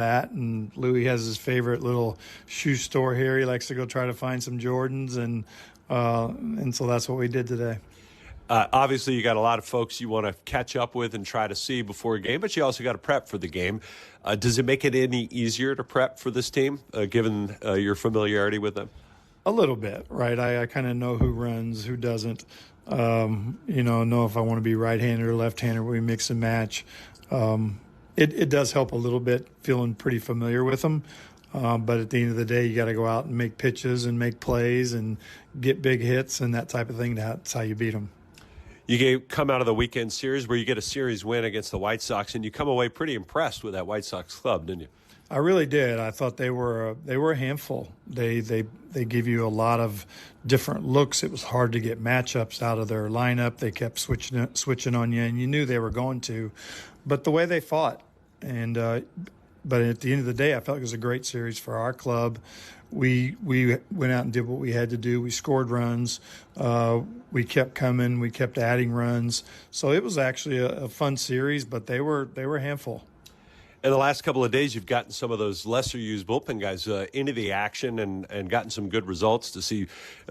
that. And Louis has his favorite little shoe store here. He likes to go try to find some Jordans, and so that's what we did today. Obviously, you got a lot of folks you want to catch up with and try to see before a game, but you also got to prep for the game. Does it make it any easier to prep for this team, given your familiarity with them? A little bit, right? I kind of know who runs, who doesn't. Know if I want to be right-handed or left-handed, we mix and match. It does help a little bit, feeling pretty familiar with them. But at the end of the day, you got to go out and make pitches and make plays and get big hits and that type of thing. That's how you beat them. You come out of the weekend series where you get a series win against the White Sox, and you come away pretty impressed with that White Sox club, didn't you? I really did. I thought they were a handful. They give you a lot of different looks. It was hard to get matchups out of their lineup. They kept switching on you, and you knew they were going to. But the way they fought, but at the end of the day, I felt it was a great series for our club. We went out and did what we had to do. We scored runs. We kept coming. We kept adding runs. So it was actually a fun series, but they were a handful. In the last couple of days, you've gotten some of those lesser-used bullpen guys into the action and gotten some good results to see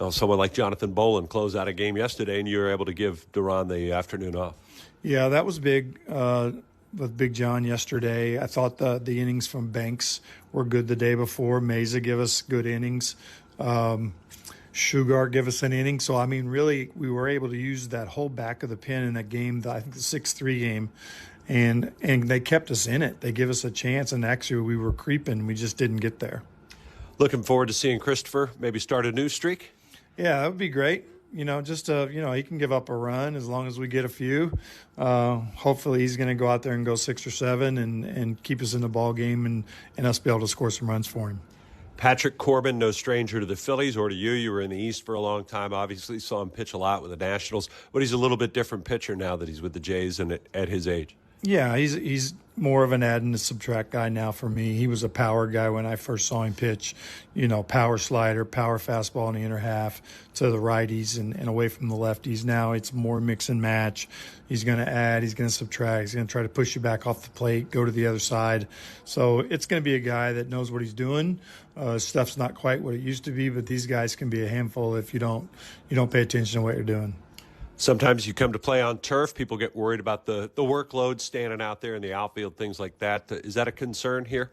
someone like Jonathan Bolin close out a game yesterday, and you were able to give Duran the afternoon off. Yeah, that was big with Big John yesterday. I thought the innings from Banks were good the day before. Meza gave us good innings. Sugar gave us an inning. So, I mean, really, we were able to use that whole back of the pen in that game, I think the 6-3 game. And they kept us in it. They give us a chance, and actually we were creeping. We just didn't get there. Looking forward to seeing Christopher maybe start a new streak? Yeah, that would be great. He can give up a run as long as we get a few. Hopefully he's going to go out there and go 6 or 7 and keep us in the ball game and us be able to score some runs for him. Patrick Corbin, no stranger to the Phillies or to you. You were in the East for a long time. Obviously saw him pitch a lot with the Nationals. But he's a little bit different pitcher now that he's with the Jays and at his age. Yeah, he's more of an add and subtract guy now for me. He was a power guy when I first saw him pitch. Power slider, power fastball in the inner half to the righties and away from the lefties. Now it's more mix and match. He's going to add, he's going to subtract, he's going to try to push you back off the plate, go to the other side. So it's going to be a guy that knows what he's doing. Stuff's not quite what it used to be, but these guys can be a handful if you don't pay attention to what you're doing. Sometimes you come to play on turf, people get worried about the workload standing out there in the outfield, things like that. Is that a concern here?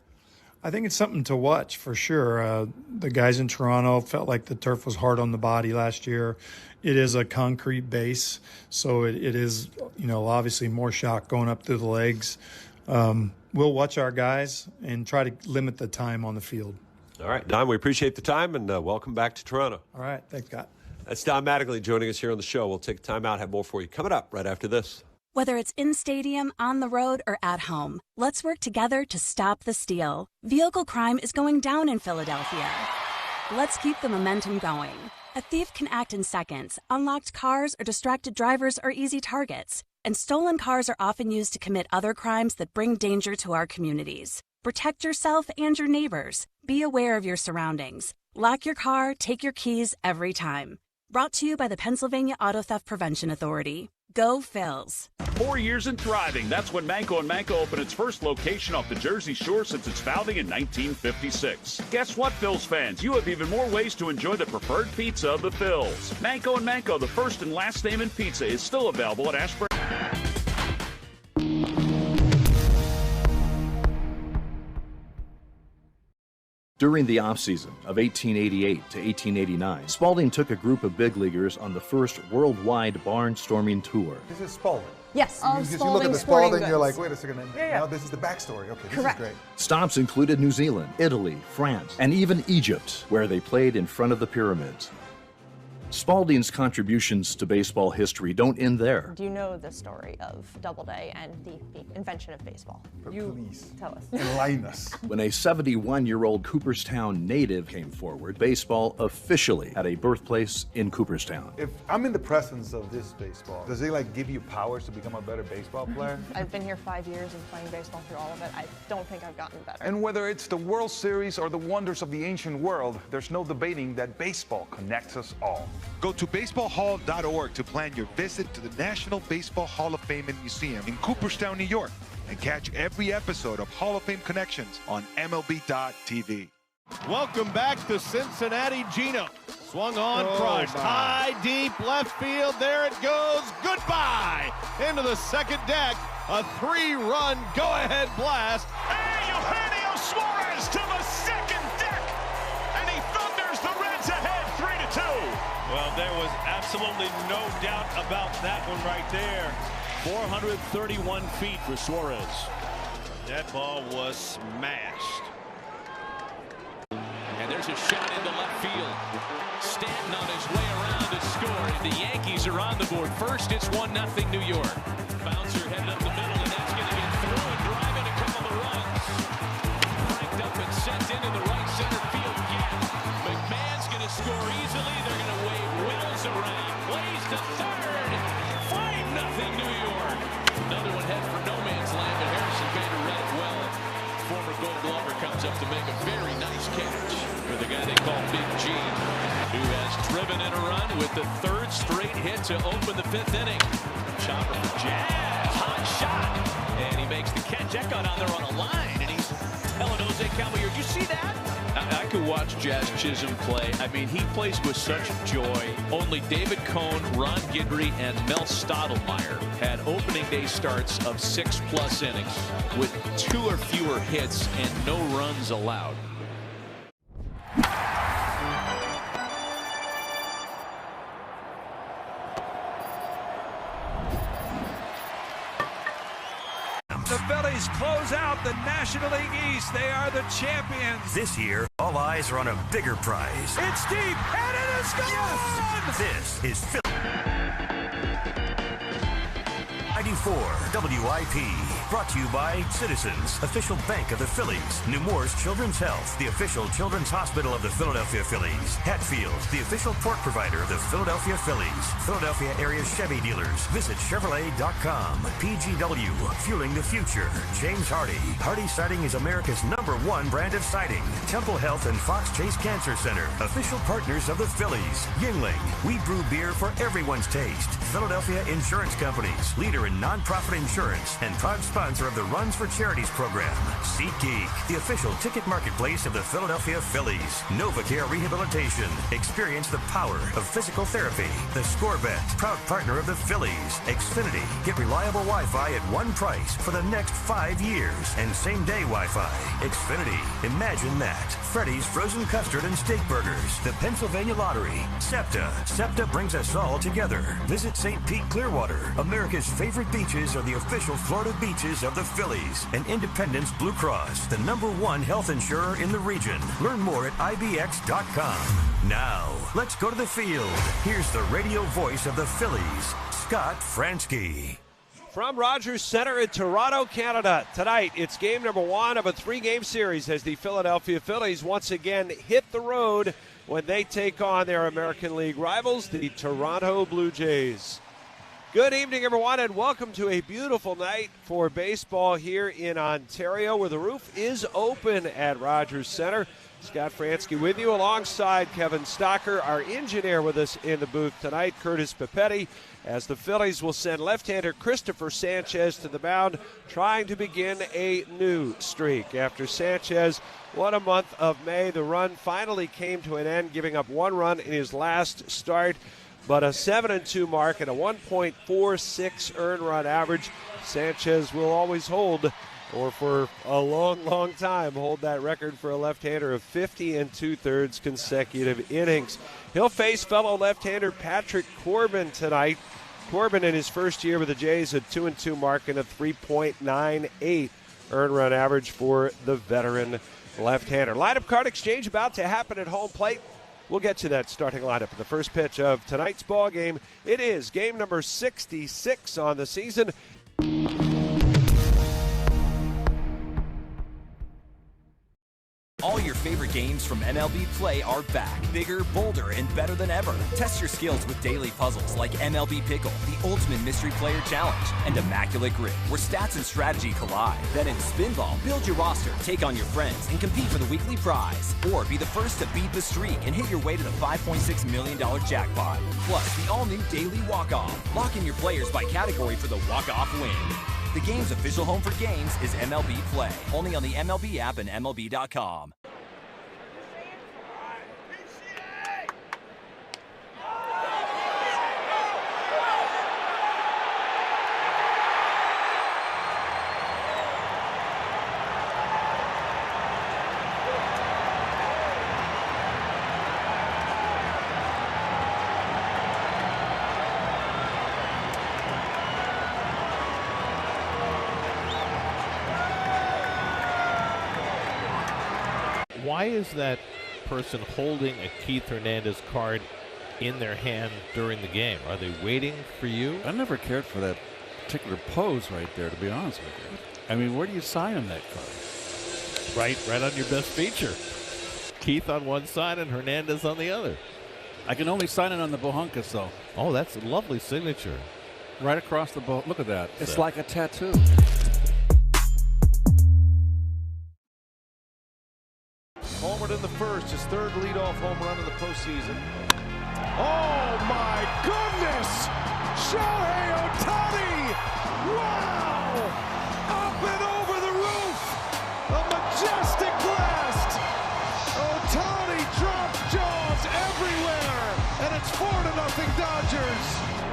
I think it's something to watch for sure. The guys in Toronto felt like the turf was hard on the body last year. It is a concrete base, so it is, obviously more shock going up through the legs. We'll watch our guys and try to limit the time on the field. All right, Don, we appreciate the time, and welcome back to Toronto. All right, thanks, Scott. That's Don Mattingly joining us here on the show. We'll take a time out, have more for you coming up right after this. Whether it's in stadium, on the road, or at home, let's work together to stop the steal. Vehicle crime is going down in Philadelphia. Let's keep the momentum going. A thief can act in seconds. Unlocked cars or distracted drivers are easy targets. And stolen cars are often used to commit other crimes that bring danger to our communities. Protect yourself and your neighbors. Be aware of your surroundings. Lock your car, take your keys every time. Brought to you by the Pennsylvania Auto Theft Prevention Authority. Go Phils. 4 years and thriving. That's when Manco & Manco opened its first location off the Jersey Shore since its founding in 1956. Guess what, Phils fans? You have even more ways to enjoy the preferred pizza of the Phils. Manco & Manco, the first and last name in pizza, is still available at Ashburn. During the offseason of 1888 to 1889, Spalding took a group of big leaguers on the first worldwide barnstorming tour. This is Spalding. Yes, because you look at the Spalding, you're like, wait a second, now this is the backstory. Okay, this is great. Stops included New Zealand, Italy, France, and even Egypt, where they played in front of the pyramids. Spalding's contributions to baseball history don't end there. Do you know the story of Doubleday and the invention of baseball? Please tell us. Enlighten us. When a 71-year-old Cooperstown native came forward, baseball officially had a birthplace in Cooperstown. If I'm in the presence of this baseball, does it give you powers to become a better baseball player? I've been here 5 years and playing baseball through all of it. I don't think I've gotten better. And whether it's the World Series or the wonders of the ancient world, there's no debating that baseball connects us all. Go to baseballhall.org to plan your visit to the National Baseball Hall of Fame and Museum in Cooperstown, New York. and catch every episode of Hall of Fame Connections on MLB.tv. Welcome back to Cincinnati. Gino swung on, crushed. High, deep, left field. There it goes. Goodbye. Into the second deck. A 3-run go-ahead blast. Hey, Eugenio Suarez to the second deck, and he thunders the Reds ahead 3-2. Well, there was absolutely no doubt about that one right there. 431 feet for Suarez. That ball was smashed. And there's a shot into left field. Stanton on his way around to score. The Yankees are on the board. First, it's 1-0 New York. Bouncer headed up the middle, and that's going to get through and drive in a couple of runs. Cranked up and sent into the right center field gap. McMahon's going to score easily. They're going to wave Wills around. Plays to third. 5-0 New York. Another one head for no man's land, but Harrison Bader read it well. Former Gold Glover comes up to make a very nice catch for the guy they call Big G, who has driven in a run with the third straight hit to open the 5th inning. Chopper for Jazz, hot shot, and he makes the catch. That got on there on a line, and he's telling Jose Caballero, "You see that?" I could watch Jazz Chisholm play. I mean, he plays with such joy. Only David Cohn, Ron Guidry, and Mel Stottlemyre had opening day starts of 6+ innings with 2 or fewer hits and no runs allowed. The Phillies close out the National League East. They are the champions. This year, all eyes are on a bigger prize. It's deep, and it is gone! Yes! This is Phillies. 94 WIP. Brought to you by Citizens, official bank of the Phillies. Nemours Children's Health, the official children's hospital of the Philadelphia Phillies. Hatfield, the official pork provider of the Philadelphia Phillies. Philadelphia area Chevy dealers. Visit Chevrolet.com. PGW, fueling the future. James Hardy. Hardy Siding is America's #1 brand of siding. Temple Health and Fox Chase Cancer Center, official partners of the Phillies. Yingling, we brew beer for everyone's taste. Philadelphia Insurance Companies, leader in nonprofit insurance and proud sponsor of the Runs for Charities program. SeatGeek, the official ticket marketplace of the Philadelphia Phillies. NovaCare Rehabilitation, experience the power of physical therapy. The Scorebet, proud partner of the Phillies. Xfinity, get reliable Wi-Fi at one price for the next 5 years and same-day Wi-Fi. Xfinity, imagine that. Freddy's Frozen Custard and Steak Burgers. The Pennsylvania Lottery. SEPTA, SEPTA brings us all together. Visit St. Pete Clearwater. America's favorite beaches are the official Florida beaches of the Phillies, and Independence Blue Cross, the #1 health insurer in the region. Learn more at IBX.com. Now, let's go to the field. Here's the radio voice of the Phillies, Scott Fransky. From Rogers Center in Toronto, Canada. Tonight, it's game #1 of a 3-game series as the Philadelphia Phillies once again hit the road when they take on their American League rivals, the Toronto Blue Jays. Good evening, everyone, and welcome to a beautiful night for baseball here in Ontario, where the roof is open at Rogers Center. Scott Fransky with you alongside Kevin Stocker, our engineer with us in the booth tonight, Curtis Papetti, as the Phillies will send left-hander Christopher Sanchez to the mound, trying to begin a new streak. After Sanchez, what a month of May. The run finally came to an end, giving up 1 run in his last start, but a 7-2 mark and a 1.46 earned run average. Sanchez will always hold, or for a long, long time, hold that record for a left-hander of 50 2/3 consecutive innings. He'll face fellow left-hander Patrick Corbin tonight. Corbin in his first year with the Jays, a 2-2 mark and a 3.98 earned run average for the veteran left-hander. Lineup card exchange about to happen at home plate. We'll get to that starting lineup in the first pitch of tonight's ball game. It is game number 66 on the season. All your favorite games from MLB Play are back, bigger, bolder, and better than ever. Test your skills with daily puzzles like MLB Pickle, the ultimate mystery player challenge, and Immaculate Grid, where stats and strategy collide. Then in Spinball, build your roster, take on your friends, and compete for the weekly prize. Or be the first to beat the streak and hit your way to the $5.6 million jackpot. Plus, the all-new Daily Walk-Off. Lock in your players by category for the walk-off win. The game's official home for games is MLB Play. Only on the MLB app and MLB.com. Why is that person holding a Keith Hernandez card in their hand during the game? Are they waiting for you? I never cared for that particular pose right there, to be honest with you. I mean, where do you sign on that card? Right on your best feature. Keith on one side and Hernandez on the other. I can only sign it on the Bohunkas, though. Oh, that's a lovely signature. Right across the boat. Look at that. It's like a tattoo. Homered in the first, his third leadoff home run of the postseason. Oh my goodness! Shohei Ohtani! Wow! Up and over the roof! A majestic blast! Ohtani drops jaws everywhere! And it's 4-0 Dodgers!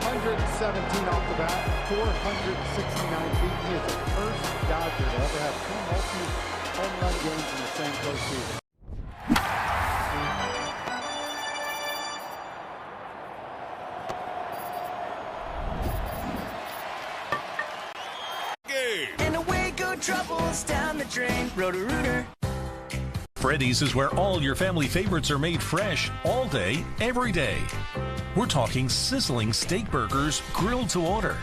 117 off the bat, 469 feet. He is the first Dodger to ever have two multi-home run games in the same postseason. And away go troubles down the drain. Roto-Rooter. Freddy's is where all your family favorites are made fresh, all day, every day. We're talking sizzling steak burgers grilled to order,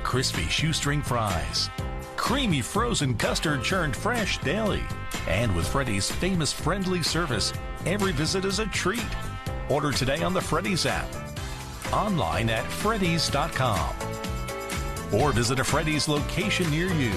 crispy shoestring fries, creamy frozen custard churned fresh daily. And with Freddy's famous friendly service, every visit is a treat. Order today on the Freddy's app, online at freddys.com, or visit a Freddy's location near you.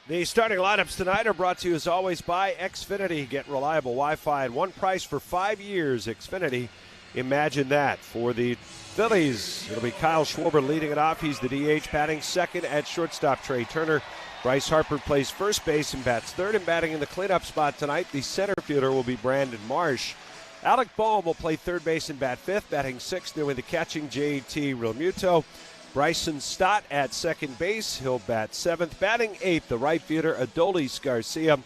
The starting lineups tonight are brought to you as always by Xfinity. Get reliable Wi-Fi at one price for 5 years. Xfinity, imagine that. For the Phillies, it'll be Kyle Schwarber leading it off. He's the DH, batting second. At shortstop, Trey Turner. Bryce Harper plays first base and bats third. And batting in the cleanup spot tonight, the center fielder will be Brandon Marsh. Alec Boehm will play third base and bat fifth. Batting sixth, doing the catching, JT Realmuto. Bryson Stott at second base. He'll bat seventh. Batting eighth, the right fielder, Adolis Garcia.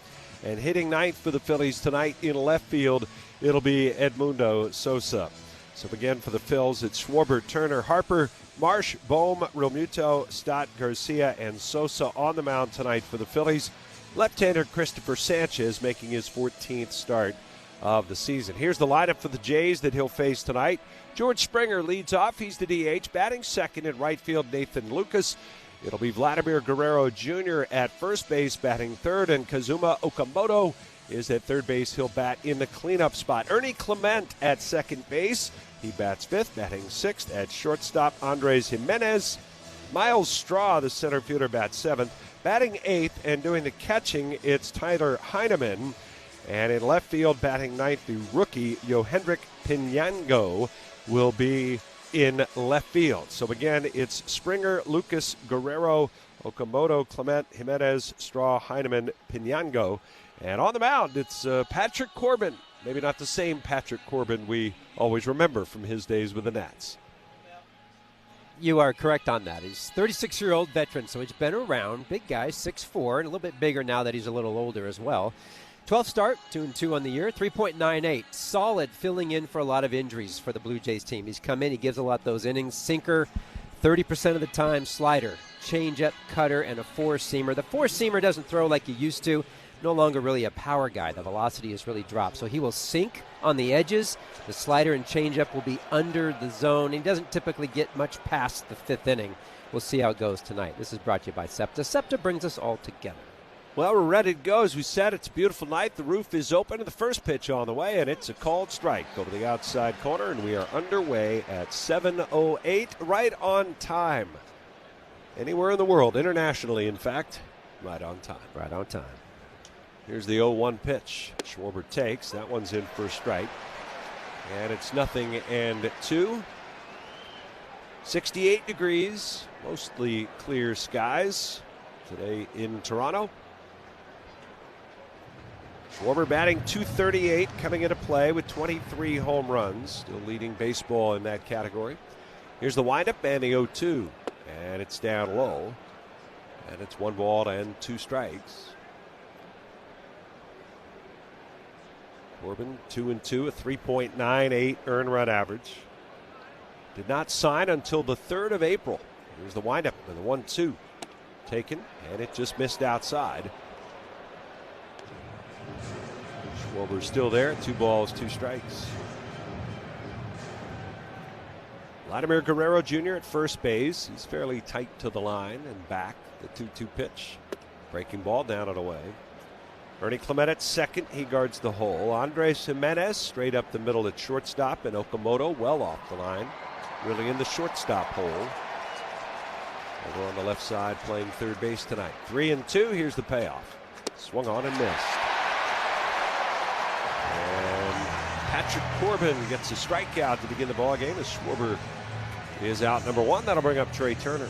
And hitting ninth for the Phillies tonight in left field, it'll be Edmundo Sosa. So again, for the Phils, it's Schwarber, Turner, Harper, Marsh, Boehm, Realmuto, Stott, Garcia, and Sosa on the mound tonight for the Phillies. Left-hander Christopher Sanchez making his 14th start of the season. Here's the lineup for the Jays that he'll face tonight. George Springer leads off. He's the DH. Batting second in right field, Nathan Lucas. It'll be Vladimir Guerrero Jr. at first base, batting third, and Kazuma Okamoto is at third base. He'll bat in the cleanup spot. Ernie Clement at second base. He bats fifth, batting sixth. At shortstop, Andres Jimenez. Miles Straw, the center fielder, bats seventh. Batting eighth and doing the catching, it's Tyler Heineman. And in left field, batting ninth, the rookie, Yohendrick Pinango, will be in left field. So again, it's Springer, Lucas, Guerrero, Okamoto, Clement, Jimenez, Straw, Heineman, Pinango. And on the mound, it's Patrick Corbin. Maybe not the same Patrick Corbin we always remember from his days with the Nats. You are correct on that. He's a 36-year-old veteran, so he's been around. Big guy, 6'4", and a little bit bigger now that he's a little older as well. 12th start, 2-2 on the year, 3.98. Solid, filling in for a lot of injuries for the Blue Jays team. He's come in, he gives a lot of those innings. Sinker, 30% of the time, slider, changeup, cutter, and a four-seamer. The four-seamer doesn't throw like he used to. No longer really a power guy. The velocity has really dropped. So he will sink on the edges. The slider and changeup will be under the zone. He doesn't typically get much past the fifth inning. We'll see how it goes tonight. This is brought to you by SEPTA. SEPTA brings us all together. Well, we're ready to go. As we said, it's a beautiful night. The roof is open, and the first pitch on the way, and it's a called strike. Go to the outside corner, and we are underway at 7:08, right on time. Anywhere in the world, internationally, in fact, right on time. Right on time. Here's the 0-1 pitch. Schwarber takes. That one's in for a strike. And it's 0-2. 68 degrees, mostly clear skies today in Toronto. Schwarber batting .238, coming into play with 23 home runs, still leading baseball in that category. Here's the windup and the 0-2, and it's down low, and it's 1 ball and 2 strikes. Corbin 2-2, a 3.98 earned run average. Did not sign until the 3rd of April. Here's the windup and the 1-2 taken, and it just missed outside. Schwarber's still there, 2 balls, 2 strikes. Vladimir Guerrero Jr. at first base. He's fairly tight to the line and back. The 2-2 pitch. Breaking ball down and away. Ernie Clement at second. He guards the hole. Andres Jimenez straight up the middle at shortstop, and Okamoto well off the line. Really in the shortstop hole. Over on the left side playing third base tonight. 3-2. Here's the payoff. Swung on and missed. And Patrick Corbin gets a strikeout to begin the ball game as Schwarber is out number 1. That'll bring up Trey Turner.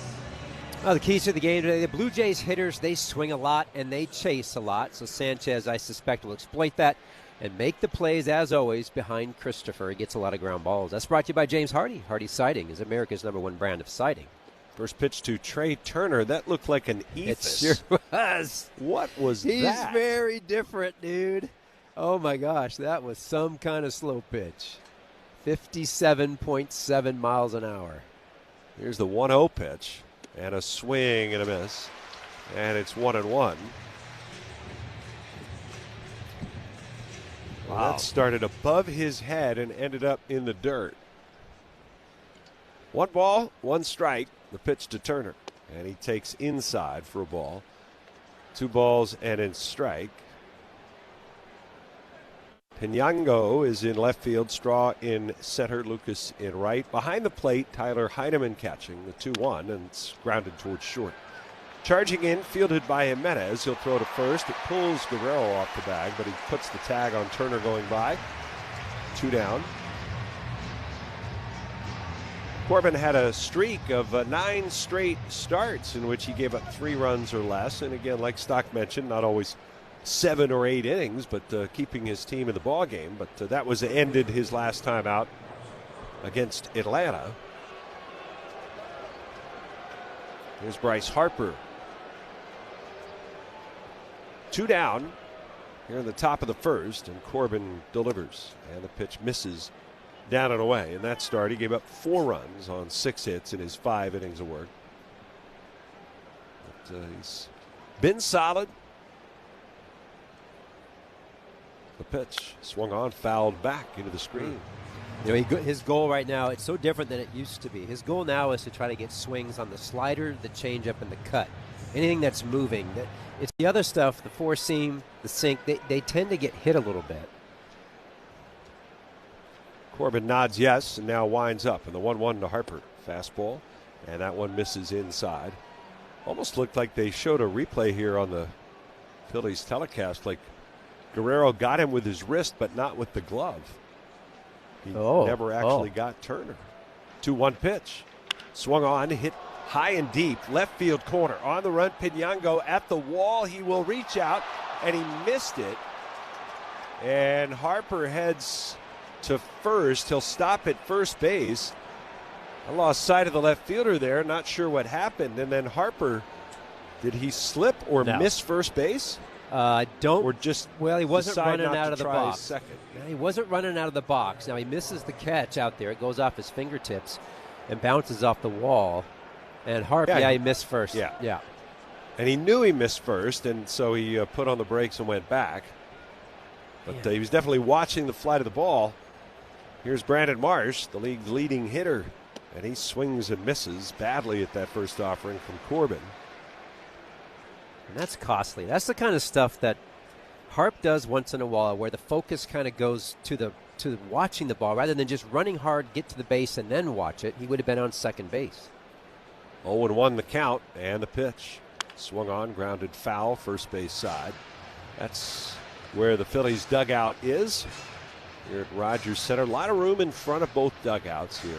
Well, the keys to the game today, the Blue Jays hitters, they swing a lot and they chase a lot. So Sanchez, I suspect, will exploit that and make the plays, as always, behind Christopher. He gets a lot of ground balls. That's brought to you by James Hardy. Hardy Siding is America's #1 brand of siding. First pitch to Trey Turner. That looked like an ephus. It sure was. What was that? He's very different, dude. Oh, my gosh. That was some kind of slow pitch. 57.7 miles an hour. Here's the 1-0 pitch. And a swing and a miss. And it's 1-1. Wow. Well, that started above his head and ended up in the dirt. 1 ball, 1 strike. The pitch to Turner. And he takes inside for a ball. 2 balls and a strike. Pinango is in left field, Straw in center, Lucas in right. Behind the plate, Tyler Heineman catching the 2-1, and it's grounded towards short. Charging in, fielded by Jimenez. He'll throw to first. It pulls Guerrero off the bag, but he puts the tag on Turner going by. 2 down. Corbin had a streak of 9 straight starts in which he gave up 3 runs or less. And again, like Stock mentioned, not always 7 or 8 innings, but keeping his team in the ball game. But that was ended his last time out against Atlanta. Here's Bryce Harper. 2 down here in the top of the first, and Corbin delivers. And the pitch misses down and away. In that start, he gave up 4 runs on 6 hits in his 5 innings of work. But he's been solid. The pitch swung on, fouled back into the screen. You know, his goal right now, it's so different than it used to be. His goal now is to try to get swings on the slider, the changeup, and the cut. Anything that's moving. It's the other stuff, the 4-seam, the sink, they tend to get hit a little bit. Corbin nods yes and now winds up. And the 1-1 to Harper. Fastball. And that one misses inside. Almost looked like they showed a replay here on the Phillies telecast, like Guerrero got him with his wrist, but not with the glove. He never actually got Turner. 2-1 pitch. Swung on, hit high and deep. Left field corner. On the run, Pinango at the wall. He will reach out, and he missed it. And Harper heads to first. He'll stop at first base. I lost sight of the left fielder there. Not sure what happened. And then Harper, did he slip or miss first base? Don't. Or just well, he wasn't running out of the box. Second. He wasn't running out of the box. Now he misses the catch out there. It goes off his fingertips and bounces off the wall. And Harper, he missed first. Yeah. And he knew he missed first, and so he put on the brakes and went back. But he was definitely watching the flight of the ball. Here's Brandon Marsh, the league's leading hitter, and he swings and misses badly at that first offering from Corbin. And that's costly. That's the kind of stuff that Harp does once in a while, where the focus kind of goes to watching the ball rather than just running hard, get to the base, and then watch it. He would have been on second base. 0-1 the count, and the pitch. Swung on, grounded foul, first base side. That's where the Phillies dugout is. here at Rogers Center. A lot of room in front of both dugouts here.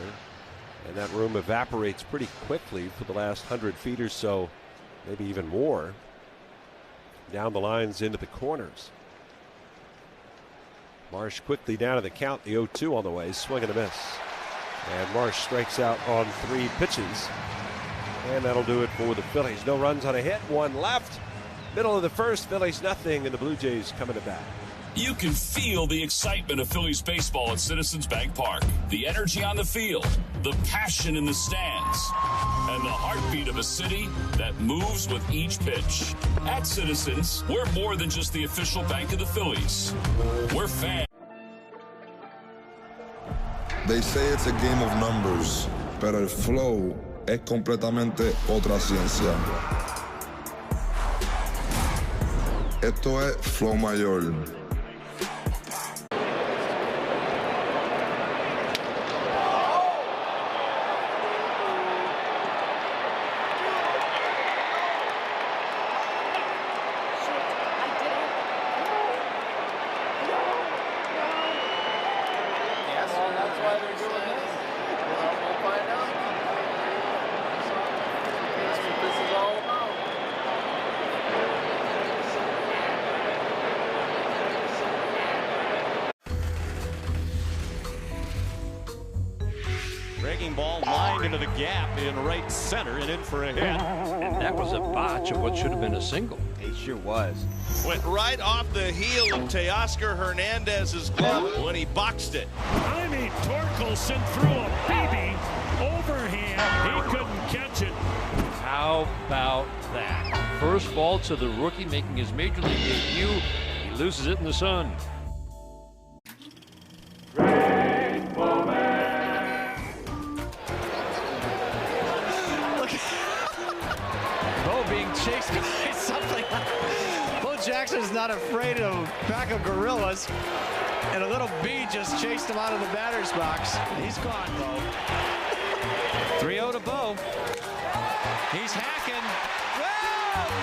And that room evaporates pretty quickly for the last 100 feet or so, maybe even more. Down the lines into the corners. Marsh quickly down to the count. The 0-2 on the way. Swing and a miss. And Marsh strikes out on 3 pitches. And that'll do it for the Phillies. No runs on a hit. 1 left. Middle of the first. Phillies nothing. And the Blue Jays coming to bat. You can feel the excitement of Phillies baseball at Citizens Bank Park. The energy on the field, the passion in the stands, and the heartbeat of a city that moves with each pitch. At Citizens, we're more than just the official bank of the Phillies. We're fans. They say it's a game of numbers, pero el flow es completamente otra ciencia. Esto es flow mayor. Breaking ball lined into the gap in right center and in for a hit. And that was a botch of what should have been a single. It sure was. Went right off the heel of Teoscar Hernandez's glove when he boxed it. I mean, Torkelson threw a BB overhand. He couldn't catch it. How about that? First ball to the rookie making his major league debut. He loses it in the sun. Chased by something. Bo Jackson's not afraid of a pack of gorillas, and a little bee just chased him out of the batter's box. He's gone, Bo. 3-0 to Bo. He's hacking.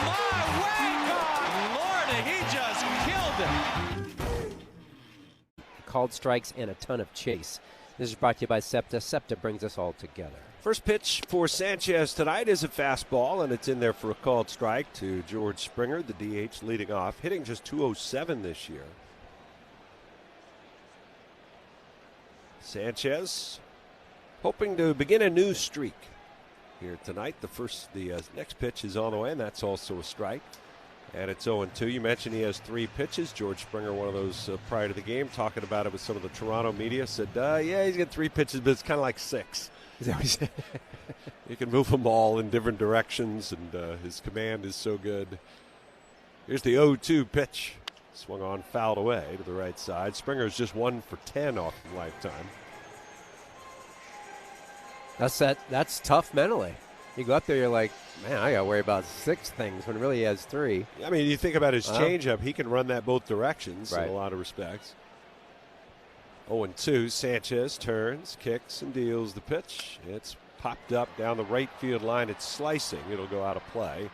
Oh, my way, God! Lordy, he just killed him. Called strikes and a ton of chase. This is brought to you by SEPTA. SEPTA brings us all together. First pitch for Sanchez tonight is a fastball, and it's in there for a called strike to George Springer, the DH leading off, hitting just .207 this year. Sanchez hoping to begin a new streak here tonight. The next pitch is on the way, and that's also a strike. And it's 0-2. You mentioned he has 3 pitches. George Springer, one of those prior to the game, talking about it with some of the Toronto media, said, yeah, he's got 3 pitches, but it's kind of like 6. Is that what he said? He can move them all in different directions, and his command is so good. Here's the 0-2 pitch. Swung on, fouled away to the right side. Springer's just 1 for 10 off the lifetime. That's tough mentally. You go up there, you're like, man, I got to worry about 6 things when really he has 3. I mean, you think about his changeup. He can run that both directions in a lot of respects. 0-2. Sanchez turns, kicks, and deals the pitch. It's popped up down the right field line. It's slicing. It'll go out of play.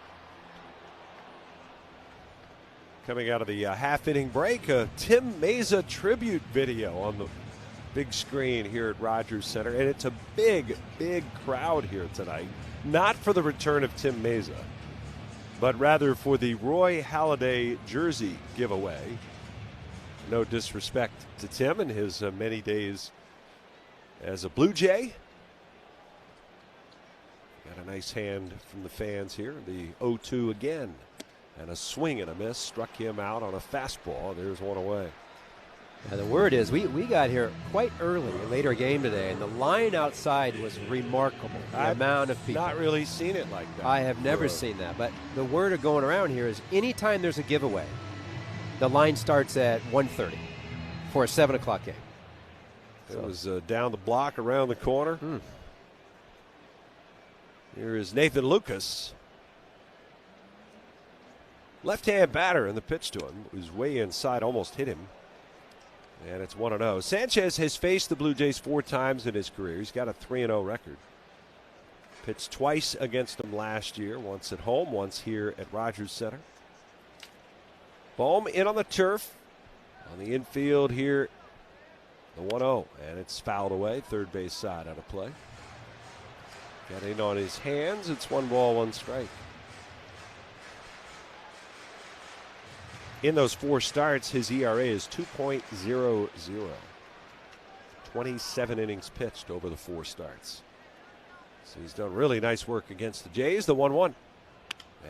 Coming out of the half-inning break, a Tim Mesa tribute video on the big screen here at Rogers Center. And it's a big, big crowd here tonight. Not for the return of Tim Mesa, but rather for the Roy Halladay jersey giveaway. No disrespect to Tim and his many days as a Blue Jay. Got a nice hand from the fans here. The 0-2 again. And a swing and a miss struck him out on a fastball. There's one away. Now the word is we got here quite early in later game today, and the line outside was remarkable. The amount of people. Not really seen it like that. I have never seen that. But the word going around here is anytime there's a giveaway, the line starts at 1:30 for a 7 o'clock game. It was down the block, around the corner. Here is Nathan Lucas. Left-hand batter, and the pitch to him was way inside, almost hit him. And it's 1-0. Sanchez has faced the Blue Jays 4 times in his career. He's got a 3-0 record. Pitched twice against them last year, once at home, once here at Rogers Center. Bohm in on the turf. On the infield here The 1-0, and it's fouled away, third base side out of play. Getting on his hands, it's 1 ball, 1 strike. In those 4 starts, his ERA is 2.00. 27 innings pitched over the 4 starts. So he's done really nice work against the Jays. The 1-1.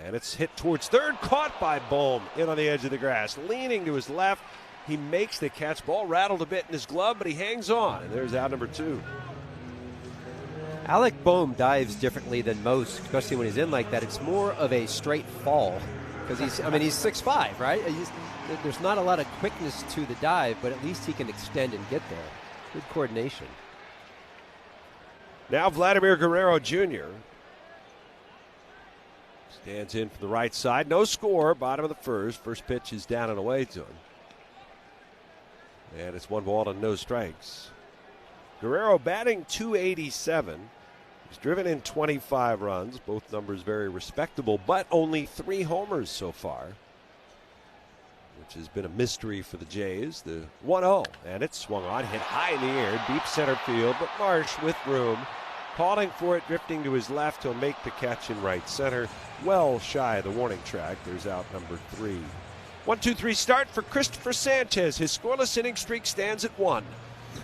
And it's hit towards third, caught by Bohm in on the edge of the grass, leaning to his left. He makes the catch. Ball rattled a bit in his glove, but he hangs on, and there's out number 2. Alec Bohm dives differently than most, especially when he's in like that. It's more of a straight fall because he's 6'5", right? There's not a lot of quickness to the dive, but at least he can extend and get there. Good coordination. Now Vladimir Guerrero Jr. stands in from the right side. No score, bottom of the first. First pitch is down and away to him. And it's 1 ball and no strikes. Guerrero batting .287. He's driven in 25 runs. Both numbers very respectable, but only 3 homers so far, which has been a mystery for the Jays. The 1-0, and it's swung on, hit high in the air, deep center field, but Marsh with room, calling for it, drifting to his left. He'll make the catch in right center, well shy of the warning track. There's out number 3. 1-2-3 start for Christopher Sanchez. His scoreless inning streak stands at 1.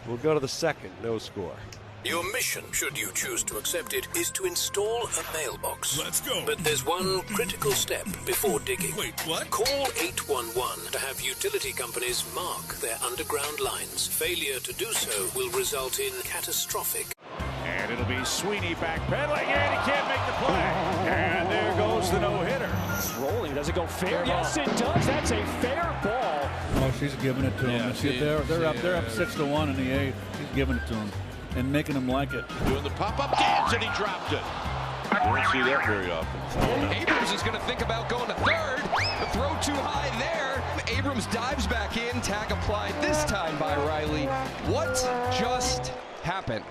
We'll go to the second, no score. Your mission, should you choose to accept it, is to install a mailbox. Let's go. But there's one critical step before digging. Wait, what? Call 811 to have utility companies mark their underground lines. Failure to do so will result in catastrophic. And it'll be Sweeney backpedaling, and he can't make the play. And there goes the no-hitter. It's rolling. Does it go fair? Yes, it does. That's a fair ball. Oh, she's giving it to him. They're up 6-1 in the 8th. She's giving it to him and making him like it. Doing the pop-up dance, and he dropped it. You don't see that very often. Abrams is going to think about going to third. The throw too high there. Abrams dives back in. Tag applied this time by Riley. What just happened?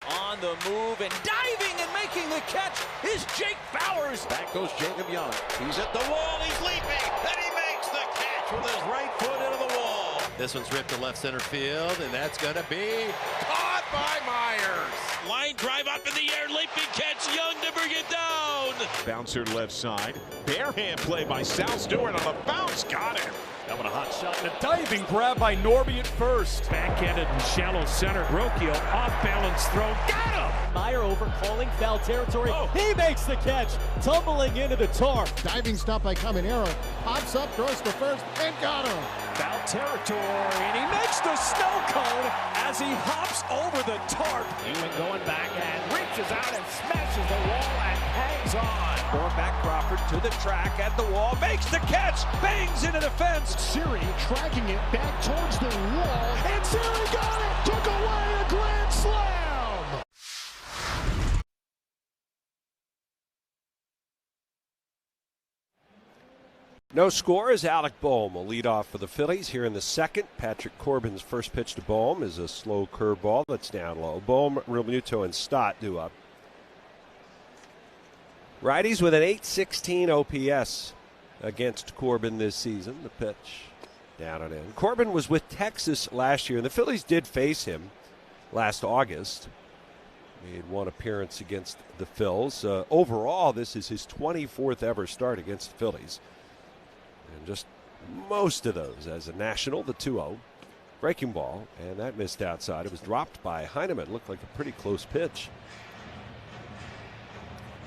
On the move and diving and making the catch is Jake Bowers. Back goes Jacob Young. He's at the wall. He's leaping. And he makes the catch with his right foot into the wall. This one's ripped to left center field, and that's going to be caught by Myers. Line drive up in the air. Leaping catch. Young to bring it down. Bouncer left side. Bare hand play by Sal Stewart on the bounce. Got him. That one a hot shot and a diving grab by Norby at first. Backhanded and shallow center. Brocchio off balance throw. Got him! Meyer over calling foul territory. Oh. He makes the catch. Tumbling into the tarp. Diving stop by Caminero. Pops up, throws to first, and got him. Foul territory, and he makes the snow cone as he hops over the tarp. Ewing going back and reaches out and smashes the wall and hangs on. Going back Crawford to the track at the wall. Makes the catch. Bangs into the fence. Siri tracking it back towards the wall, and Siri got it! Took away a grand slam! No score as Alec Bohm will lead off for the Phillies here in the second. Patrick Corbin's first pitch to Bohm is a slow curveball that's down low. Bohm, Realmuto, and Stott due up. Righties with an .816 OPS against Corbin this season. The pitch down and in. Corbin was with Texas last year, and the Phillies did face him last August. Made one appearance against the Phils. Overall, this is his 24th ever start against the Phillies. And just most of those as a national. The 2-0 breaking ball, and that missed outside. It was dropped by Heineman. Looked like a pretty close pitch.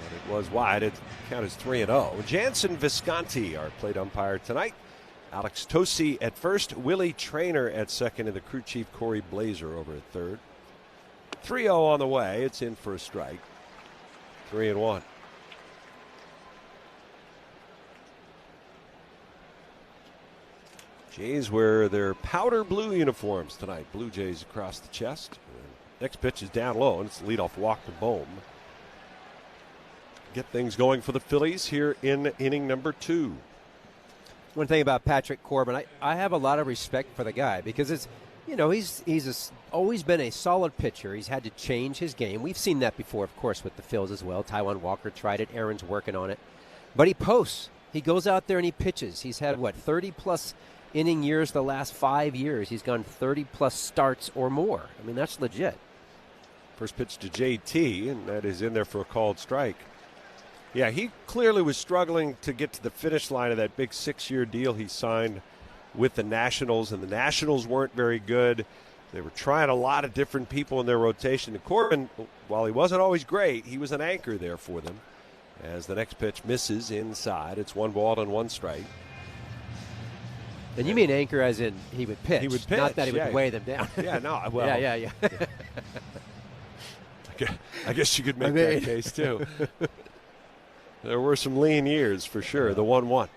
But it was wide. It counted as 3-0. Jansen Visconti, our plate umpire tonight. Alex Tosi at first. Willie Traynor at second. And the crew chief, Corey Blazer, over at third. 3-0 on the way. It's in for a strike. 3-1. Jays wear their powder blue uniforms tonight. Blue Jays across the chest. Next pitch is down low, and it's a leadoff walk to Bohm. Get things going for the Phillies here in inning number 2. One thing about Patrick Corbin, I have a lot of respect for the guy because it's, he's always been a solid pitcher. He's had to change his game. We've seen that before, of course, with the Phils as well. Taijuan Walker tried it. Aaron's working on it. But he posts. He goes out there and he pitches. He's had, 30-plus inning years the last 5 years. He's gone 30-plus starts or more. I mean, that's legit. First pitch to JT, and that is in there for a called strike. Yeah, he clearly was struggling to get to the finish line of that big 6-year deal he signed with the Nationals, and the Nationals weren't very good. They were trying a lot of different people in their rotation. And Corbin, while he wasn't always great, he was an anchor there for them. As the next pitch misses inside, it's 1 ball and 1 strike. And you mean anchor as in he would pitch? He would pitch, not that he would weigh them down. Yeah, no, well. Yeah. I guess you could make that case, too. There were some lean years, for sure, the 1-1.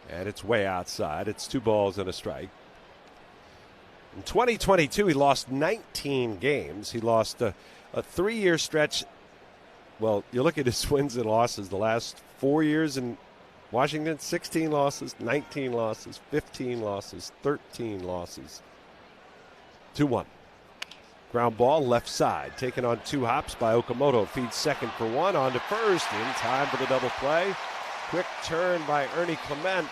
And it's way outside. It's 2 balls and a strike. In 2022, he lost 19 games. He lost a 3-year stretch. Well, you look at his wins and losses the last 4 years in Washington, 16 losses, 19 losses, 15 losses, 13 losses. 2-1. Ground ball left side, taken on 2 hops by Okamoto. Feeds second for 1, on to first, in time for the double play. Quick turn by Ernie Clement,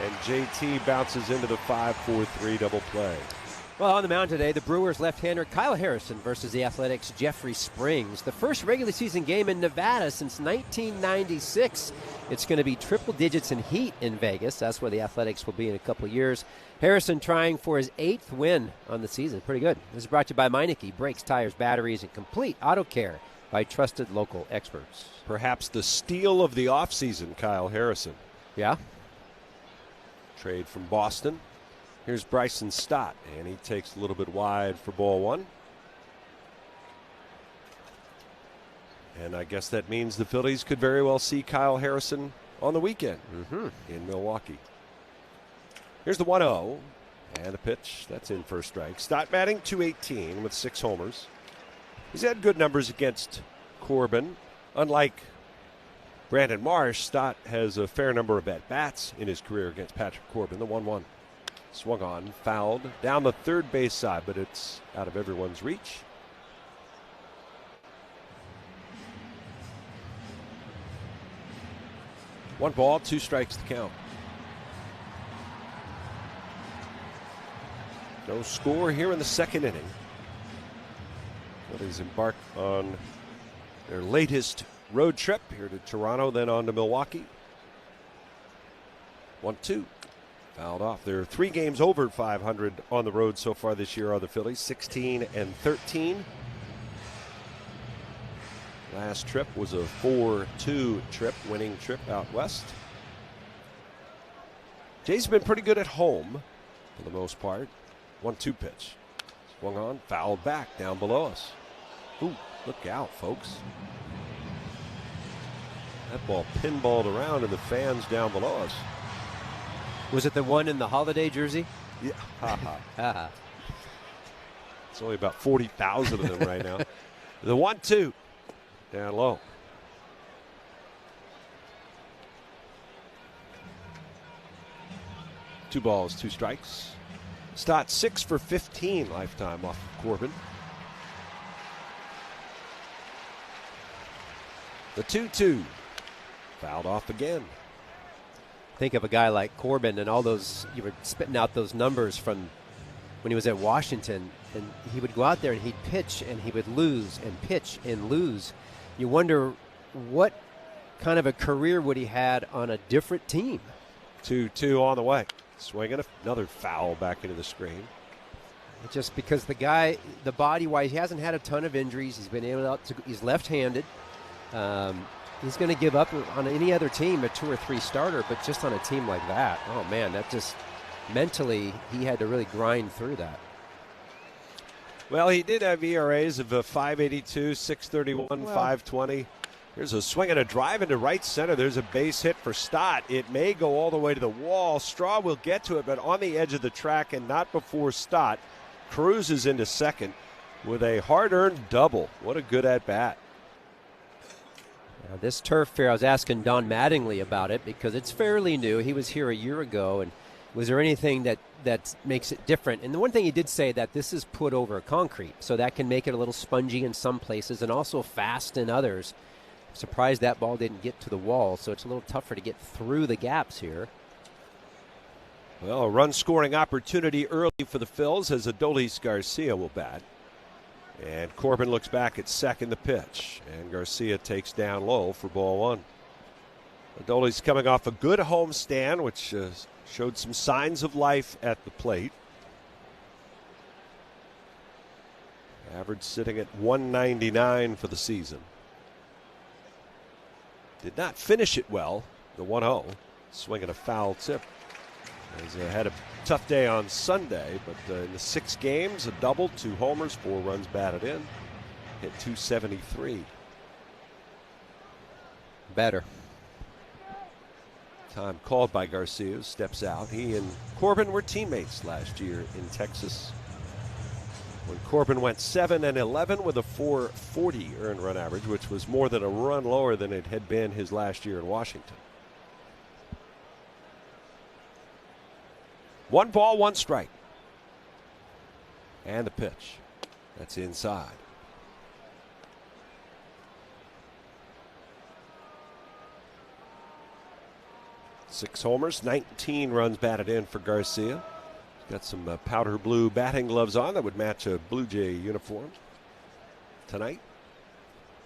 and JT bounces into the 5-4-3 double play. Well, on the mound today, the Brewers left-hander Kyle Harrison versus the Athletics' Jeffrey Springs. The first regular season game in Nevada since 1996. It's going to be triple digits in heat in Vegas. That's where the Athletics will be in a couple of years. Harrison trying for his 8th win on the season. Pretty good. This is brought to you by Meineke. Brakes, tires, batteries, and complete auto care by trusted local experts. Perhaps the steal of the offseason, Kyle Harrison. Yeah. Trade from Boston. Here's Bryson Stott, and he takes a little bit wide for ball 1. And I guess that means the Phillies could very well see Kyle Harrison on the weekend in Milwaukee. Here's the 1-0, and a pitch. That's in for a strike. Stott batting .218 with 6 homers. He's had good numbers against Corbin. Unlike Brandon Marsh, Stott has a fair number of at-bats in his career against Patrick Corbin. The 1-1. Swung on, fouled, down the third base side, but it's out of everyone's reach. One ball, 2 strikes to count. No score here in the second inning. Phillies embark on their latest road trip here to Toronto, then on to Milwaukee. 1-2. Fouled off. There are 3 games over 500 on the road so far this year are the Phillies, 16-13. Last trip was a 4-2 trip, winning trip out west. Jays have been pretty good at home for the most part. 1-2 pitch. Swung on, fouled back down below us. Ooh, look out, folks. That ball pinballed around and the fans down below us. Was it the one in the holiday jersey? Yeah. It's only about 40,000 of them right now. The 1-2 down low. Two balls, 2 strikes. Stott 6 for 15 lifetime off of Corbin. The 2-2 fouled off again. Think of a guy like Corbin and all those, you were spitting out those numbers from when he was at Washington, and he would go out there and he'd pitch and he would lose and pitch and lose. You wonder what kind of a career would he had on a different team. 2-2 on the way. Swinging another foul back into the screen. Just because the guy, the body-wise, he hasn't had a ton of injuries. He's been able to, he's left-handed. He's going to give up on any other team a 2 or 3 starter, but just on a team like that, oh man, that just mentally he had to really grind through that. Well, he did have ERAs of 5.82, 6.31, 5.20. Here's a swing and a drive into right center. There's a base hit for Stott. It may go all the way to the wall. Straw will get to it, but on the edge of the track and not before Stott cruises into second with a hard-earned double. What a good at-bat. Now, this turf fair, I was asking Don Mattingly about it because it's fairly new. He was here a year ago, and was there anything that makes it different? And the one thing he did say that this is put over concrete, so that can make it a little spongy in some places and also fast in others. I'm surprised that ball didn't get to the wall, so it's a little tougher to get through the gaps here. Well, a run-scoring opportunity early for the Phils as Adolis Garcia will bat. And Corbin looks back at second the pitch. And Garcia takes down low for ball one. Adolis coming off a good home stand, which showed some signs of life at the plate. Average sitting at 199 for the season. Did not finish it well, the 1-0. Swinging a foul tip. He's had a tough day on Sunday, but in the 6 games, a double, 2 homers, 4 runs batted in. Hit .273. Better. Time called by Garcia, steps out. He and Corbin were teammates last year in Texas, when Corbin went 7-11 with a .440 earned run average, which was more than a run lower than it had been his last year in Washington. 1 ball, 1 strike. And the pitch. That's inside. Six homers, 19 runs batted in for Garcia. Got some powder blue batting gloves on that would match a Blue Jay uniform tonight.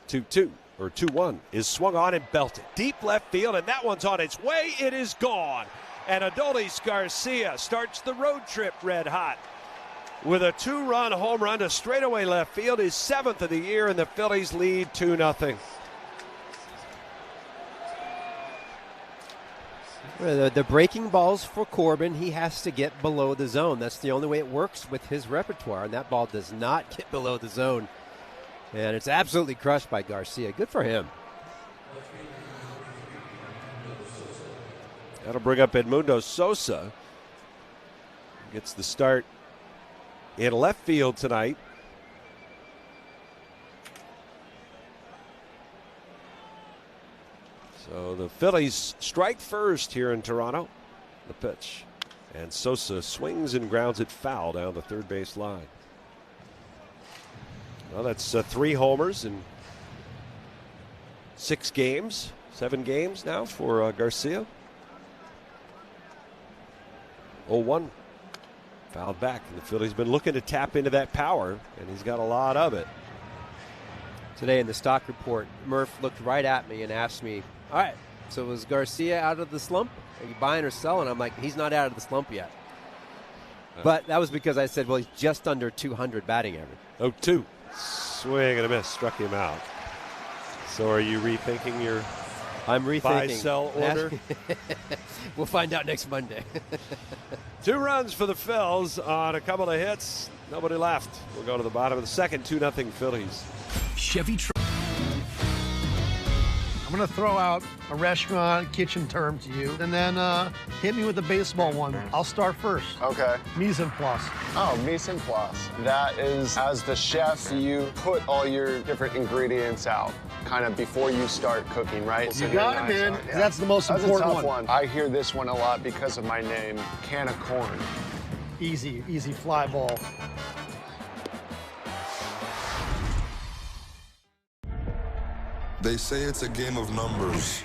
2-2 or 2-1 is swung on and belted. Deep left field, and that one's on its way. It is gone. And Adolis Garcia starts the road trip red hot with a 2-run home run to straightaway left field, his 7th of the year, and the Phillies lead 2-0. The breaking balls for Corbin, he has to get below the zone. That's the only way it works with his repertoire, and that ball does not get below the zone. And it's absolutely crushed by Garcia. Good for him. That'll bring up Edmundo Sosa. Gets the start in left field tonight. So the Phillies strike first here in Toronto. The pitch. And Sosa swings and grounds it foul down the third base line. Well, that's 3 homers in 6 games. 7 games now for Garcia. 0-1. Fouled back. And the Phillies been looking to tap into that power, and he's got a lot of it. Today in the stock report, Murph looked right at me and asked me, all right, so was Garcia out of the slump? Are you buying or selling? I'm like, he's not out of the slump yet. But that was because I said, well, he's just under 200 batting average. 0-2. Swing and a miss. Struck him out. So are you rethinking your buy-sell order? We'll find out next Monday. 2 runs for the Phils on a couple of hits. Nobody left. We'll go to the bottom of the second. 2-0 Phillies. Chevy truck. I'm going to throw out a restaurant kitchen term to you, and then hit me with the baseball one. I'll start first. Okay. Mise en place. Oh, mise en place. That is, as the chef, you put all your different ingredients out kind of before you start cooking, right? You got it, man. Yeah. That's the most important That's a tough one. I hear this one a lot because of my name, can of corn. Easy fly ball. They say it's a game of numbers,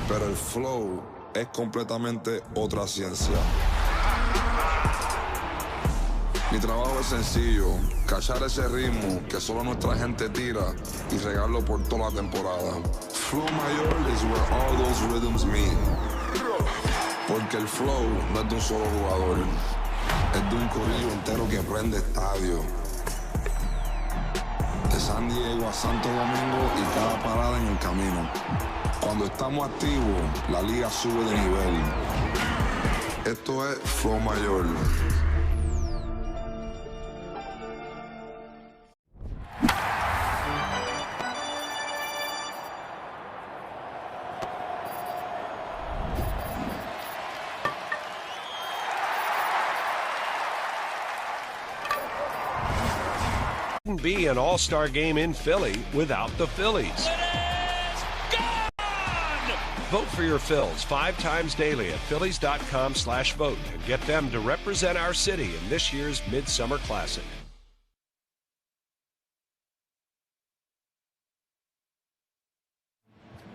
pero el flow es completamente otra ciencia. Mi trabajo es sencillo, cachar ese ritmo que solo nuestra gente tira y regarlo por toda la temporada. Flow mayor is where all those rhythms meet. Porque el flow no es de un solo jugador, es de un corillo entero que prende estadio. De San Diego a Santo Domingo y cada parada en el camino. Cuando estamos activos, la liga sube de nivel. Esto es Flow Mayor. Be an all-star game in Philly without the Phillies. Vote for your Phils 5 times daily at Phillies.com/vote and get them to represent our city in this year's Midsummer Classic.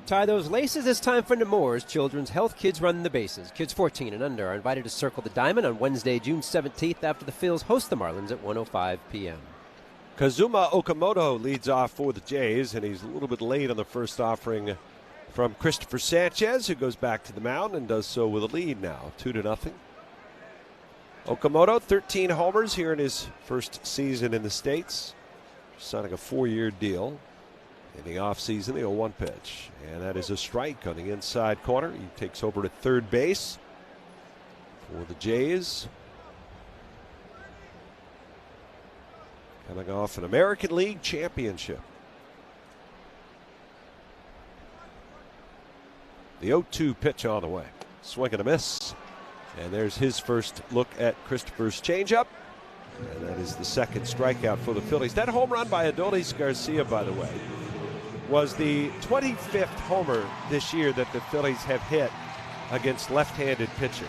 Tie those laces. It's time for Nemours Children's Health. Kids run the bases. Kids 14 and under are invited to circle the diamond on Wednesday, June 17th after the Phillies host the Marlins at 1:05 p.m. Kazuma Okamoto leads off for the Jays, and he's a little bit late on the first offering from Christopher Sanchez, who goes back to the mound and does so with a lead now, 2-0. Okamoto, 13 homers here in his first season in the States, signing a 4-year deal. In the offseason, the 0-1 pitch. And that is a strike on the inside corner. He takes over to third base for the Jays. Coming off an American League championship. The 0-2 pitch on the way. Swing and a miss. And there's his first look at Christopher's changeup. And that is the second strikeout for the Phillies. That home run by Adolis Garcia, by the way, was the 25th homer this year that the Phillies have hit against left-handed pitching.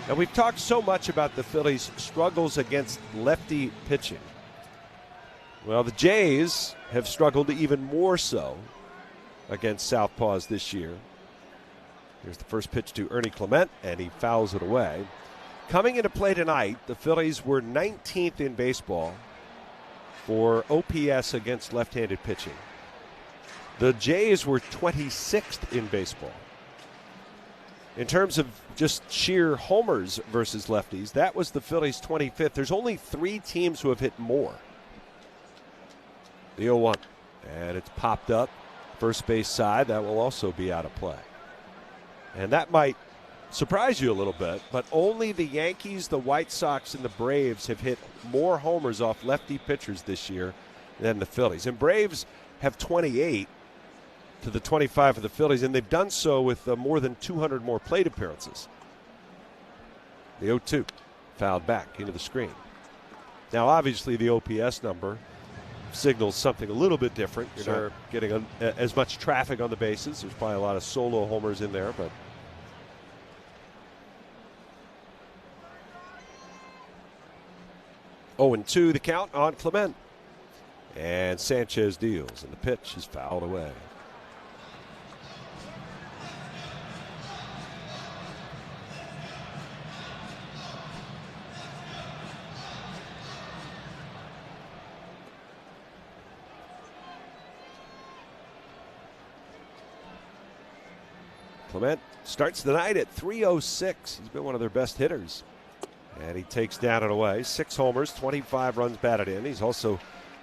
Now, we've talked so much about the Phillies' struggles against lefty pitching. Well, the Jays have struggled even more so against southpaws this year. Here's the first pitch to Ernie Clement, and he fouls it away. Coming into play tonight, the Phillies were 19th in baseball for OPS against left-handed pitching. The Jays were 26th in baseball. In terms of just sheer homers versus lefties, that was the Phillies' 25th. There's only 3 teams who have hit more. The 0-1, and it's popped up. First base side, that will also be out of play. And that might surprise you a little bit, but only the Yankees, the White Sox, and the Braves have hit more homers off lefty pitchers this year than the Phillies. And Braves have 28 to the 25 of the Phillies, and they've done so with more than 200 more plate appearances. The 0-2 fouled back into the screen. Now, obviously, the OPS number signals something a little bit different. You're not getting as much traffic on the bases. There's probably a lot of solo homers in there, but 0-2 the count on Clement. And Sanchez deals, and the pitch is fouled away. Clement starts the night at 306. He's been one of their best hitters. And he takes down and away. 6 homers, 25 runs batted in. He's also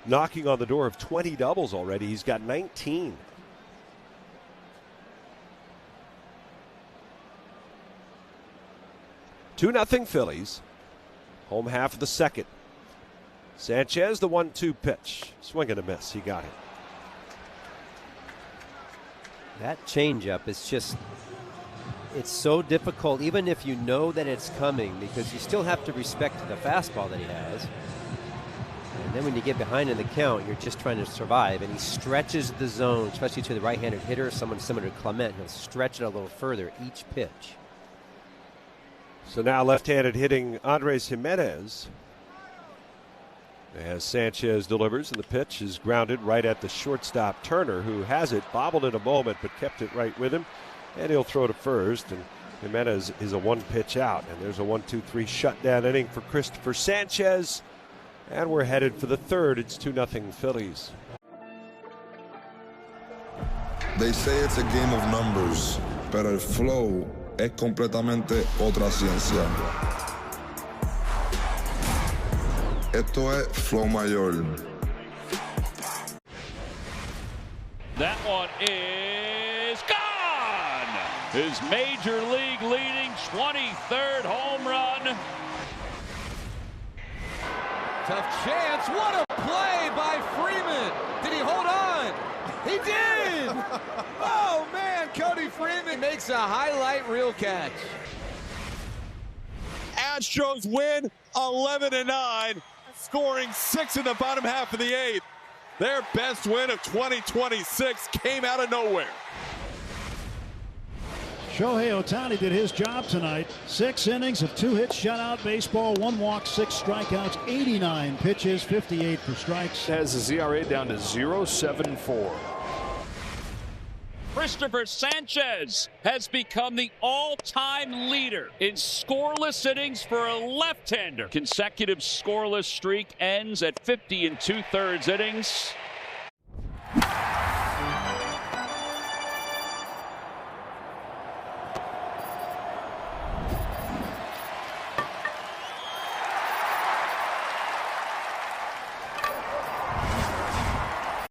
knocking on the door of 20 doubles already. He's got 19. Two 2-0 Phillies. Home half of the second. Sanchez, the 1-2 pitch. Swing and a miss. He got it. That changeup is just, it's so difficult, even if you know that it's coming, because you still have to respect the fastball that he has. And then when you get behind in the count, you're just trying to survive. And he stretches the zone, especially to the right-handed hitter, someone similar to Clement. He'll stretch it a little further each pitch. So now left-handed hitting Andres Jimenez. As Sanchez delivers, and the pitch is grounded right at the shortstop Turner, who has it, bobbled in a moment, but kept it right with him. And he'll throw to first, and Jimenez is a 1-pitch out. And there's a 1-2-3 shutdown inning for Christopher Sanchez. And we're headed for the third. It's 2-0 Phillies. They say it's a game of numbers, pero el flow es completamente otra ciencia. Esto es flow mayor. That one is gone! His major league leading 23rd home run. Tough chance. What a play by Freeman. Did he hold on? He did! Oh, man. Cody Freeman makes a highlight reel catch. Astros win 11-9, scoring 6 in the bottom half of the 8th. Their best win of 2026 came out of nowhere. Shohei Ohtani did his job tonight. 6 innings of 2 hits, shutout baseball, 1 walk, 6 strikeouts, 89 pitches, 58 for strikes. Has his ERA down to 0.74. Christopher Sanchez has become the all-time leader in scoreless innings for a left-hander. Consecutive scoreless streak ends at 50 2/3 innings.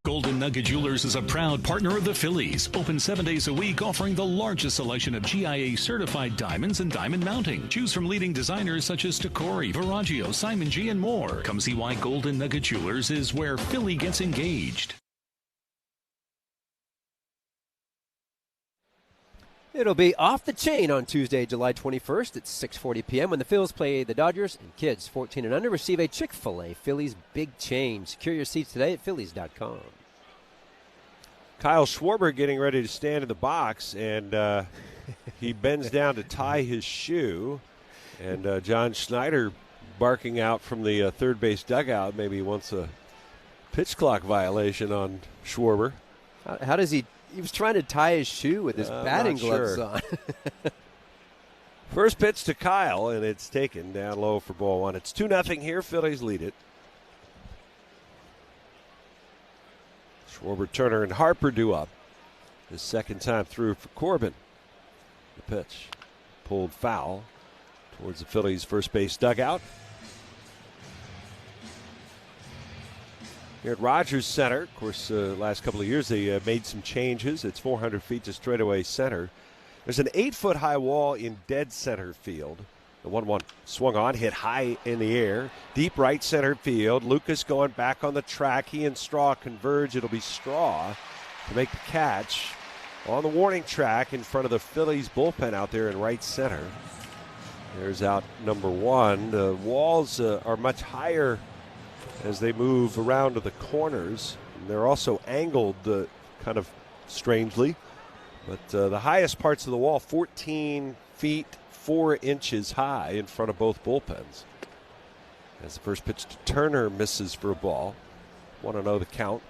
Golden Nugget Jewelers is a proud partner of the Phillies. Open 7 days a week, offering the largest selection of GIA certified diamonds and diamond mounting. Choose from leading designers such as Tacori, Verragio, Simon G, and more. Come see why Golden Nugget Jewelers is where Philly gets engaged. It'll be off the chain on Tuesday, July 21st at 6:40 p.m. when the Phils play the Dodgers, and kids 14 and under receive a Chick-fil-A Phillies Big Change. Secure your seats today at Phillies.com. Kyle Schwarber getting ready to stand in the box, and he bends down to tie his shoe, and John Schneider barking out from the third base dugout. Maybe he wants a pitch clock violation on Schwarber. How does he? He was trying to tie his shoe with his batting gloves on. First pitch to Kyle, and it's taken down low for ball one. It's 2-0 here. Phillies lead it. Schwarber, Turner, and Harper due up. His second time through for Corbin. The pitch pulled foul towards the Phillies' first base dugout. Here at Rogers Center, of course, last couple of years they made some changes. It's 400 feet to straightaway center. There's an 8-foot high wall in dead center field. The 1-1 swung on, hit high in the air. Deep right center field. Lucas going back on the track. He and Straw converge. It'll be Straw to make the catch on the warning track in front of the Phillies bullpen out there in right center. There's out number one. The walls are much higher as they move around to the corners. And they're also angled kind of strangely. But the highest parts of the wall, 14 feet, 4 inches high in front of both bullpens. As the first pitch to Turner misses for a ball. 1-0 the count.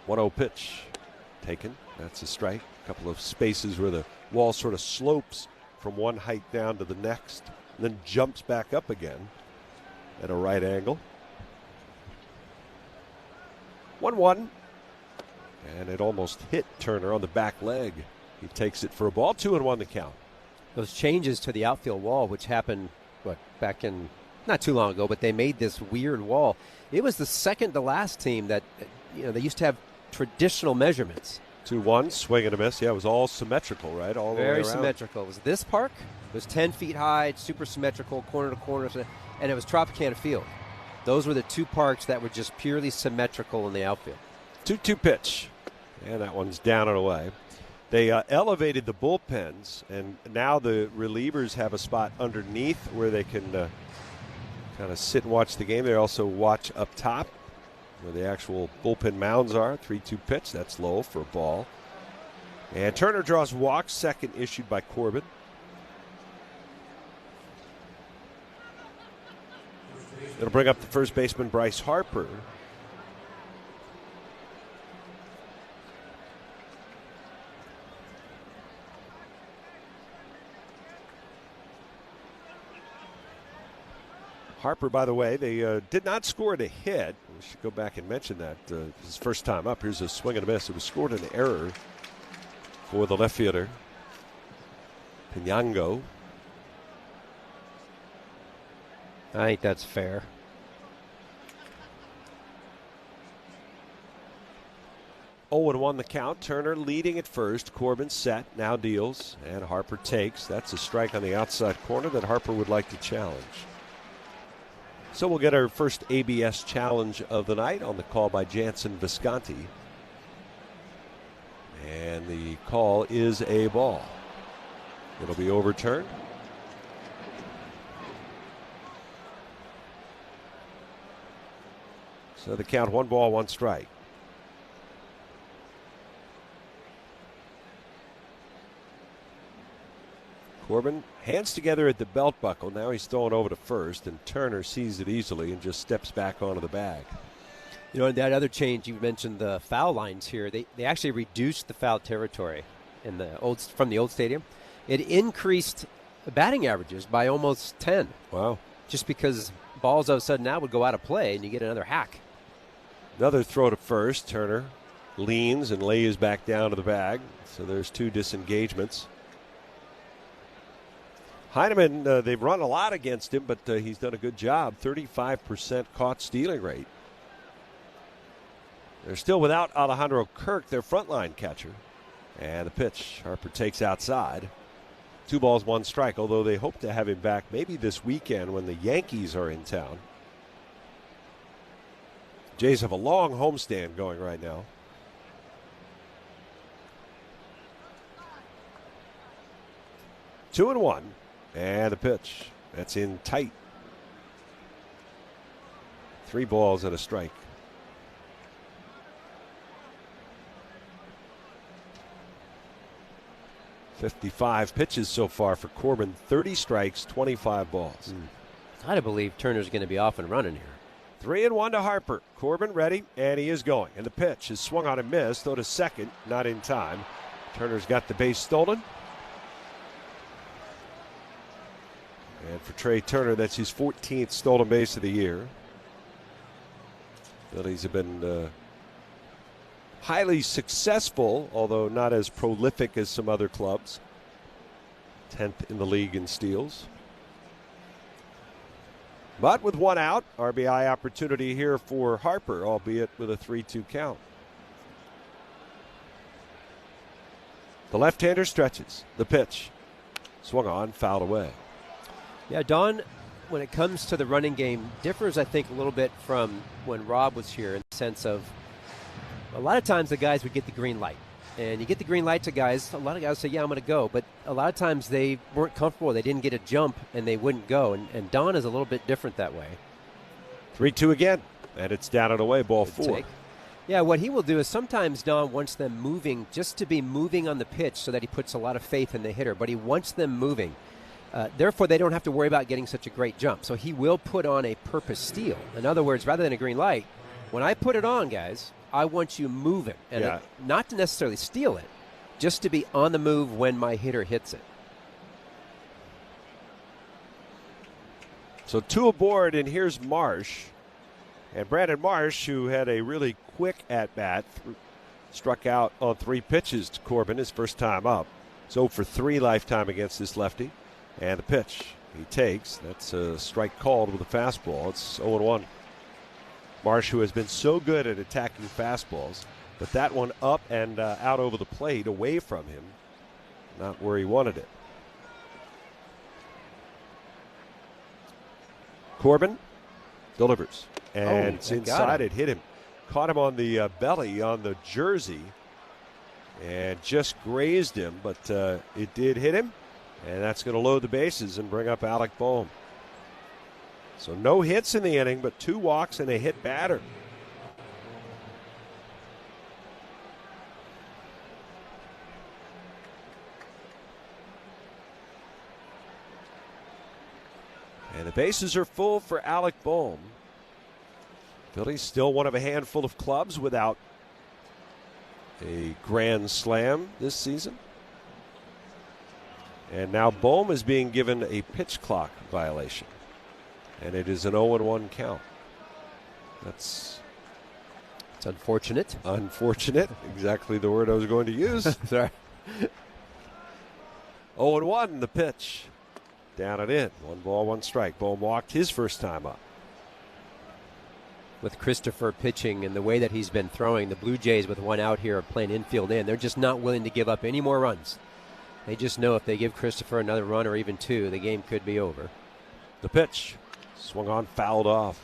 1-0 pitch taken. That's a strike. A couple of spaces where the wall sort of slopes from one height down to the next, and then jumps back up again at a right angle. 1-1. And it almost hit Turner on the back leg. He takes it for a ball. 2-1 the count. Those changes to the outfield wall, which happened, back in not too long ago, but they made this weird wall. It was the second to last team that, they used to have traditional measurements. 2-1, swing and a miss. Yeah, it was all symmetrical, right? All the way around. Very symmetrical. It was this park. It was 10 feet high, super symmetrical, corner to corner, and it was Tropicana Field. Those were the two parks that were just purely symmetrical in the outfield. 2-2 pitch. And that one's down and away. They elevated the bullpens, and now the relievers have a spot underneath where they can kind of sit and watch the game. They also watch up top where the actual bullpen mounds are. 3-2 pitch. That's low for a ball. And Turner draws walk, second issued by Corbin. It'll bring up the first baseman, Bryce Harper. Harper, by the way, they did not score a hit. We should go back and mention that. His first time up. Here's a swing and a miss. It was scored an error for the left fielder, Pinango. I think that's fair. Oh, and 1 the count. Turner leading at first. Corbin set, now deals, and Harper takes. That's a strike on the outside corner that Harper would like to challenge. So we'll get our first ABS challenge of the night on the call by Jansen Visconti. And the call is a ball. It'll be overturned. So the count, 1 ball, 1 strike. Corbin, hands together at the belt buckle. Now he's throwing over to first, and Turner sees it easily and just steps back onto the bag. You know, that other change, you mentioned the foul lines here. They actually reduced the foul territory from the old stadium. It increased batting averages by almost 10. Wow. Just because balls all of a sudden now would go out of play and you get another hack. Another throw to first. Turner leans and lays back down to the bag. So there's 2 disengagements. Heineman, they've run a lot against him, but he's done a good job. 35% caught stealing rate. They're still without Alejandro Kirk, their frontline catcher. And the pitch, Harper takes outside. 2 balls, 1 strike, although they hope to have him back maybe this weekend when the Yankees are in town. Jays have a long homestand going right now. Two and one, and the pitch. That's in tight. 3 balls and a strike. .55 pitches so far for Corbin. 30 strikes, 25 balls. Gotta believe Turner's going to be off and running here. 3-1 to Harper. Corbin ready, and he is going. And the pitch is swung on and missed. Throw to second, not in time. Turner's got the base stolen. And for Trey Turner, that's his 14th stolen base of the year. Phillies have been highly successful, although not as prolific as some other clubs. 10th in the league in steals. But with 1 out, RBI opportunity here for Harper, albeit with a 3-2 count. The left-hander stretches. The pitch. Swung on, fouled away. Yeah, Don, when it comes to the running game, differs, I think, a little bit from when Rob was here in the sense of a lot of times the guys would get the green light. And you get the green light to guys, a lot of guys say, yeah, I'm going to go. But a lot of times they weren't comfortable. They didn't get a jump, and they wouldn't go. And Don is a little bit different that way. 3-2 again, and it's down and away, ball 4. Take. Yeah, what he will do is sometimes Don wants them moving just to be moving on the pitch so that he puts a lot of faith in the hitter. But he wants them moving. Therefore, they don't have to worry about getting such a great jump. So he will put on a purpose steal. In other words, rather than a green light, when I put it on, guys, I want you moving. And not to necessarily steal it, just to be on the move when my hitter hits it. So 2 aboard, and here's Marsh. And Brandon Marsh, who had a really quick at-bat, struck out on 3 pitches to Corbin his first time up. So for 3 lifetime against this lefty. And the pitch he takes, that's a strike called with a fastball. It's 0-1. Marsh, who has been so good at attacking fastballs, but that one up and out over the plate, away from him, not where he wanted it. Corbin delivers, and it's inside. It hit him. Caught him on the belly on the jersey and just grazed him, but it did hit him. And that's going to load the bases and bring up Alec Boehm. So no hits in the inning, but 2 walks and a hit batter. And the bases are full for Alec Boehm. Phillies still one of a handful of clubs without a grand slam this season. And now Boehm is being given a pitch clock violation. And it is an 0-1 count. It's unfortunate. Unfortunate. Exactly the word I was going to use. Sorry. 0-1, the pitch. Down and in. 1 ball, 1 strike. Boehm walked his first time up. With Christopher pitching and the way that he's been throwing, the Blue Jays with 1 out here are playing infield in. They're just not willing to give up any more runs. They just know if they give Christopher another run or even 2, the game could be over. The pitch. Swung on, fouled off.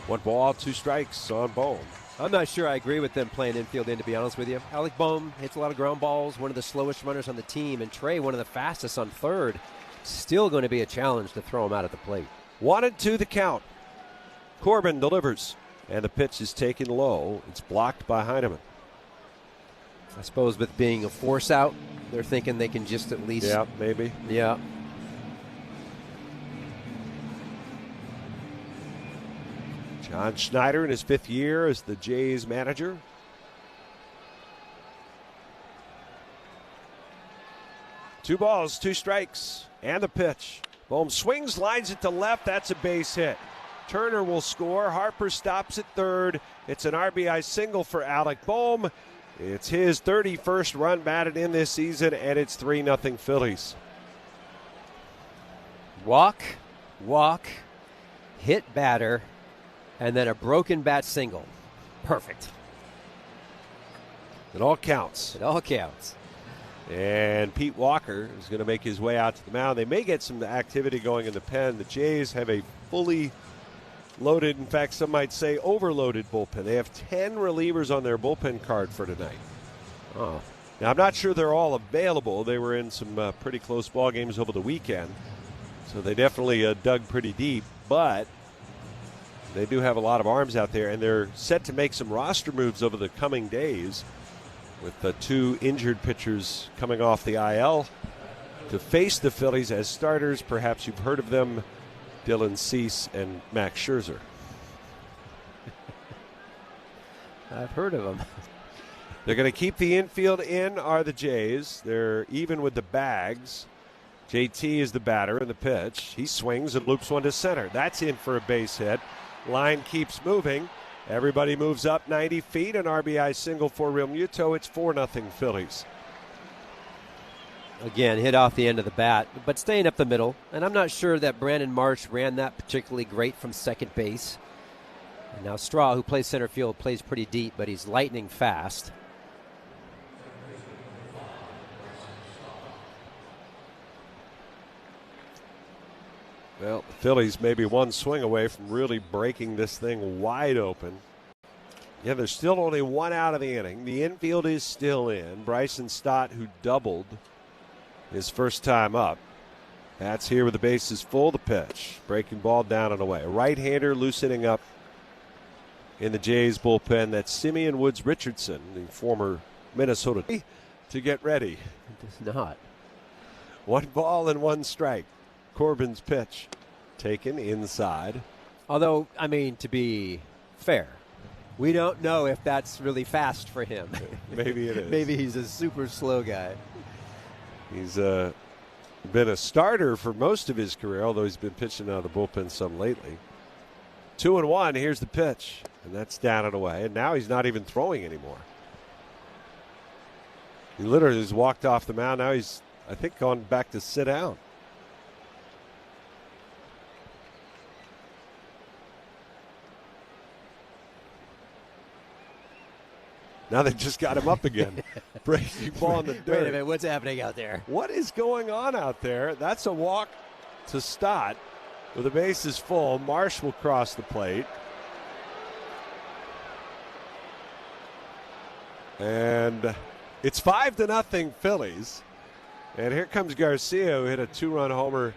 One ball, 2 strikes on Boehm. I'm not sure I agree with them playing infield in, to be honest with you. Alec Boehm hits a lot of ground balls, one of the slowest runners on the team, and Trey, one of the fastest on third. Still going to be a challenge to throw him out at the plate. 1-2 the count. Corbin delivers, and the pitch is taken low. It's blocked by Heineman. I suppose with being a force out, they're thinking they can just at least. Yeah, maybe. Yeah. John Schneider in his 5th year as the Jays manager. Two balls, 2 strikes, and the pitch. Bohm swings, lines it to left. That's a base hit. Turner will score. Harper stops at third. It's an RBI single for Alec Bohm. It's his 31st run batted in this season, and it's 3-0 Phillies. Walk, hit batter, and then a broken bat single. Perfect. It all counts. It all counts. And Pete Walker is going to make his way out to the mound. They may get some activity going in the pen. The Jays have a fully loaded, in fact, some might say overloaded bullpen. They have 10 relievers on their bullpen card for tonight. Oh. Now, I'm not sure they're all available. They were in some pretty close ball games over the weekend, so they definitely dug pretty deep. But they do have a lot of arms out there, and they're set to make some roster moves over the coming days with the 2 injured pitchers coming off the IL to face the Phillies as starters. Perhaps you've heard of them, Dylan Cease and Max Scherzer. I've heard of them. They're going to keep the infield in are the Jays. They're even with the bags. JT is the batter in the pitch. He swings and loops one to center. That's in for a base hit. Line keeps moving. Everybody moves up 90 feet. An RBI single for Real Muto. It's 4-0 Phillies. Again, hit off the end of the bat, but staying up the middle. And I'm not sure that Brandon Marsh ran that particularly great from second base. And now Straw, who plays center field, plays pretty deep, but he's lightning fast. Well, the Phillies maybe one swing away from really breaking this thing wide open. Yeah, there's still only 1 out of the inning. The infield is still in. Bryson Stott, who doubled his first time up. That's here with the bases full. The pitch. Breaking ball down and away. A right-hander loosening up in the Jays bullpen. That's Simeon Woods Richardson, the former Minnesota, to get ready. It does not. 1 ball and 1 strike. Corbin's pitch taken inside. Although, I mean, to be fair, we don't know if that's really fast for him. Maybe it is. Maybe he's a super slow guy. He's been a starter for most of his career, although he's been pitching out of the bullpen some lately. 2-1, here's the pitch, and that's down and away. And now he's not even throwing anymore. He literally just walked off the mound. Now he's, I think, gone back to sit down. Now they just got him up again. Breaking ball in the dirt. Wait a minute, what's happening out there? What is going on out there? That's a walk to Stott with the bases full. Marsh will cross the plate. And it's 5-0 Phillies. And here comes Garcia, who hit a 2-run homer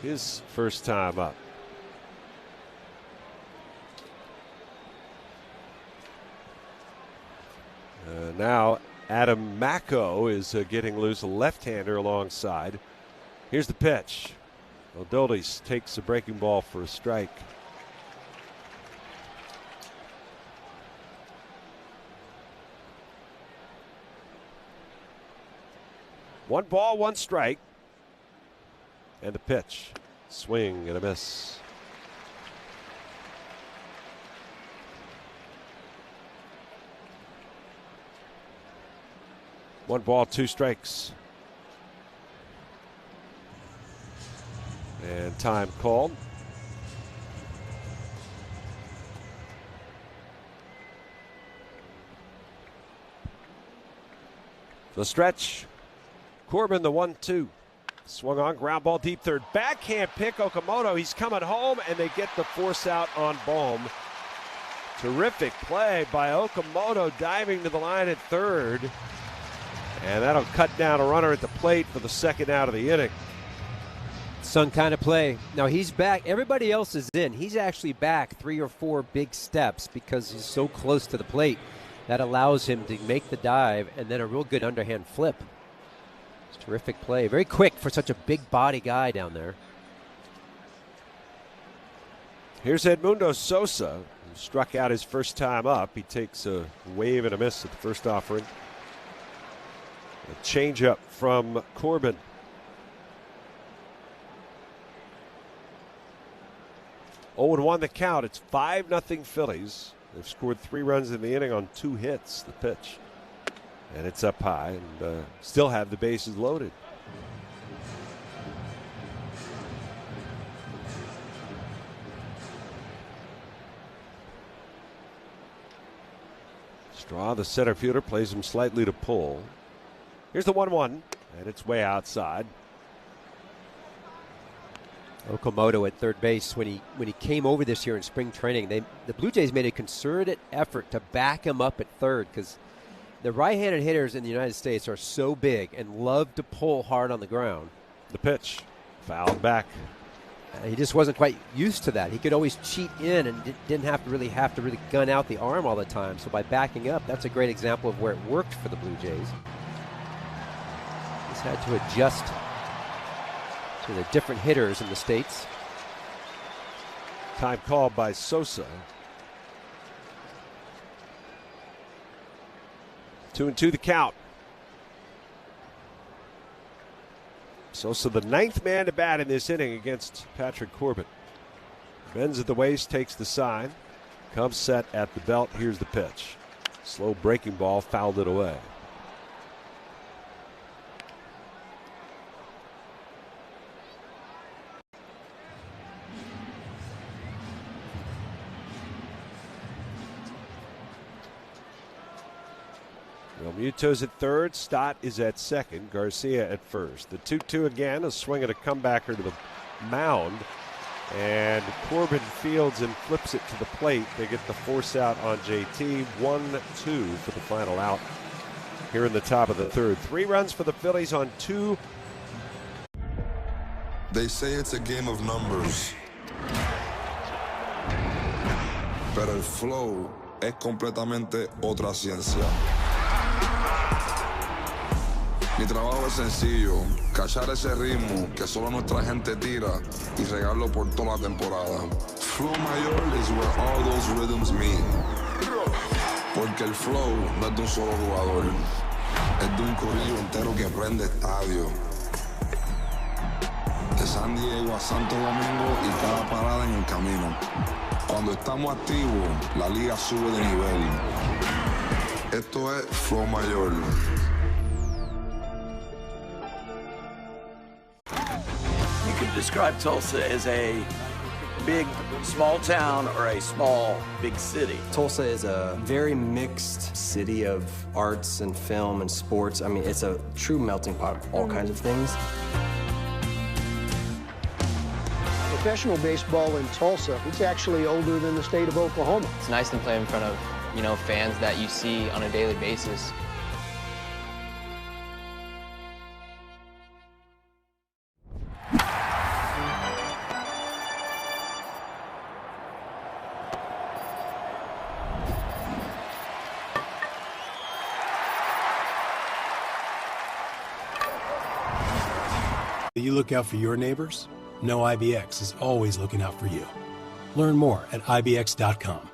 his first time up. Now Adam Macco is getting loose, a left-hander alongside. Here's the pitch. Odolis takes a breaking ball for a strike. One ball, 1 strike. And the pitch. Swing and a miss. One ball, 2 strikes. And time called. The stretch. Corbin, the 1-2. Swung on, ground ball deep third. Backhand pick, Okamoto. He's coming home, and they get the force out on Bohm. Terrific play by Okamoto, diving to the line at third. And that'll cut down a runner at the plate for the 2nd out of the inning. Some kind of play. Now he's back. Everybody else is in. He's actually back 3 or 4 big steps because he's so close to the plate. That allows him to make the dive and then a real good underhand flip. It's a terrific play. Very quick for such a big body guy down there. Here's Edmundo Sosa, who struck out his first time up. He takes a wave and a miss at the first offering. A changeup from Corbin. Oh, and 1 the count. It's 5-0 Phillies. They've scored 3 runs in the inning on 2 hits. The pitch. And it's up high and still have the bases loaded. Straw, the center fielder, plays him slightly to pull. Here's the 1-1, and it's way outside. Okamoto at third base. When he came over this year in spring training, the Blue Jays made a concerted effort to back him up at third because the right-handed hitters in the United States are so big and love to pull hard on the ground. The pitch, fouled back. He just wasn't quite used to that. He could always cheat in and didn't have to really gun out the arm all the time. So by backing up, that's a great example of where it worked for the Blue Jays. He's had to adjust to the different hitters in the States. Time called by Sosa. 2-2 the count. Sosa, the 9th man to bat in this inning against Patrick Corbin. Bends at the waist, takes the sign. Comes set at the belt. Here's the pitch. Slow breaking ball, fouled it away. Muto's at third, Stott is at second, Garcia at first. The 2-2 again, a swing and a comebacker to the mound. And Corbin fields and flips it to the plate. They get the force out on JT. 1-2 for the final out here in the top of the third. 3 runs for the Phillies on 2. They say it's a game of numbers. Pero el flow es completamente otra ciencia. Mi trabajo es sencillo, cachar ese ritmo que solo nuestra gente tira y regarlo por toda la temporada. Flow mayor is where all those rhythms meet. Porque el flow no es de un solo jugador, es de un corillo entero que prende estadio. De San Diego a Santo Domingo y cada parada en el camino. Cuando estamos activos, la liga sube de nivel. Esto es Flow Mayor. You could describe Tulsa as a big, small town or a small, big city. Tulsa is a very mixed city of arts and film and sports. I mean, it's a true melting pot of all kinds of things. Professional baseball in Tulsa, it's actually older than the state of Oklahoma. It's nice to play in front of, fans that you see on a daily basis. You look out for your neighbors? No, IBX is always looking out for you. Learn more at IBX.com.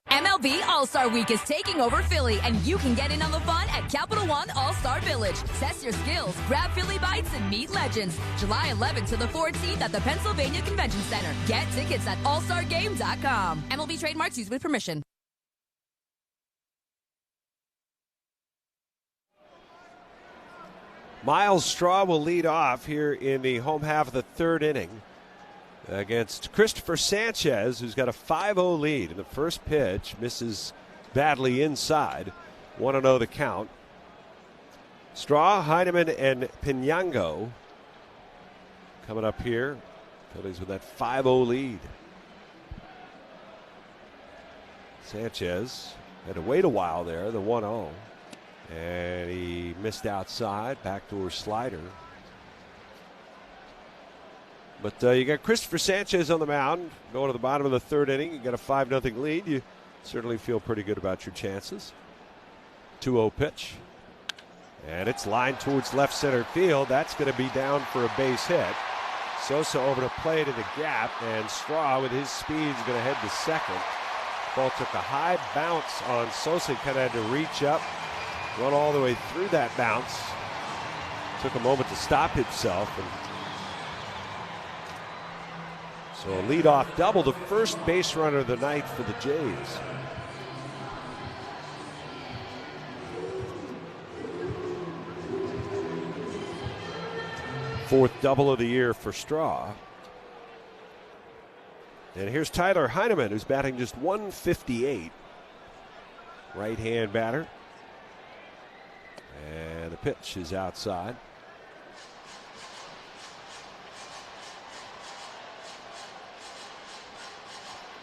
MLB All-Star Week is taking over Philly, and you can get in on the fun at Capital One All-Star Village. Test your skills, grab Philly bites, and meet legends. July 11th to the 14th at the Pennsylvania Convention Center. Get tickets at allstargame.com. MLB trademarks used with permission. Miles Straw will lead off here in the home half of the third inning against Christopher Sanchez, who's got a 5-0 lead. In the first pitch, misses badly inside. 1-0 the count. Straw, Heineman, and Pinango coming up here. Phillies with that 5-0 lead. Sanchez had to wait a while there, the 1-0. And he missed outside, backdoor slider. But you got Christopher Sanchez on the mound going to the bottom of the third inning. You got a 5-0 lead. You certainly feel pretty good about your chances. 2-0 pitch. And it's lined towards left center field. That's going to be down for a base hit. Sosa over the plate in the gap, and Straw with his speed is going to head to second. Ball took a high bounce on Sosa. Kind of had to reach up, run all the way through that bounce. Took a moment to stop himself. And so a leadoff double, the first base runner of the night for the Jays. Fourth double of the year for Straw. And here's Tyler Heineman, who's batting just .158. Right-hand batter. And the pitch is outside.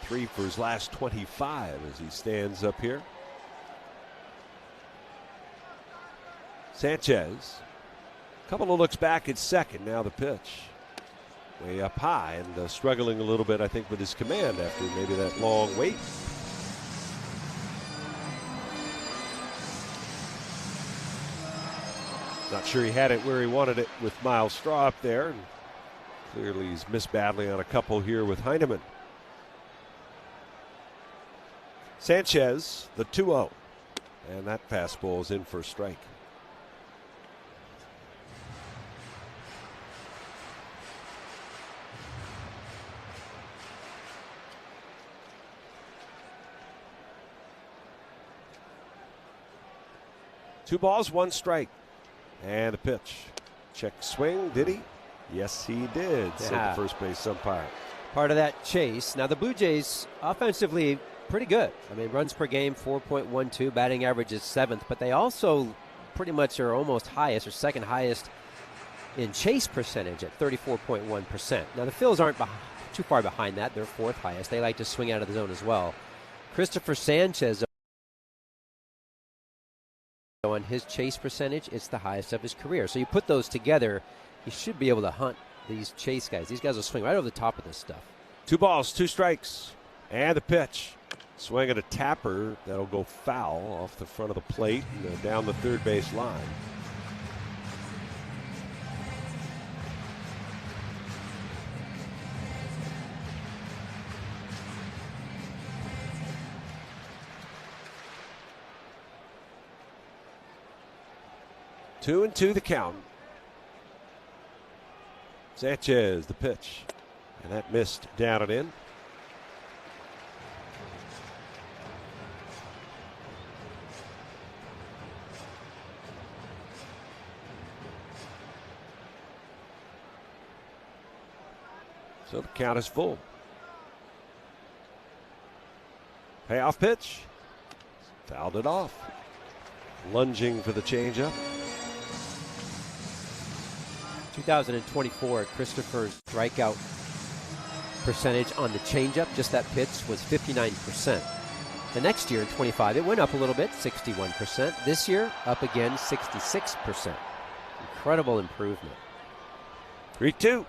3 for his last 25 as he stands up here. Sanchez. A couple of looks back at second. Now the pitch. Way up high and struggling a little bit, I think, with his command after maybe that long wait. Not sure he had it where he wanted it with Miles Straw up there. And clearly he's missed badly on a couple here with Heineman. Sanchez, the 2-0. And that fastball is in for a strike. Two balls, one strike. And the pitch. Check swing, did he? Yes, he did, said the first base umpire. Part of that chase. Now the Blue Jays offensively pretty good. I mean, runs per game 4.12, batting average is 7th, but they also pretty much are almost highest or second highest in chase percentage at 34.1%. Now the Phils aren't too far behind that. They're 4th highest. They like to swing out of the zone as well. Christopher Sanchez, on his chase percentage, it's the highest of his career. So you put those together, he should be able to hunt these chase guys. These guys will swing right over the top of this stuff. 2 balls, 2 strikes. And the pitch. Swing at a tapper that'll go foul off the front of the plate and down the third base line. Two and 2 the count. Sanchez, the pitch. And that missed down and in. So the count is full. Payoff pitch. Fouled it off. Lunging for the changeup. 2024, Christopher's strikeout percentage on the changeup, just that pitch, was 59%. The next year, in 25, it went up a little bit, 61%. This year, up again, 66%. Incredible improvement. 3-2.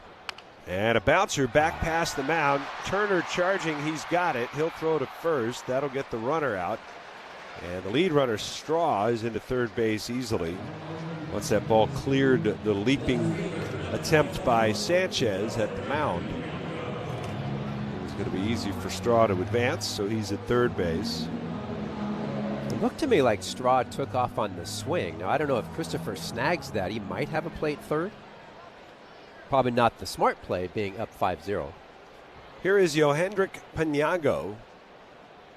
And a bouncer back past the mound. Turner charging, he's got it. He'll throw to first. That'll get the runner out. And the lead runner, Straw, is into third base easily. Once that ball cleared the leaping attempt by Sanchez at the mound, it was going to be easy for Straw to advance, so he's at third base. It looked to me like Straw took off on the swing. Now, I don't know if Christopher snags that. He might have a plate third. Probably not the smart play, being up 5-0. Here is Yohendrick Pinango.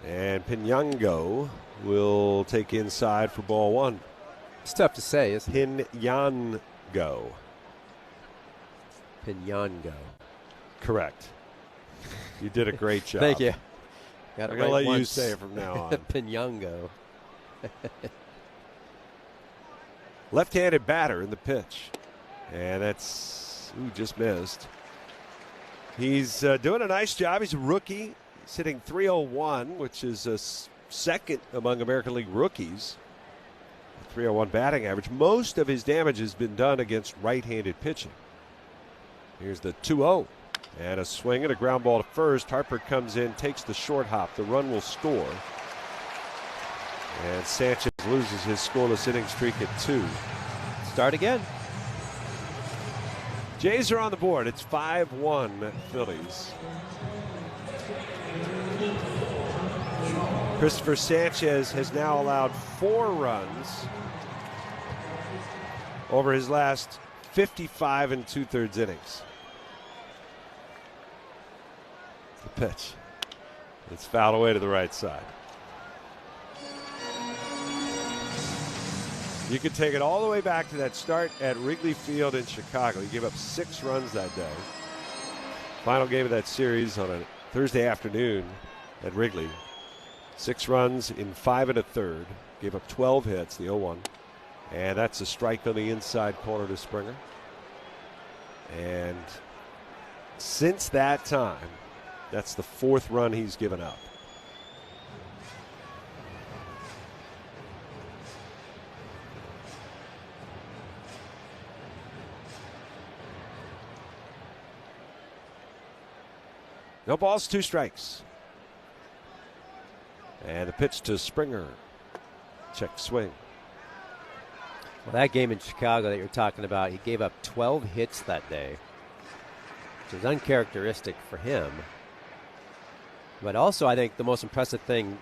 And Pinango will take inside for ball one. It's tough to say, isn't it? Pinango. Pinango. Correct. You did a great job. Thank you. I'm going to let you say it from now on. Pinango. Left-handed batter in the pitch. And that's, just missed. He's doing a nice job. He's a rookie. He's hitting .301, which is a second among American League rookies. .301 batting average. Most of his damage has been done against right-handed pitching. Here's the 2-0. And a swing and a ground ball to first. Harper comes in, takes the short hop. The run will score. And Sanchez loses his scoreless inning streak at 2. Start again. Jays are on the board. It's 5-1 Phillies. Christopher Sanchez has now allowed 4 runs over his last 55 2/3 innings. The pitch. It's fouled away to the right side. You could take it all the way back to that start at Wrigley Field in Chicago. He gave up 6 runs that day. Final game of that series on a Thursday afternoon at Wrigley. 6 runs in 5 1/3. Gave up 12 hits, the 0-1. And that's a strike on the inside corner to Springer. And since that time, that's the 4th run he's given up. No balls, 2 strikes. And the pitch to Springer. Check swing. Well, that game in Chicago that you're talking about, he gave up 12 hits that day, which is uncharacteristic for him. But also, I think the most impressive thing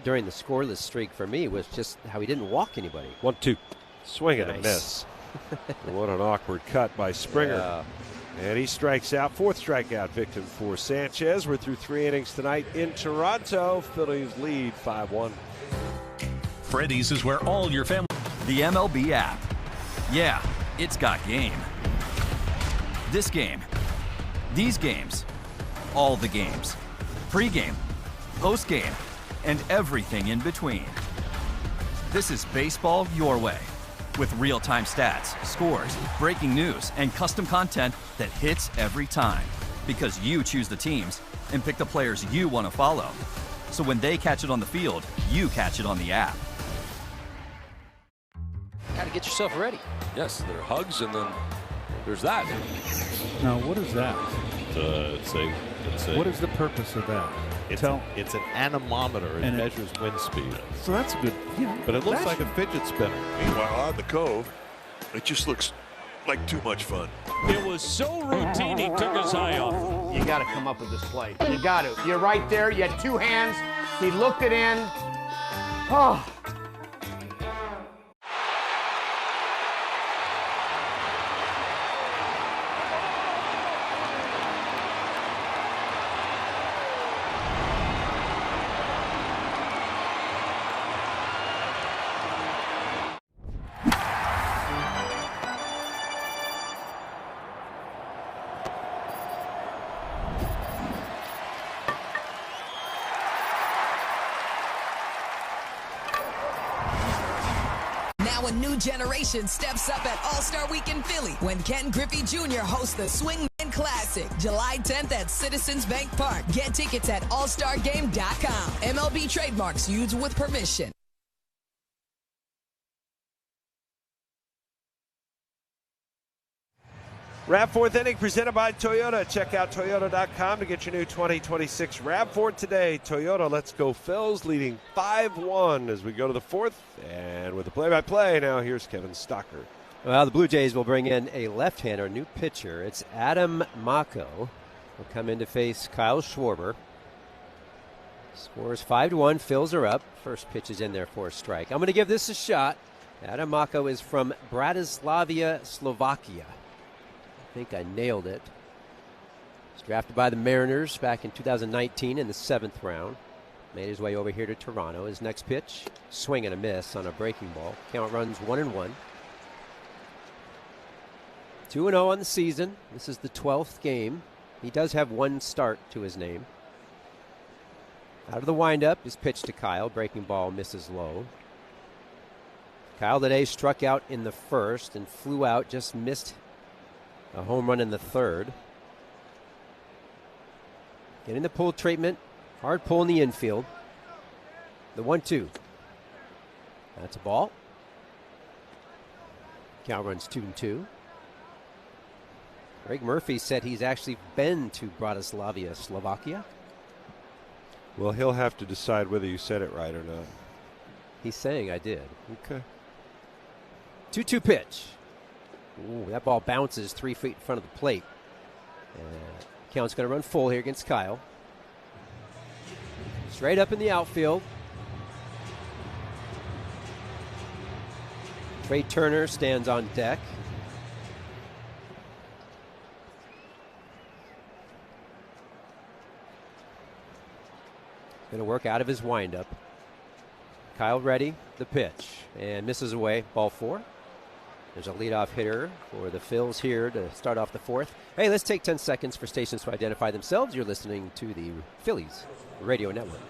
during the scoreless streak for me was just how he didn't walk anybody. 1-2. Swing and Nice. a miss. What an awkward cut by Springer. Yeah. And he strikes out. 4th strikeout victim for Sanchez. We're through 3 innings tonight in Toronto. Phillies lead 5-1. Freddy's is where all your family. The MLB app. Yeah, it's got game. This game. These games. All the games. Pre-game. Post-game. And everything in between. This is baseball your way. With real-time stats, scores, breaking news, and custom content that hits every time. Because you choose the teams and pick the players you want to follow. So when they catch it on the field, you catch it on the app. Got to get yourself ready. Yes, there are hugs, and then there's that. Now, what is that? What is the purpose of that? It's an anemometer. It measures wind speed. So that's good. But it looks like a fidget spinner. Meanwhile, on the Cove, it just looks like too much fun. It was so routine, he took his eye off. You got to come up with this play. You got to. You're right there. You had 2 hands. He looked it in. Oh. Now a new generation steps up at All-Star Week in Philly when Ken Griffey Jr. hosts the Swingman Classic, July 10th at Citizens Bank Park. Get tickets at allstargame.com. MLB trademarks used with permission. RAV4th inning presented by Toyota. Check out Toyota.com to get your new 2026 RAV4 today. Toyota, let's go Phils, leading 5-1 as we go to the 4th. And with the play-by-play, now here's Kevin Stocker. Well, the Blue Jays will bring in a left-hander, new pitcher. It's Adam Mako. Will come in to face Kyle Schwarber. Scores 5-1. Phils are up. First pitch is in there for a strike. I'm going to give this a shot. Adam Mako is from Bratislava, Slovakia. I think I nailed it. He was drafted by the Mariners back in 2019 in the 7th round. Made his way over here to Toronto. His next pitch, swing and a miss on a breaking ball. Count runs 1-1. 2-0 on the season. This is the 12th game. He does have 1 start to his name. Out of the windup, his pitch to Kyle. Breaking ball misses low. Kyle today struck out in the 1st and flew out, just missed a home run in the 3rd. Getting the pull treatment. Hard pull in the infield. The 1-2. That's a ball. Count runs 2-2. Greg Murphy said he's actually been to Bratislava, Slovakia. Well, he'll have to decide whether you said it right or not. He's saying I did. Okay. 2-2 pitch. Ooh, that ball bounces 3 feet in front of the plate. Count's going to run full here against Kyle. Straight up in the outfield. Trey Turner stands on deck. Going to work out of his windup. Kyle ready, the pitch, and misses away, ball 4. There's a leadoff hitter for the Phils here to start off the 4th. Hey, let's take 10 seconds for stations to identify themselves. You're listening to the Phillies Radio Network.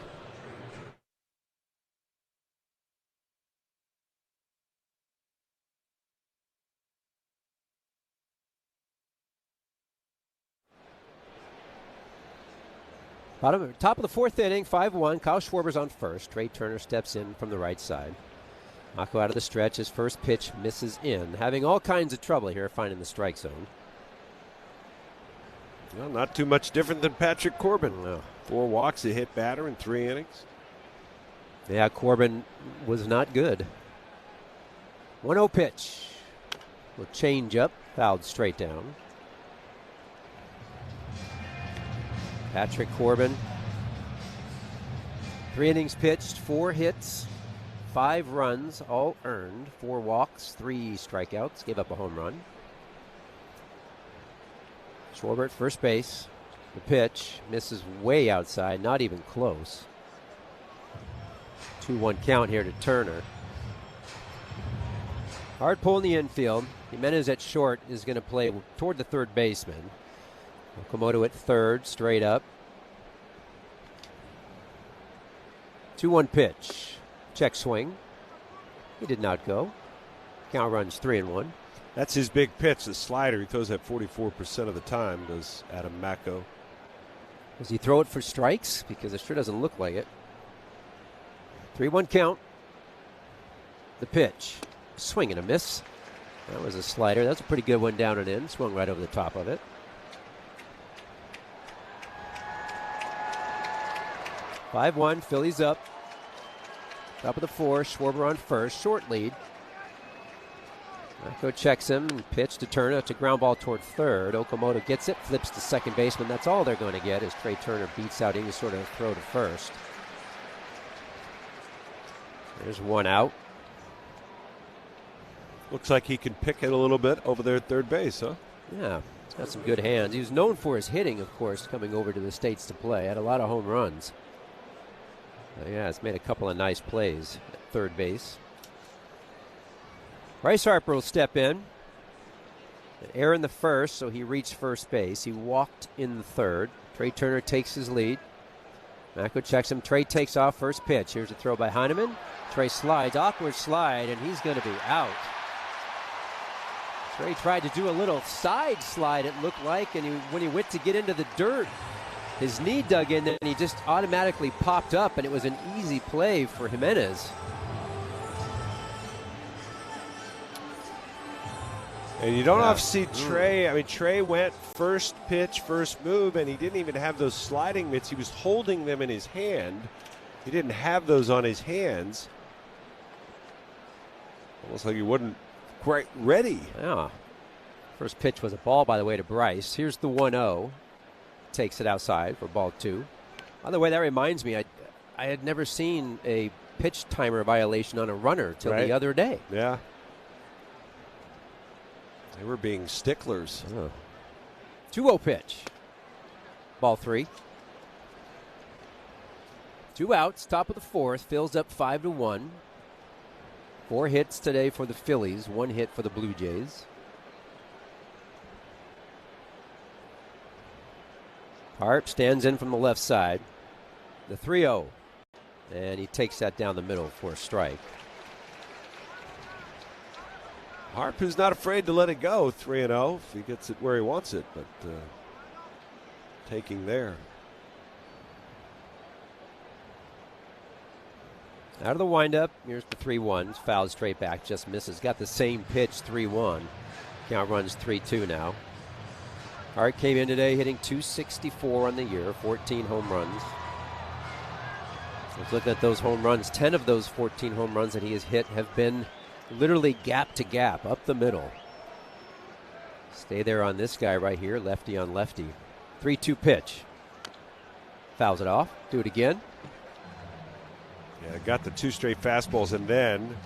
Top of the 4th inning, 5-1. Kyle Schwarber's on first. Trey Turner steps in from the right side. Mako out of the stretch. His first pitch misses in. Having all kinds of trouble here finding the strike zone. Well, not too much different than Patrick Corbin. No. 4 walks, a hit batter in 3 innings. Yeah, Corbin was not good. 1-0 pitch. Will change up. Fouled straight down. Patrick Corbin. 3 innings pitched, 4 hits, 5 runs, all earned, 4 walks, 3 strikeouts, gave up a home run. Schwarber at first base. The pitch misses way outside, not even close. 2-1 count here to Turner. Hard pull in the infield. Jimenez at short is going to play toward the third baseman. Okamoto at third, straight up. 2-1 pitch. Check swing. He did not go. Count runs 3-1. That's his big pitch, the slider. He throws that 44% of the time, does Adam Mako. Does he throw it for strikes? Because it sure doesn't look like it. 3-1 count. The pitch. Swing and a miss. That was a slider. That's a pretty good one down and in. Swung right over the top of it. (5-1), Phillies up. Top of the 4th, Schwarber on first, short lead. Mako checks him, pitch to Turner. It's a ground ball toward third. Okamoto gets it, flips to second baseman. That's all they're going to get as Trey Turner beats out any sort of throw to first. There's 1 out. Looks like he can pick it a little bit over there at third base, huh? Yeah, he's got some good hands. He was known for his hitting, of course, coming over to the States to play. Had a lot of home runs. Yeah, it's made a couple of nice plays at third base. Bryce Harper will step in. An error in the first, so he reached first base. He walked in the third. Trey Turner takes his lead. Mako checks him. Trey takes off first pitch. Here's a throw by Heineman. Trey slides, awkward slide, and he's going to be out. Trey tried to do a little side slide, it looked like, and when he went to get into the dirt, his knee dug in there, and he just automatically popped up, and it was an easy play for Jimenez. And you don't often see Trey. I mean, Trey went first pitch, first move, and he didn't even have those sliding mitts. He was holding them in his hand. He didn't have those on his hands. Almost like he wasn't quite ready. Yeah. First pitch was a ball, by the way, to Bryce. Here's the 1-0. Takes it outside for ball 2. By the way, that reminds me, I had never seen a pitch timer violation on a runner till the other day. Yeah. They were being sticklers. 2-0 pitch. Ball 3. 2 outs, top of the 4th. Fills up 5-1. 4 hits today for the Phillies, 1 hit for the Blue Jays. Harp stands in from the left side. The 3-0. And he takes that down the middle for a strike. Harp is not afraid to let it go, 3-0, if he gets it where he wants it, but taking there. Out of the windup, here's the 3-1. Fouled straight back, just misses. Got the same pitch, 3-1. Count runs 3-2 now. Hart came in today hitting .264 on the year, 14 home runs. Let's look at those home runs. 10 of those 14 home runs that he has hit have been literally gap to gap, up the middle. Stay there on this guy right here, lefty on lefty. 3-2 pitch. Fouls it off. Do it again. Yeah, got the 2 straight fastballs, and then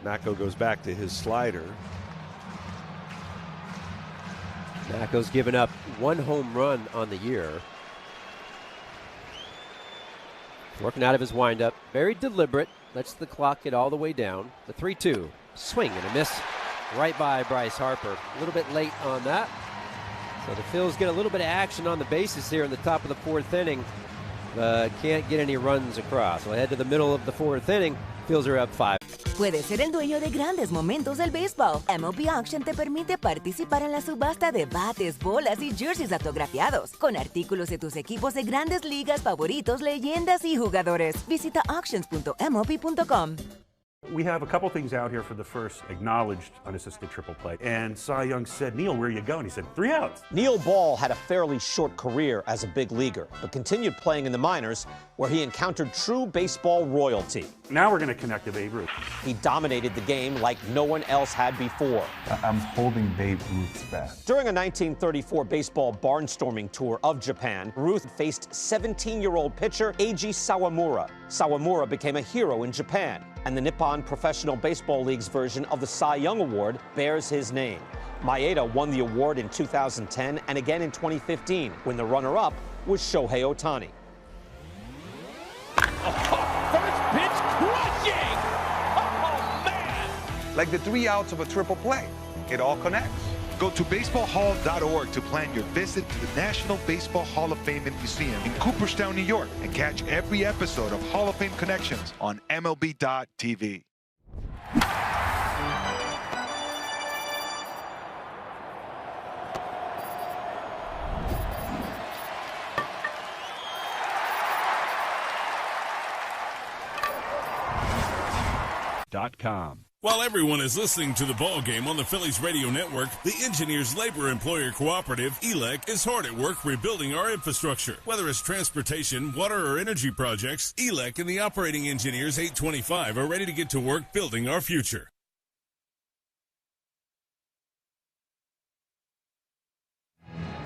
Mako goes back to his slider. Mako's given up 1 home run on the year. Working out of his windup. Very deliberate. Lets the clock get all the way down. The 3-2. Swing and a miss. Right by Bryce Harper. A little bit late on that. So the Phils get a little bit of action on the bases here in the top of the 4th inning. Can't get any runs across. We'll head to the middle of the 4th inning. Phils are up 5. Puedes ser el dueño de grandes momentos del béisbol. MLB Auction te permite participar en la subasta de bates, bolas y jerseys autografiados, con artículos de tus equipos de grandes ligas favoritos, leyendas y jugadores. Visita auctions.mlb.com. We have a couple things out here for the first acknowledged unassisted triple play. And Cy Young said, Neil, where are you going? He said, 3 outs. Neil Ball had a fairly short career as a big leaguer, but continued playing in the minors, where he encountered true baseball royalty. Now we're going to connect to Babe Ruth. He dominated the game like no one else had before. I'm holding Babe Ruth's bat. During a 1934 baseball barnstorming tour of Japan, Ruth faced 17-year-old pitcher Eiji Sawamura. Sawamura became a hero in Japan, and the Nippon Professional Baseball League's version of the Cy Young Award bears his name. Maeda won the award in 2010 and again in 2015, when the runner-up was Shohei Ohtani. First pitch crushing! Oh, man! Like the 3 outs of a triple play. It all connects. Go to baseballhall.org to plan your visit to the National Baseball Hall of Fame and Museum in Cooperstown, New York, and catch every episode of Hall of Fame Connections on MLB.tv. .com. While everyone is listening to the ball game on the Phillies radio network, the Engineers Labor Employer Cooperative, ELEC, is hard at work rebuilding our infrastructure. Whether it's transportation, water, or energy projects, ELEC and the Operating Engineers 825 are ready to get to work building our future.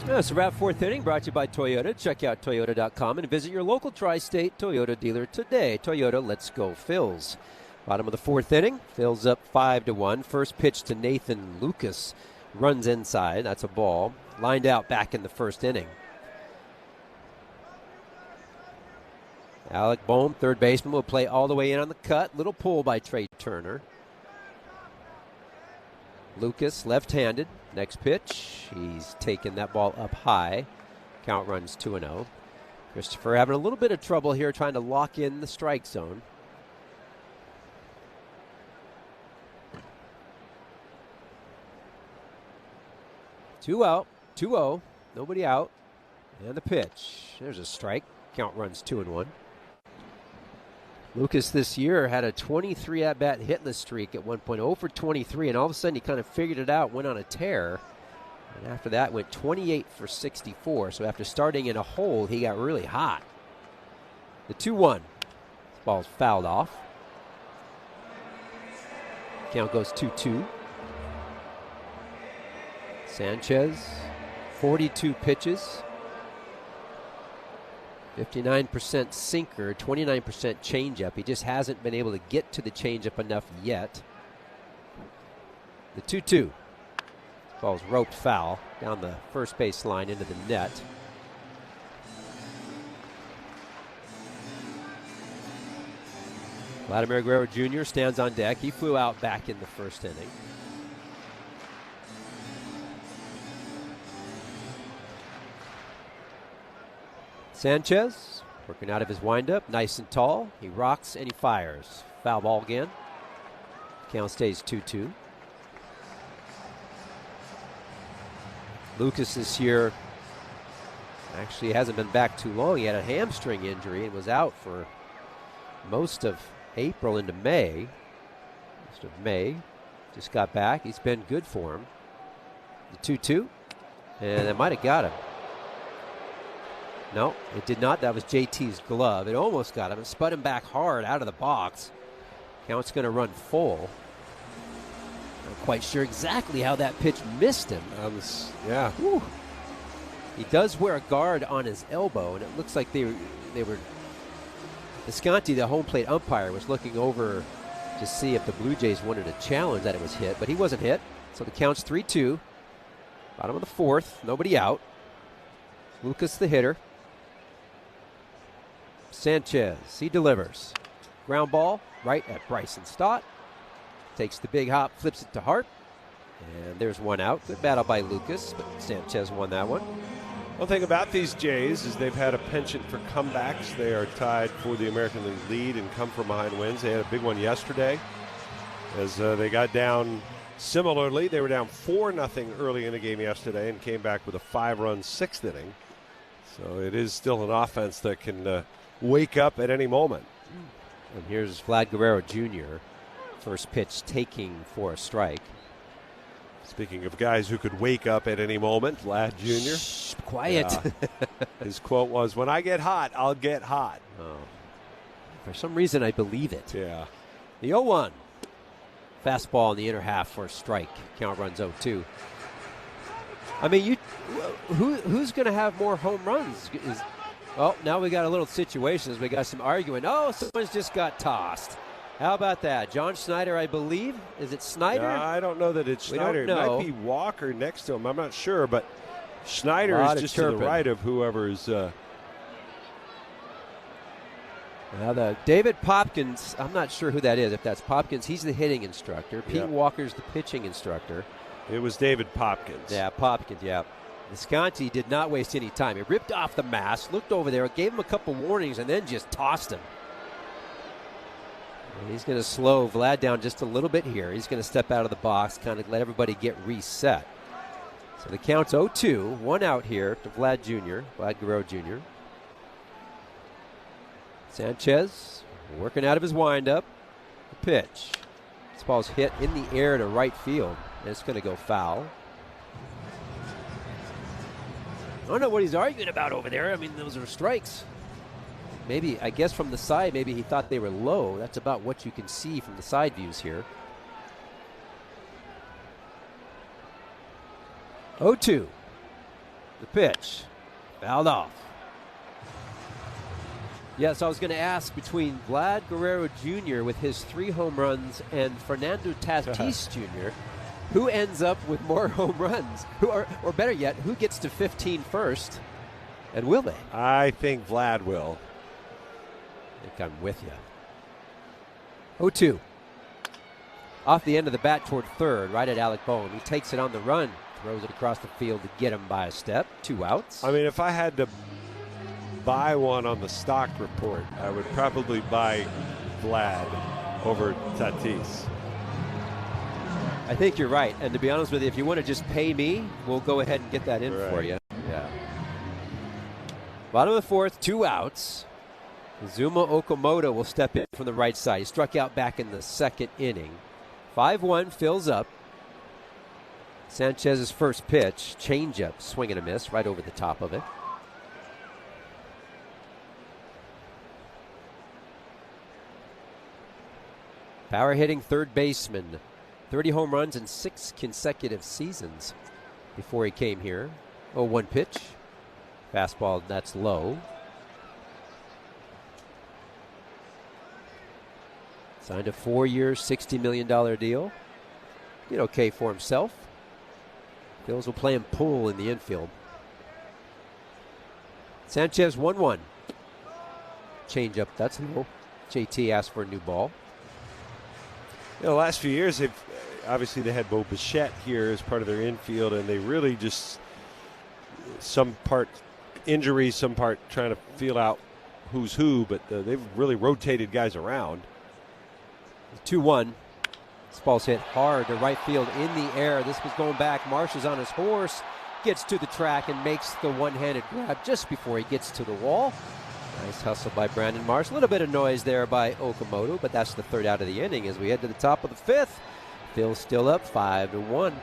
It's a wrap 4th inning brought to you by Toyota. Check out Toyota.com and visit your local tri-state Toyota dealer today. Toyota, let's go Phils. Bottom of the 4th inning, Phils up 5-1. First pitch to Nathan Lucas. Runs inside. That's a ball. Lined out back in the 1st inning. Alec Bohm, third baseman, will play all the way in on the cut. Little pull by Trey Turner. Lucas, left-handed. Next pitch, he's taken that ball up high. Count runs 2-0. Christopher having a little bit of trouble here trying to lock in the strike zone. 2 out, 2-0, nobody out. And the pitch. There's a strike. Count runs 2-1. Lucas this year had a 23 at-bat hitless streak at one point, 0 for 23, and all of a sudden he kind of figured it out, went on a tear. And after that went 28 for 64. So after starting in a hole, he got really hot. The 2-1. This ball's fouled off. Count goes 2-2. Sanchez, 42 pitches, 59% sinker, 29% changeup. He just hasn't been able to get to the changeup enough yet. The 2-2. Ball's roped foul down the first base line into the net. Vladimir Guerrero Jr. stands on deck. He flew out back in the 1st inning. Sanchez working out of his windup, nice and tall. He rocks and he fires. Foul ball again. Count stays 2-2. Lucas this year actually hasn't been back too long. He had a hamstring injury and was out for most of April into May. Most of May. Just got back. He's been good for him. The 2-2. And that might have got him. No, it did not. That was JT's glove. It almost got him. It spun him back hard out of the box. Count's going to run full. Not quite sure exactly how that pitch missed him. Yeah. Whew. He does wear a guard on his elbow, and it looks like they were. Visconti, the home plate umpire, was looking over to see if the Blue Jays wanted to challenge that it was hit, but he wasn't hit. So the count's 3-2. Bottom of the fourth, nobody out. Lucas the hitter. Sanchez, he delivers. Ground ball right at Bryson Stott. Takes the big hop, flips it to Hart. And there's one out. Good battle by Lucas, but Sanchez won that one. One thing about these Jays is they've had a penchant for comebacks. They are tied for the American League lead and come from behind wins. They had a big one yesterday as they got down similarly. They were down 4-0 early in the game yesterday and came back with a 5-run sixth inning. So it is still an offense that can wake up at any moment. And here's Vlad Guerrero Jr. First pitch taking for a strike. Speaking of guys who could wake up at any moment, Vlad Jr. Shh, quiet. Yeah. His quote was, "When I get hot, I'll get hot." Oh. For some reason, I believe it. Yeah. The 0-1. Fastball in the inner half for a strike. Count runs 0-2. I mean, who's going to have more home runs? Well, now we got a little situations. We got some arguing. Oh, someone's just got tossed. How about that? John Schneider, I believe. Is it Snyder? I don't know that it's Schneider. We don't know. It might be Walker next to him. I'm not sure, but Schneider is just to the right of whoever's. Now the David Popkins, I'm not sure who that is. If that's Popkins, he's the hitting instructor. Pete Walker's the pitching instructor. It was David Popkins. Yeah, Popkins, yeah. Visconti did not waste any time. He ripped off the mask, looked over there, gave him a couple warnings, and then just tossed him. And he's going to slow Vlad down just a little bit here. He's going to step out of the box, kind of let everybody get reset. So the count's 0-2, one out here to Vlad Guerrero Jr. Sanchez working out of his windup. The pitch. This ball's hit in the air to right field, and it's going to go foul. I don't know what he's arguing about over there. I mean, those are strikes. Maybe, I guess from the side, maybe he thought they were low. That's about what you can see from the side views here. 0-2. The pitch. Fouled off. Yes, I was going to ask between Vlad Guerrero Jr. with his 3 home runs and Fernando Tatis Jr., who ends up with more home runs? Or better yet, who gets to 15 first? And will they? I think Vlad will. I think I'm with you. 0-2. Off the end of the bat toward third, right at Alec Bohm. He takes it on the run, throws it across the field to get him by a step. 2 outs. I mean, if I had to buy one on the stock report, I would probably buy Vlad over Tatis. I think you're right. And to be honest with you, if you want to just pay me, we'll go ahead and get that in for you. Yeah. Bottom of the fourth, 2 outs. Zuma Okamoto will step in from the right side. He struck out back in the second inning. 5-1 fills up. Sanchez's first pitch, changeup, swing and a miss, right over the top of it. Power hitting third baseman. 30 home runs in 6 consecutive seasons before he came here. 0-1 pitch. Fastball, that's low. Signed a 4-year, $60 million deal. Did okay for himself. Phillies will play him pull in the infield. Sanchez 1-1. Changeup, that's low. JT asked for a new ball. You know, the last few years, they had Bo Bichette here as part of their infield, and they really just, some part injuries, some part trying to feel out who's who, but they've really rotated guys around. 2-1. This ball's hit hard to right field in the air. This was going back. Marsh is on his horse, gets to the track and makes the one-handed grab just before he gets to the wall. Nice hustle by Brandon Marsh. A little bit of noise there by Okamoto, but that's the third out of the inning as we head to the top of the fifth. Phil's still up 5-1.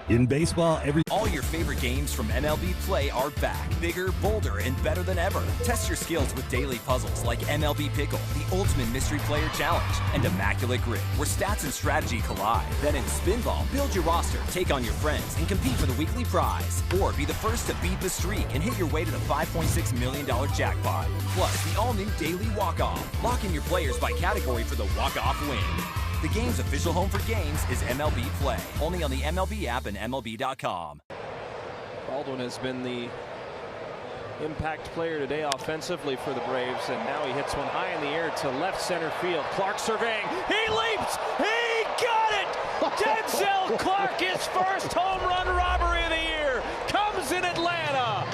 In baseball, All your favorite games from MLB Play are back, bigger, bolder, and better than ever. Test your skills with daily puzzles like MLB Pickle, the ultimate mystery player challenge, and Immaculate Grip, where stats and strategy collide. Then in Spinball, build your roster, take on your friends, and compete for the weekly prize. Or be the first to beat the streak and hit your way to the $5.6 million jackpot. Plus, the all-new Daily Walk-Off. Lock in your players by category for the walk-off win. The game's official home for games is MLB Play, only on the MLB app and MLB.com. Baldwin has been the impact player today offensively for the Braves, and now he hits one high in the air to left center field. Clark surveying. He leaps. He got it. Denzel Clark, his first home run robbery of the year, comes in Atlanta.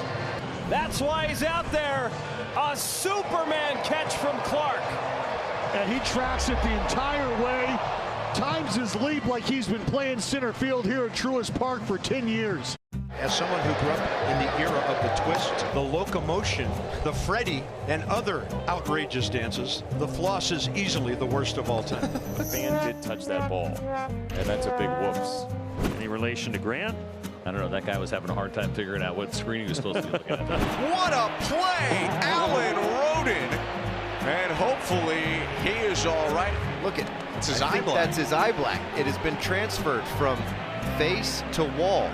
That's why he's out there. A Superman catch from Clark. And he tracks it the entire way, times his leap like he's been playing center field here at Truist Park for 10 years. As someone who grew up in the era of the twist, the locomotion, the Freddy, and other outrageous dances, the floss is easily the worst of all time. The fan did touch that ball, and that's a big whoops. Any relation to Grant? I don't know. That guy was having a hard time figuring out what screen he was supposed to be looking at. What a play! Alan Roden. And hopefully he is all right. Look at it's his eye black. That's his eye black. It has been transferred from face to wall.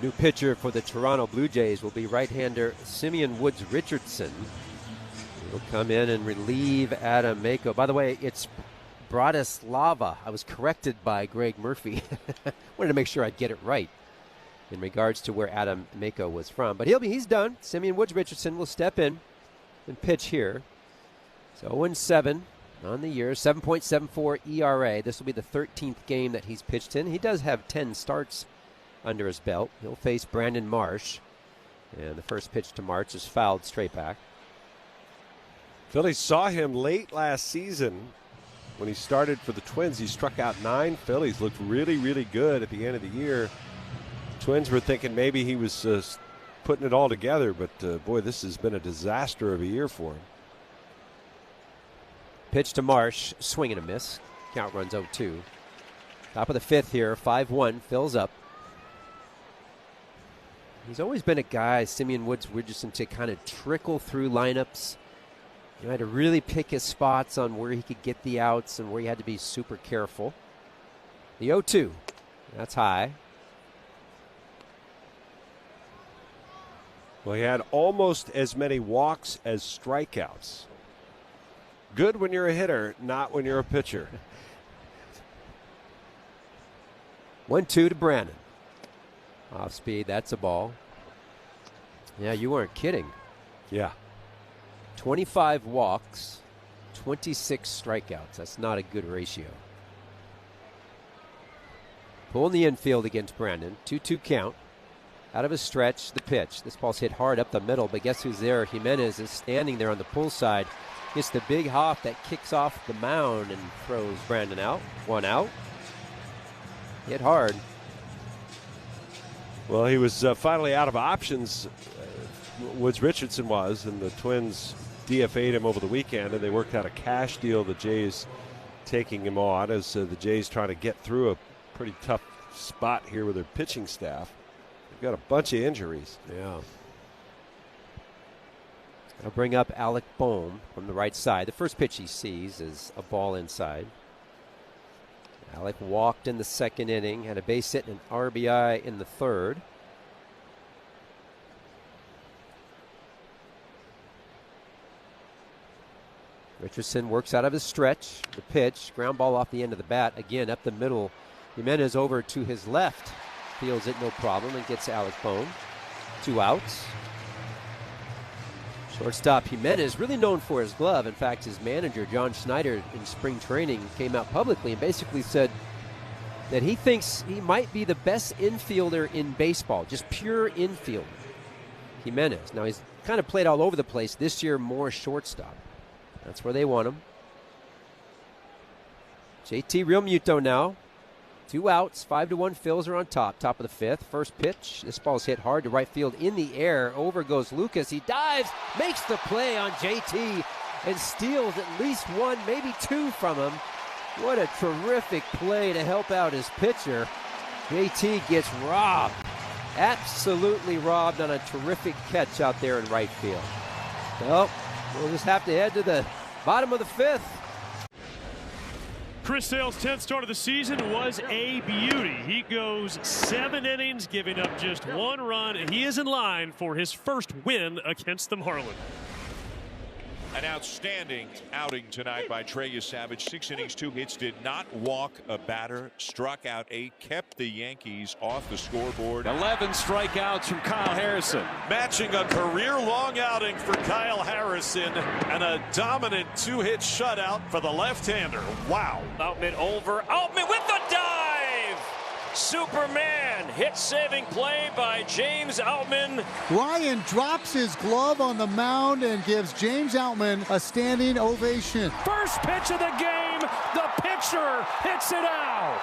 New pitcher for the Toronto Blue Jays will be right-hander Simeon Woods Richardson. He'll come in and relieve Adam Mako. By the way, it's Bratislava. I was corrected by Greg Murphy. Wanted to make sure I'd get it right in regards to where Adam Mako was from. But he's done. Simeon Woods Richardson will step in and pitch here. So 0-7 on the year, 7.74 ERA. This will be the 13th game that he's pitched in. He does have 10 starts under his belt. He'll face Brandon Marsh. And the first pitch to Marsh is fouled straight back. Phillies saw him late last season when he started for the Twins. He struck out 9 Phillies, looked really, really good at the end of the year. Twins were thinking maybe he was putting it all together, but boy, this has been a disaster of a year for him. Pitch to Marsh, swing and a miss. Count runs 0-2. Top of the 5th here, 5-1, fills up. He's always been a guy, Simeon Woods Richardson, to kind of trickle through lineups. You had to really pick his spots on where he could get the outs and where he had to be super careful. The 0-2, that's high. Well, he had almost as many walks as strikeouts. Good when you're a hitter, not when you're a pitcher. 1-2 to Brandon. Off speed, that's a ball. Yeah, you weren't kidding. Yeah. 25 walks, 26 strikeouts. That's not a good ratio. Pull in the infield against Brandon. 2-2 count. Out of a stretch, the pitch. This ball's hit hard up the middle, but guess who's there? Jimenez is standing there on the pull side. Gets the big hop that kicks off the mound and throws Brandon out. 1 out. Hit hard. Well, he was finally out of options, Woods Richardson was, and the Twins DFA'd him over the weekend, and they worked out a cash deal, the Jays taking him on as the Jays trying to get through a pretty tough spot here with their pitching staff. They've got a bunch of injuries. Yeah. I'll bring up Alec Bohm from the right side. The first pitch he sees is a ball inside. Alec walked in the second inning, had a base hit and an RBI in the third. Richardson works out of his stretch. The pitch, ground ball off the end of the bat. Again, up the middle. Jimenez over to his left. Feels it no problem and gets Alec Bohm. 2 outs. Shortstop Jimenez, really known for his glove. In fact, his manager, John Schneider, in spring training came out publicly and basically said that he thinks he might be the best infielder in baseball, just pure infielder, Jimenez. Now, he's kind of played all over the place. This year, more shortstop. That's where they want him. JT Real Muto now. 2 outs, 5-1 Phils are on top. Top of the 5th. First pitch. This ball's hit hard to right field in the air. Over goes Lucas. He dives, makes the play on JT, and steals at least 1, maybe 2 from him. What a terrific play to help out his pitcher. JT gets robbed. Absolutely robbed on a terrific catch out there in right field. Well, we'll just have to head to the bottom of the 5th. Chris Sale's 10th start of the season was a beauty. He goes 7 innings, giving up just 1 run, and he is in line for his first win against the Marlins. An outstanding outing tonight by Trey Savage. 6 innings, 2 hits, did not walk a batter, struck out 8, kept the Yankees off the scoreboard. 11 strikeouts from Kyle Harrison. Matching a career-long outing for Kyle Harrison and a dominant 2-hit shutout for the left-hander. Wow. Outman over. Outman with the dive! Superman hit-saving play by James Outman. Ryan drops his glove on the mound and gives James Outman a standing ovation. First pitch of the game, the pitcher hits it out.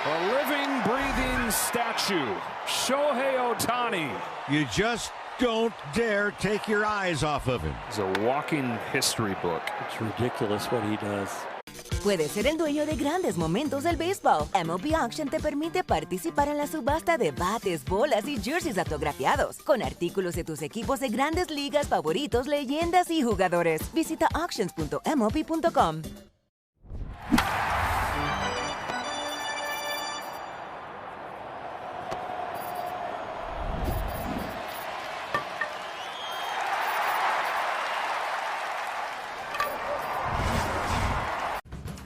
A living, breathing statue, Shohei Ohtani. You just don't dare take your eyes off of him. It's a walking history book. It's ridiculous what he does. Puedes ser el dueño de grandes momentos del béisbol. MLB Auction te permite participar en la subasta de bates, bolas y jerseys autografiados, con artículos de tus equipos de grandes ligas favoritos, leyendas y jugadores. Visita auctions.mlb.com.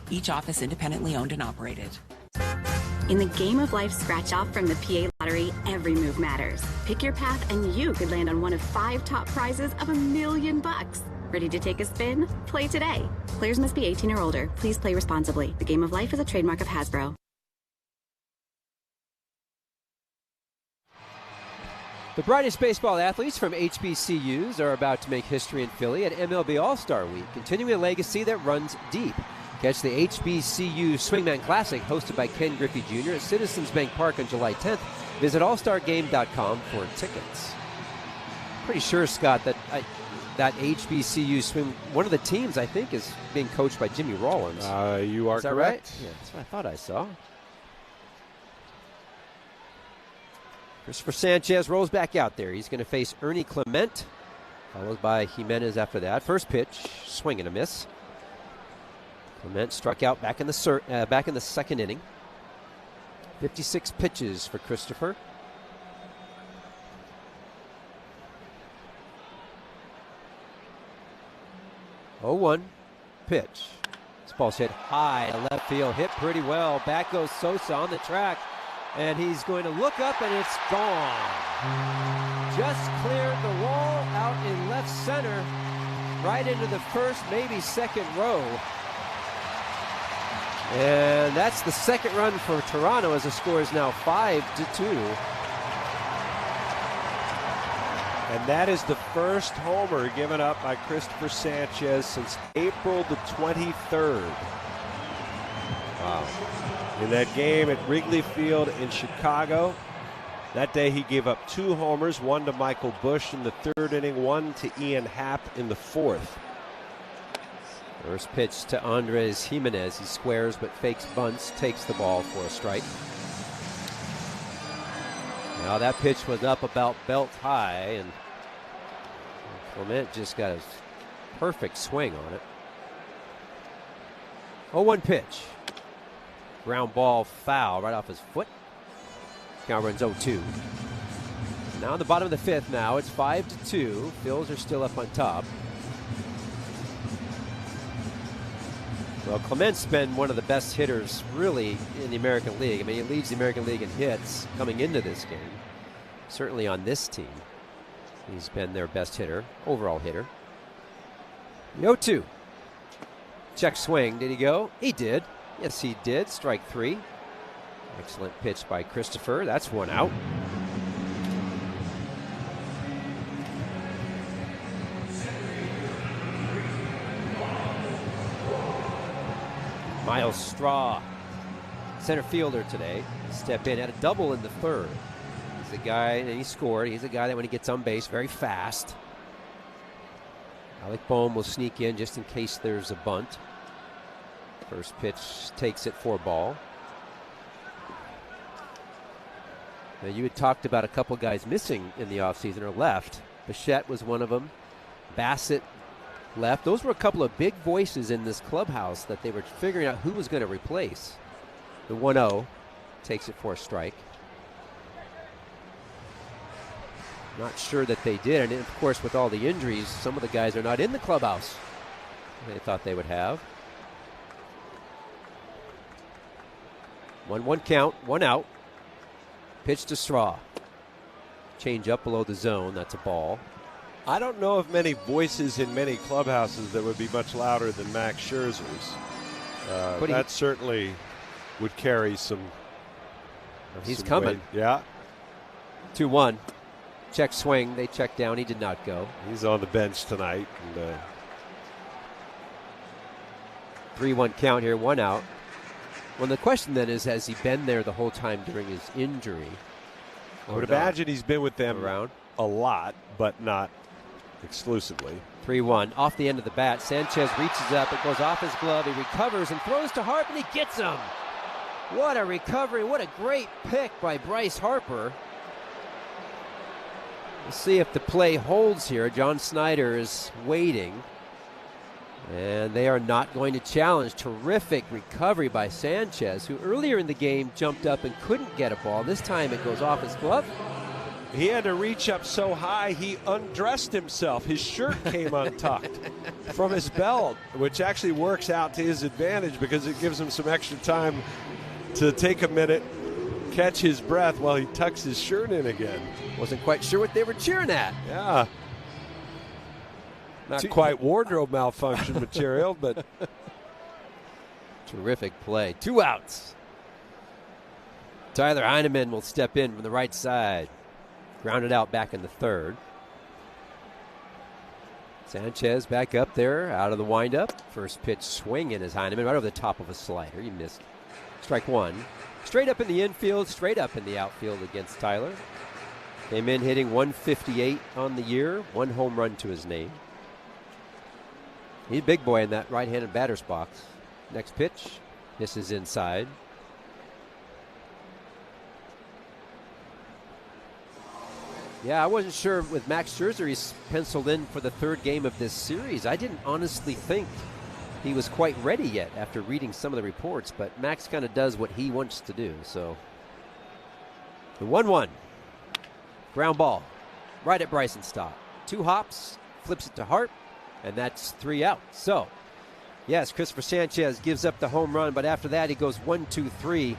Each office independently owned and operated. In the Game of Life scratch off from the PA Lottery, every move matters. Pick your path and you could land on one of 5 top prizes of $1 million. Ready to take a spin? Play today. Players must be 18 or older. Please play responsibly. The Game of Life is a trademark of Hasbro. The brightest baseball athletes from HBCUs are about to make history in Philly at MLB All-Star Week, continuing a legacy that runs deep. Catch the HBCU Swingman Classic hosted by Ken Griffey Jr. at Citizens Bank Park on July 10th. Visit allstargame.com for tickets. Pretty sure, Scott, that that HBCU swing, one of the teams, I think, is being coached by Jimmy Rollins. You are is that correct. Right? Yeah, that's what I thought I saw. Christopher Sanchez rolls back out there. He's going to face Ernie Clement, followed by Jimenez after that. First pitch, swing and a miss. Clement struck out back in the second inning. 56 pitches for Christopher. Oh, 1 pitch. This ball's hit high to left field, hit pretty well. Back goes Sosa on the track, and he's going to look up, and it's gone. Just cleared the wall out in left center, right into the first, maybe second row. And that's the second run for Toronto as the score is now 5-2. And that is the first homer given up by Christopher Sanchez since April the 23rd. Wow. In that game at Wrigley Field in Chicago, that day he gave up 2 homers, 1 to Michael Busch in the 3rd inning, 1 to Ian Happ in the 4th. First pitch to Andres Jimenez. He squares but fakes bunts, takes the ball for a strike. Now that pitch was up about belt high, and Clement just got a perfect swing on it. 0-1 pitch. Ground ball foul right off his foot. Count runs 0-2. Now in the bottom of the 5th now, it's 5-2. Phils are still up on top. Well, Clement's been one of the best hitters, really, in the American League. I mean, he leads the American League in hits coming into this game. Certainly on this team, he's been their best hitter, overall hitter. 0-2. Check swing. Did he go? He did. Yes, he did. Strike 3. Excellent pitch by Christopher. That's 1 out. Miles Straw, center fielder today, step in, had a double in the third. He's a guy, and he scored. He's a guy that when he gets on base, very fast. Alec Bohm will sneak in just in case there's a bunt. First pitch takes it for a ball. Now, you had talked about a couple guys missing in the offseason or left. Bichette was one of them. Bassett left. Those were a couple of big voices in this clubhouse that they were figuring out who was going to replace. The 1-0 takes it for a strike. Not sure that they did. And, of course, with all the injuries, some of the guys are not in the clubhouse they thought they would have. 1-1 count, 1 out. Pitch to Straw. Change up below the zone. That's a ball. I don't know of many voices in many clubhouses that would be much louder than Max Scherzer's. That certainly would carry some. He's some coming. weight. Yeah. 2-1. Check swing. They check down. He did not go. He's on the bench tonight. 3-1 count here. 1 out. Well, the question then is, has he been there the whole time during his injury? I would imagine he's been with them around a lot, but not exclusively. 3-1. Off the end of the bat, Sanchez reaches up. It goes off his glove. He recovers and throws to Harper, and he gets him. What a recovery. What a great pick by Bryce Harper. Let's see if the play holds here. John Snyder is waiting. And they are not going to challenge. Terrific recovery by Sanchez, who earlier in the game jumped up and couldn't get a ball. This time it goes off his glove. He had to reach up so high he undressed himself. His shirt came untucked from his belt, which actually works out to his advantage because it gives him some extra time to take a minute, catch his breath while he tucks his shirt in again. Wasn't quite sure what they were cheering at. Yeah. Not quite wardrobe malfunction material, but terrific play. 2 outs. Tyler Heineman will step in from the right side. Grounded out back in the third. Sanchez back up there, out of the windup. First pitch swinging is Heineman right over the top of a slider. He missed. Strike 1. Straight up in the infield, straight up in the outfield against Tyler. Came in hitting 158 on the year, 1 home run to his name. He's a big boy in that right-handed batter's box. Next pitch, misses inside. Yeah, I wasn't sure with Max Scherzer. He's penciled in for the 3rd game of this series. I didn't honestly think he was quite ready yet after reading some of the reports, but Max kind of does what he wants to do. So the 1-1. Ground ball right at Bryson's stop. 2 hops, flips it to Hart. And that's 3 out. So, yes, Christopher Sanchez gives up the home run, but after that he goes 1-2-3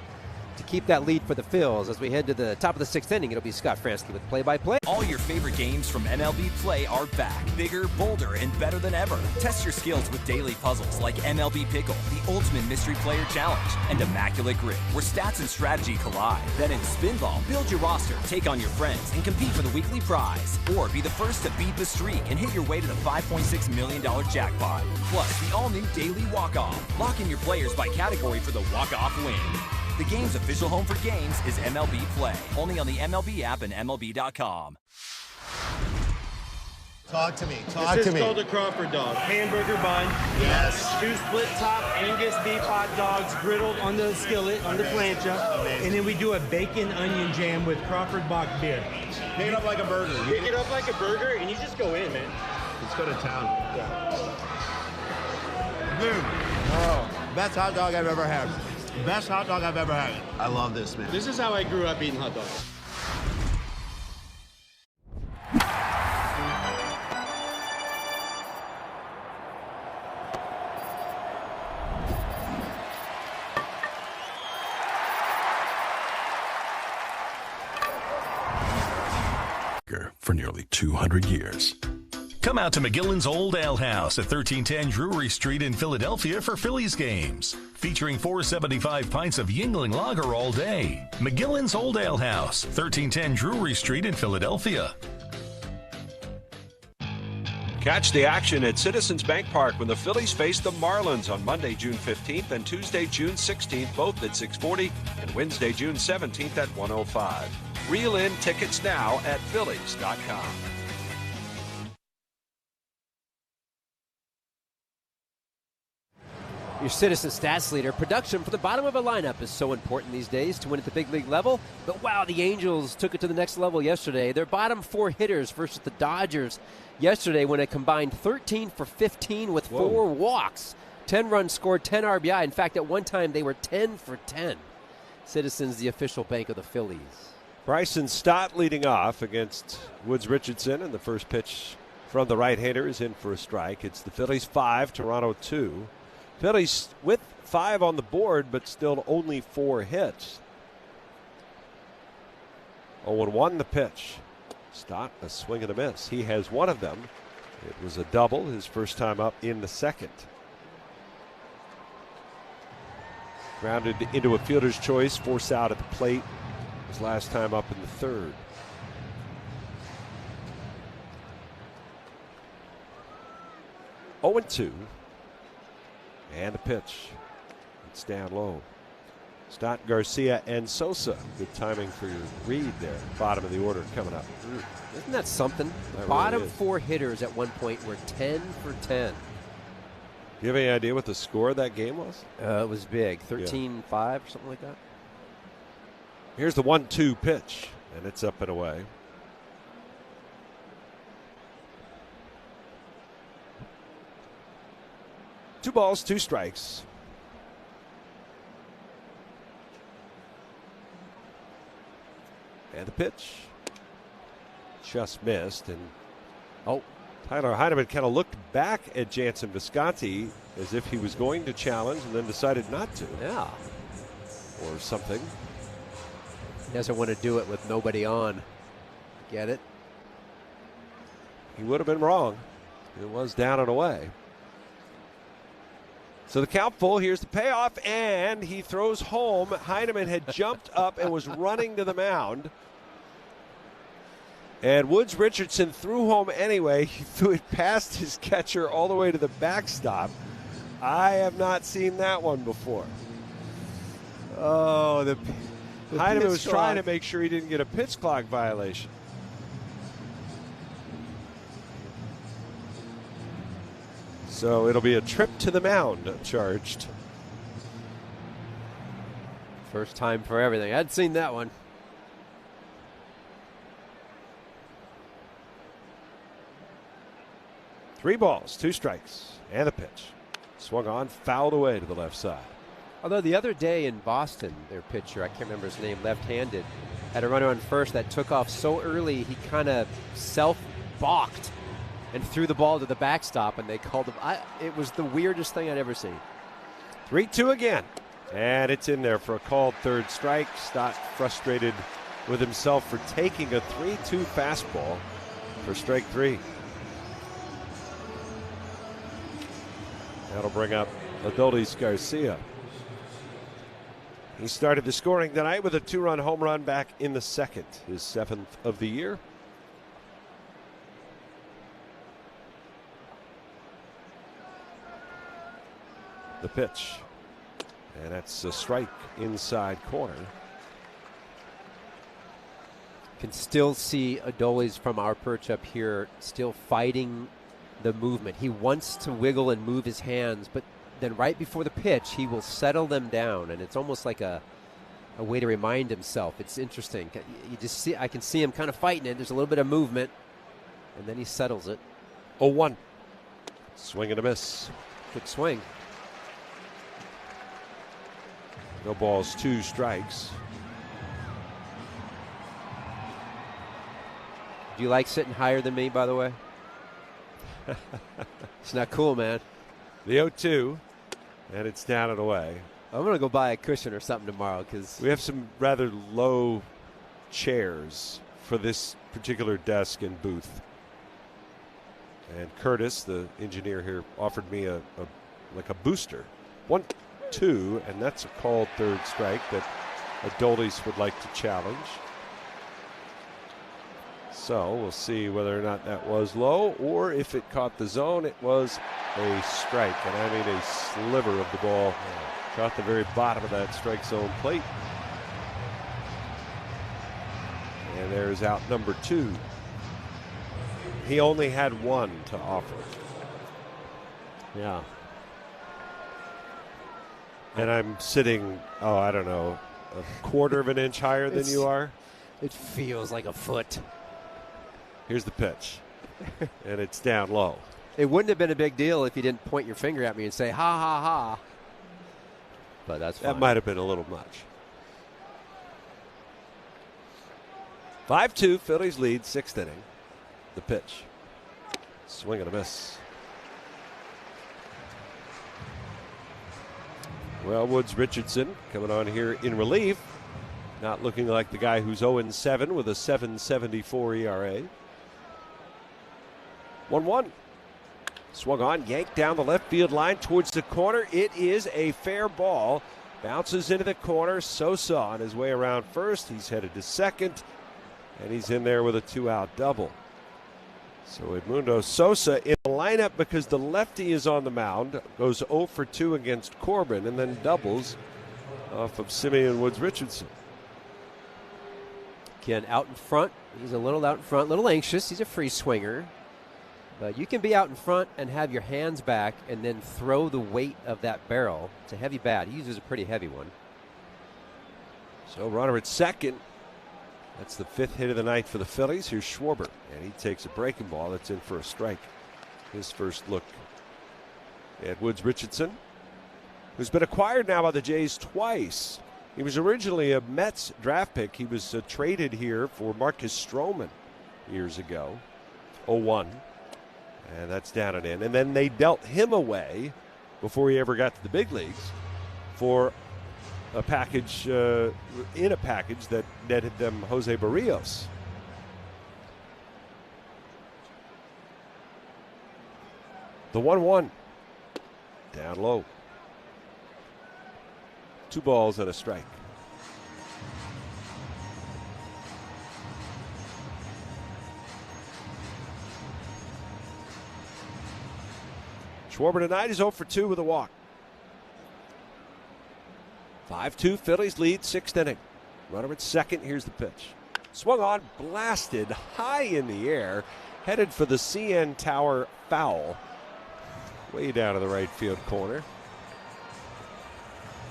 to keep that lead for the Phils. As we head to the top of the 6th inning, it'll be Scott Fransky with play-by-play. All your favorite games from MLB Play are back, bigger, bolder, and better than ever. Test your skills with daily puzzles like MLB Pickle, the Ultimate Mystery Player Challenge, and Immaculate Grip, where stats and strategy collide. Then in Spinball, build your roster, take on your friends, and compete for the weekly prize. Or be the first to beat the streak and hit your way to the $5.6 million jackpot. Plus, the all-new Daily Walk-Off. Lock in your players by category for the walk-off win. The game's official home for games is MLB Play. Only on the MLB app and MLB.com. Talk to me. This is called a Crawford dog. Hamburger bun. Yes. 2 split top Angus beef hot dogs griddled on the skillet, on the plancha. Amazing. And then we do a bacon onion jam with Crawford Bock beer. Pick it up like a burger. Pick it up like a burger and you just go in, man. Let's go to town. Dude. Oh, best hot dog I've ever had. Best hot dog I've ever had. I love this, man. This is how I grew up eating hot dogs. For nearly 200 years. Come out to McGillin's Old Ale House at 1310 Drury Street in Philadelphia for Phillies games. Featuring 475 pints of Yingling Lager all day. McGillin's Old Ale House, 1310 Drury Street in Philadelphia. Catch the action at Citizens Bank Park when the Phillies face the Marlins on Monday, June 15th and Tuesday, June 16th, both at 6:40, and Wednesday, June 17th at 1:05. Reel in tickets now at Phillies.com. Your Citizen Stats leader. Production for the bottom of a lineup is so important these days to win at the big league level. But wow, the Angels took it to the next level yesterday. Their bottom 4 hitters versus the Dodgers yesterday when it combined 13 for 15 with 4 walks. 10 runs scored, 10 RBI. In fact, at one time they were 10 for 10. Citizens, the official bank of the Phillies. Bryson Stott leading off against Woods Richardson, and the first pitch from the right-hander is in for a strike. It's the Phillies 5, Toronto 2. Phillies with 5 on the board, but still only 4 hits. 0-1 the pitch. Stott, a swing and a miss. He has one of them. It was a double, his first time up in the second. Grounded into a fielder's choice, forced out at the plate. His last time up in the third. Oh, 2. And the pitch. It's down low. Stott, Garcia, and Sosa. Good timing for your read there. Bottom of the order coming up. Isn't that something? The bottom 4 hitters at one point were 10 for 10. Do you have any idea what the score of that game was? It was big. 13-5 or something like that. Here's the 1-2 pitch, and it's up and away. Two balls, 2 strikes. And the pitch just missed. And Tyler Heineman kind of looked back at Jansen Visconti as if he was going to challenge and then decided not to. Yeah. Or something. He doesn't want to do it with nobody on. Get it? He would have been wrong. It was down and away. So the count full, here's the payoff, and he throws home. Heineman had jumped up and was running to the mound. And Woods Richardson threw home anyway. He threw it past his catcher all the way to the backstop. I have not seen that one before. Oh, the Heineman was trying to make sure he didn't get a pitch clock violation. So it'll be a trip to the mound charged. First time for everything. I'd seen that one. Three balls, 2 strikes, and the pitch. Swung on, fouled away to the left side. Although the other day in Boston, their pitcher, I can't remember his name, left-handed, had a runner on first that took off so early he kind of self-balked and threw the ball to the backstop, and they called him. It was the weirdest thing I'd ever seen. 3-2 again. And it's in there for a called third strike. Stott frustrated with himself for taking a 3-2 fastball for strike 3. That'll bring up Adolis Garcia. He started the scoring tonight with a 2-run home run back in the second, his 7th of the year. The pitch. And that's a strike inside corner. Can still see Adolis from our perch up here still fighting the movement. He wants to wiggle and move his hands, but then right before the pitch, he will settle them down, and it's almost like a way to remind himself. It's interesting. You just see, I can see him kind of fighting it. There's a little bit of movement, and then he settles it. 0-1. Swing and a miss. Good swing. No balls, 2 strikes. Do you like sitting higher than me, by the way? It's not cool, man. The 0-2, and it's down and away. I'm going to go buy a cushion or something tomorrow because we have some rather low chairs for this particular desk and booth. And Curtis, the engineer here, offered me a booster. 1-2, and that's a called third strike that Adolis would like to challenge. So we'll see whether or not that was low, or if it caught the zone, it was a strike. And I mean a sliver of the ball. Caught the very bottom of that strike zone plate. And there's out number 2. He only had 1 to offer. Yeah. And I'm sitting, I don't know, a quarter of an inch higher than you are. It feels like a foot. Here's the pitch. And it's down low. It wouldn't have been a big deal if you didn't point your finger at me and say, ha, ha, ha. But that's fine. That might have been a little much. 5-2, Phillies lead, 6th inning. The pitch. Swing and a miss. Well, Woods Richardson coming on here in relief. Not looking like the guy who's 0-7 with a 7.74 ERA. 1-1. Swung on, yanked down the left field line towards the corner. It is a fair ball. Bounces into the corner. Sosa on his way around first. He's headed to second. And he's in there with a 2-out double. So Edmundo Sosa in the lineup because the lefty is on the mound. Goes 0 for 2 against Corbin and then doubles off of Simeon Woods Richardson. Again, out in front. He's a little out in front, a little anxious. He's a free swinger. But you can be out in front and have your hands back and then throw the weight of that barrel. It's a heavy bat. He uses a pretty heavy one. So runner at second. That's the 5th hit of the night for the Phillies. Here's Schwarber, and he takes a breaking ball that's in for a strike. His first look at Woods Richardson, who's been acquired now by the Jays twice. He was originally a Mets draft pick. He was traded here for Marcus Stroman years ago, 0-1. And that's down and in. And then they dealt him away before he ever got to the big leagues for a package, in a package that netted them Jose Barrios. The 1-1. Down low. 2 balls and a strike. Schwarber tonight is 0 for 2 with a walk. 5-2, Phillies lead, 6th inning. Runner at second, here's the pitch. Swung on, blasted high in the air, headed for the CN Tower foul. Way down to the right field corner.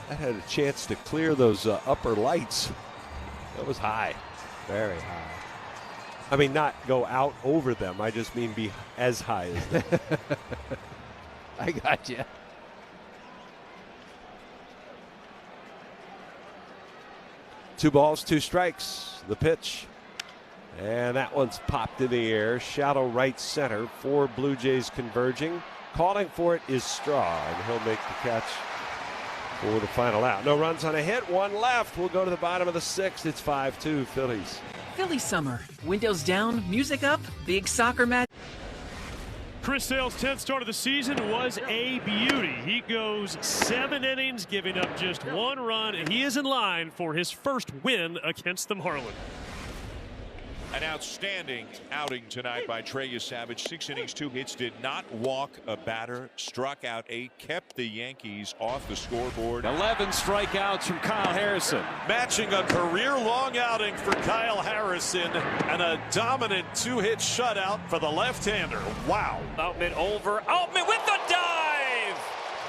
That had a chance to clear those upper lights. That was high. Very high. I mean, not go out over them. I just mean be as high as them. I got you. Two balls, 2 strikes. The pitch. And that one's popped in the air. Shallow right center. 4 Blue Jays converging. Calling for it is Straw, and he'll make the catch for the final out. No runs on a hit, 1 left. We'll go to the bottom of the 6th. It's 5-2 Phillies. Philly summer. Windows down, music up, big soccer match. Chris Sale's 10th start of the season was a beauty. He goes 7 innings, giving up just 1 run, and he is in line for his first win against the Marlins. An outstanding outing tonight by JAYS Savage. 6 innings, 2 hits, did not walk a batter, struck out 8, kept the Yankees off the scoreboard. 11 strikeouts from Kyle Harrison. Matching a career-long outing for Kyle Harrison and a dominant 2-hit shutout for the left-hander. Wow. Outman over. Outman with the dive!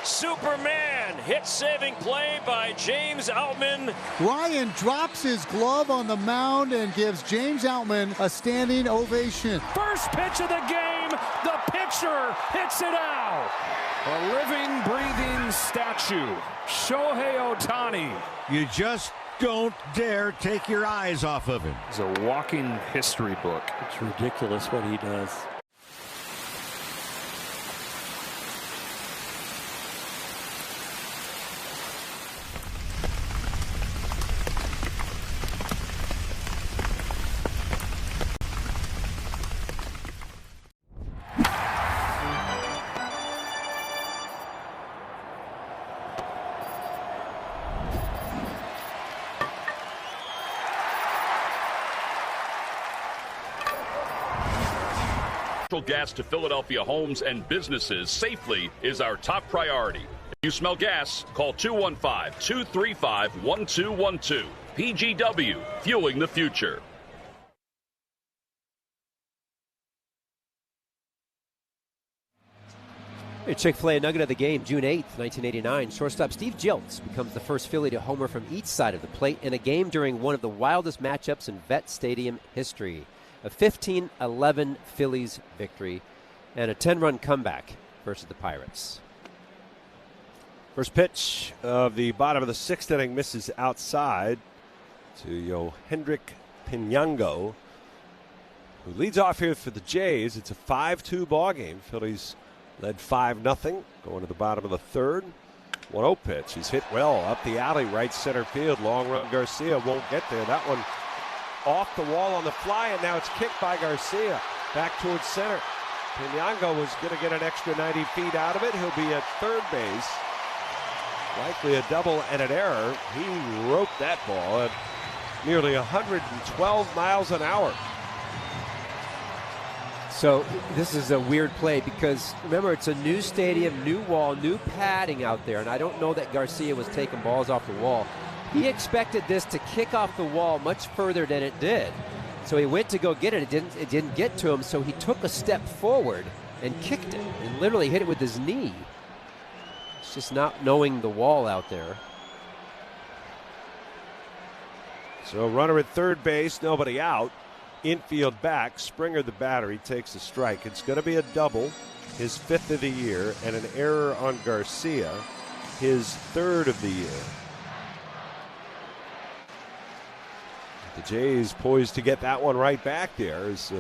Superman hit-saving play by James Outman. Ryan drops his glove on the mound and gives James Outman a standing ovation. First pitch of the game, the pitcher hits it out. A living, breathing statue, Shohei Ohtani. You just don't dare take your eyes off of him. He's a walking history book. It's ridiculous what he does. Natural gas to Philadelphia homes and businesses safely is our top priority. If you smell gas, call 215-235-1212. PGW, fueling the future. A Chick-fil-A nugget of the game, June 8th, 1989. Shortstop Steve Jiltz becomes the first Philly to homer from each side of the plate in a game during one of the wildest matchups in Vet Stadium history. A 15-11 Phillies victory and a 10-run comeback versus the Pirates. First pitch of the bottom of the sixth inning misses outside to Yohendrick Pinango, who leads off here for the Jays. It's a 5-2 ball game. Phillies led 5-0 going to the bottom of the third. 1-0 pitch. He's hit well up the alley, right center field. Long run. Garcia won't get there. That one off the wall on the fly, and now it's kicked by Garcia back towards center. Pinango was going to get an extra 90 feet out of it. He'll be at third base. Likely a double and an error. He roped that ball at nearly 112 miles an hour. So this is a weird play because, remember, it's a new stadium, new wall, new padding out there, and I don't know that Garcia was taking balls off the wall. He expected this to kick off the wall much further than it did. So he went to go get it. It didn't get to him, so he took a step forward and kicked it and literally hit it with his knee. It's just not knowing the wall out there. So runner at third base, nobody out. Infield back, Springer the batter, he takes a strike. It's going to be a double, his 5th of the year, and an error on Garcia, his 3rd of the year. The Jays poised to get that one right back there as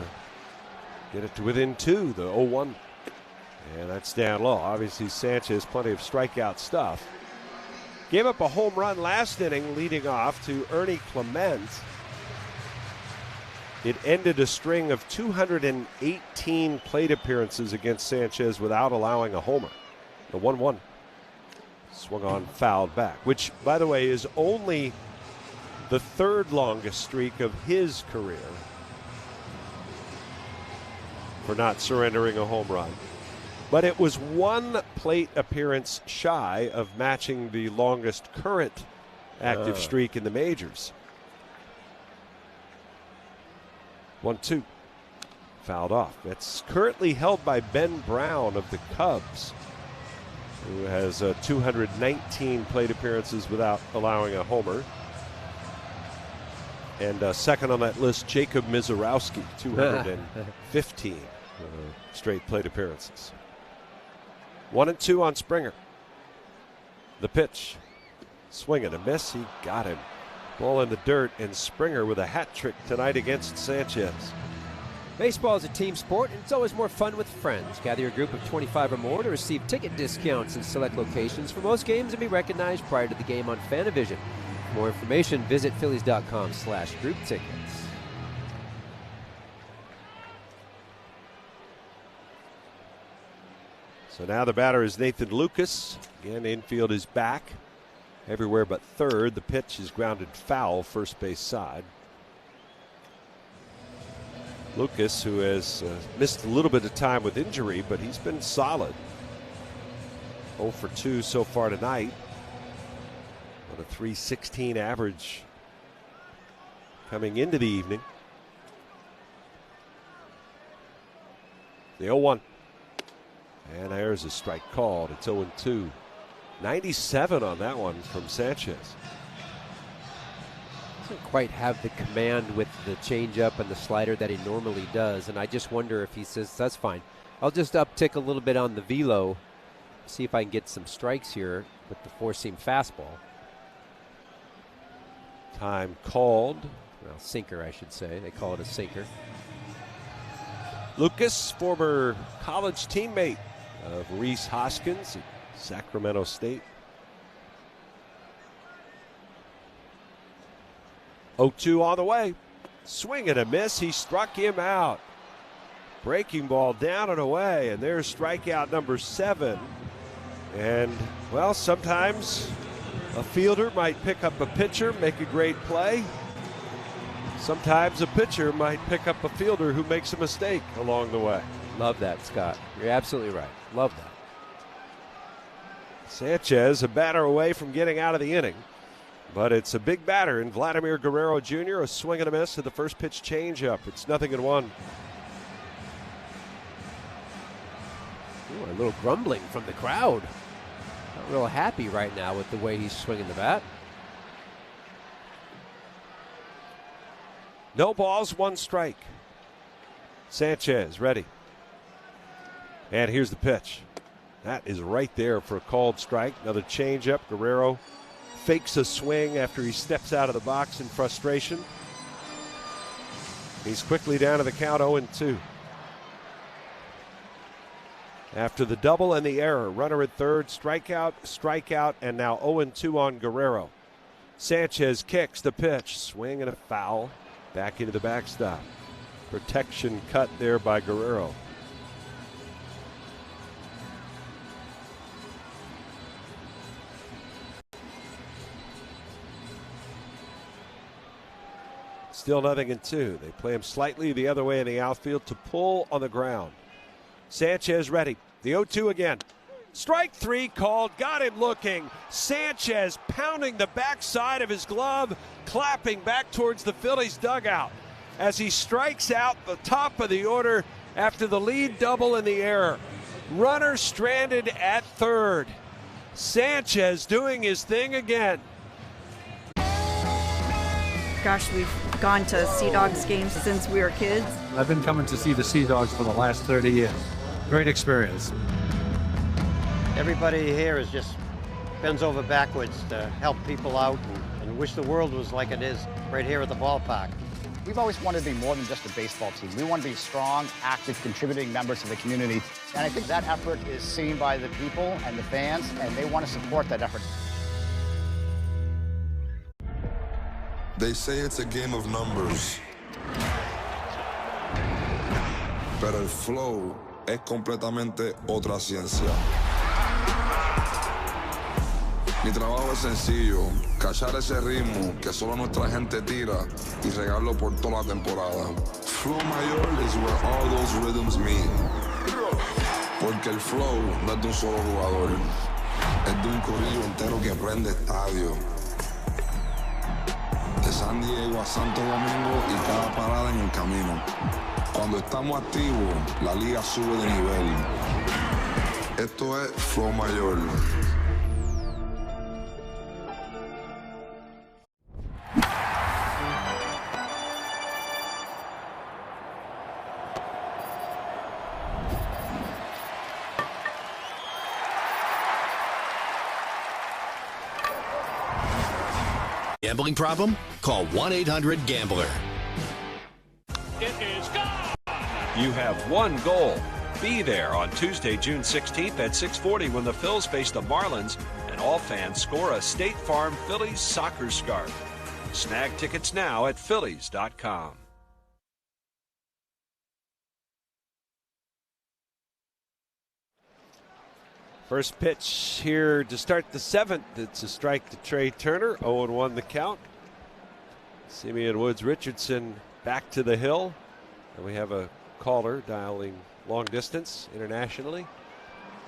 get it to within 2, the 0-1. And that's down low. Obviously Sanchez, plenty of strikeout stuff. Gave up a home run last inning leading off to Ernie Clement. It ended a string of 218 plate appearances against Sanchez without allowing a homer. The 1-1 swung on, fouled back, which, by the way, is only the 3rd longest streak of his career for not surrendering a home run. But it was 1 plate appearance shy of matching the longest current active streak in the majors. 1-2. Fouled off. It's currently held by Ben Brown of the Cubs, who has 219 plate appearances without allowing a homer. And second on that list, Jacob Mizorowski, 215 straight plate appearances. 1-2 on Springer. The pitch. Swing and a miss. He got him. Ball in the dirt, and Springer with a hat trick tonight against Sanchez. Baseball is a team sport, and it's always more fun with friends. Gather your group of 25 or more to receive ticket discounts in select locations for most games and be recognized prior to the game on Fanavision. For more information, visit Phillies.com/group tickets. So now the batter is Nathan Lucas. Again, infield is back. Everywhere but third. The pitch is grounded foul, first base side. Lucas, who has missed a little bit of time with injury, but he's been solid. 0 for 2 so far tonight. On a .316 average coming into the evening. The 0-1. And there's a strike called. It's 0-2. 97 on that one from Sanchez. Doesn't quite have the command with the changeup and the slider that he normally does, and I just wonder if he says, that's fine. I'll just uptick a little bit on the velo, see if I can get some strikes here with the four-seam fastball. Time called. Well, sinker, I should say. They call it a sinker. Lucas, former college teammate of Reese Hoskins at Sacramento State. 0-2 on the way. Swing and a miss. He struck him out. Breaking ball down and away. And there's strikeout number 7. And, well, sometimes a fielder might pick up a pitcher, make a great play. Sometimes a pitcher might pick up a fielder who makes a mistake along the way. Love that, Scott. You're absolutely right. Love that. Sanchez, a batter away from getting out of the inning. But it's a big batter in Vladimir Guerrero Jr. A swing and a miss to the first pitch changeup. It's 0-1. Ooh, a little grumbling from the crowd. Not real happy right now with the way he's swinging the bat. No balls, 1 strike. Sanchez ready. And here's the pitch. That is right there for a called strike. Another changeup. Guerrero fakes a swing after he steps out of the box in frustration. He's quickly down to the count, 0-2. After the double and the error, runner at third, strikeout, and now 0-2 on Guerrero. Sanchez kicks the pitch, swing and a foul, back into the backstop. Protection cut there by Guerrero. Still 0-2. They play him slightly the other way in the outfield to pull on the ground. Sanchez ready. The 0-2 again. Strike 3 called. Got him looking. Sanchez pounding the backside of his glove, clapping back towards the Phillies dugout as he strikes out the top of the order after the lead double and the error. Runner stranded at third. Sanchez doing his thing again. Gosh, we've gone to Sea Dogs games since we were kids. I've been coming to see the Sea Dogs for the last 30 years. Great experience. Everybody here is just bends over backwards to help people out and wish the world was like it is right here at the ballpark. We've always wanted to be more than just a baseball team. We want to be strong, active, contributing members of the community. And I think that effort is seen by the people and the fans, and they want to support that effort. They say it's a game of numbers, pero el flow es completamente otra ciencia. Mi trabajo es sencillo, cachar ese ritmo que solo nuestra gente tira y regarlo por toda la temporada. Flow mayor is where all those rhythms meet. Porque el flow no es de un solo jugador, es de un corillo entero que prende estadio. De San Diego a Santo Domingo y cada parada en el camino. Cuando estamos activos, la liga sube de nivel. Esto es Flow Mayor. Gambling problem? Call 1-800-GAMBLER. It is gone. You have one goal. Be there on Tuesday, June 16th at 6:40 when the Phils face the Marlins and all fans score a State Farm Phillies soccer scarf. Snag tickets now at Phillies.com. First pitch here to start the 7th. It's a strike to Trey Turner. 0-1 the count. Simeon Woods Richardson back to the hill. And we have a caller dialing long distance internationally.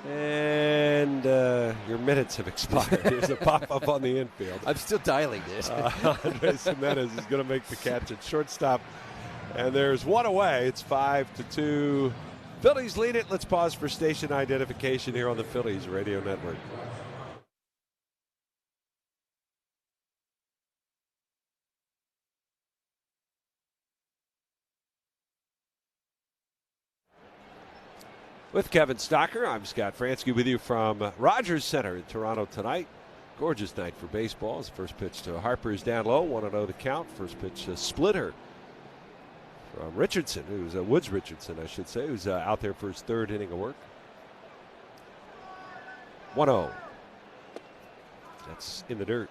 And your minutes have expired. There's a pop-up on the infield. I'm still dialing this. Andres Jimenez is going to make the catch at shortstop. And there's one away. It's 5-2. Phillies lead it. Let's pause for station identification here on the Phillies Radio Network. With Kevin Stocker, I'm Scott Fransky with you from Rogers Center in Toronto tonight. Gorgeous night for baseball. His first pitch to Harper is down low, 1-0 the count. First pitch a splitter from Richardson, who's Woods Richardson, I should say, who's out there for his third inning of work. 1-0. That's in the dirt.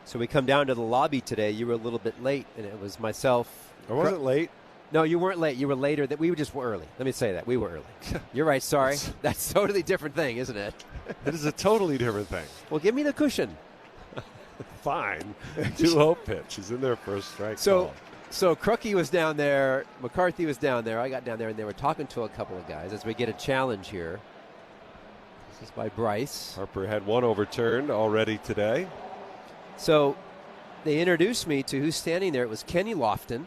So we come down to the lobby today. You were a little bit late, and it was myself. I wasn't late. No, you weren't late. You were later. That we just were early. Let me say that. We were early. You're right. Sorry. That's a totally different thing, isn't it? It is a totally different thing. Well, give me the cushion. Fine. 2-0 pitch is in there for a strike. So call. So Crucky was down there, McCarthy was down there, I got down there, and they were talking to a couple of guys as we get a challenge here. This is by Bryce. Harper had one overturned already today. So they introduced me to who's standing there. It was Kenny Lofton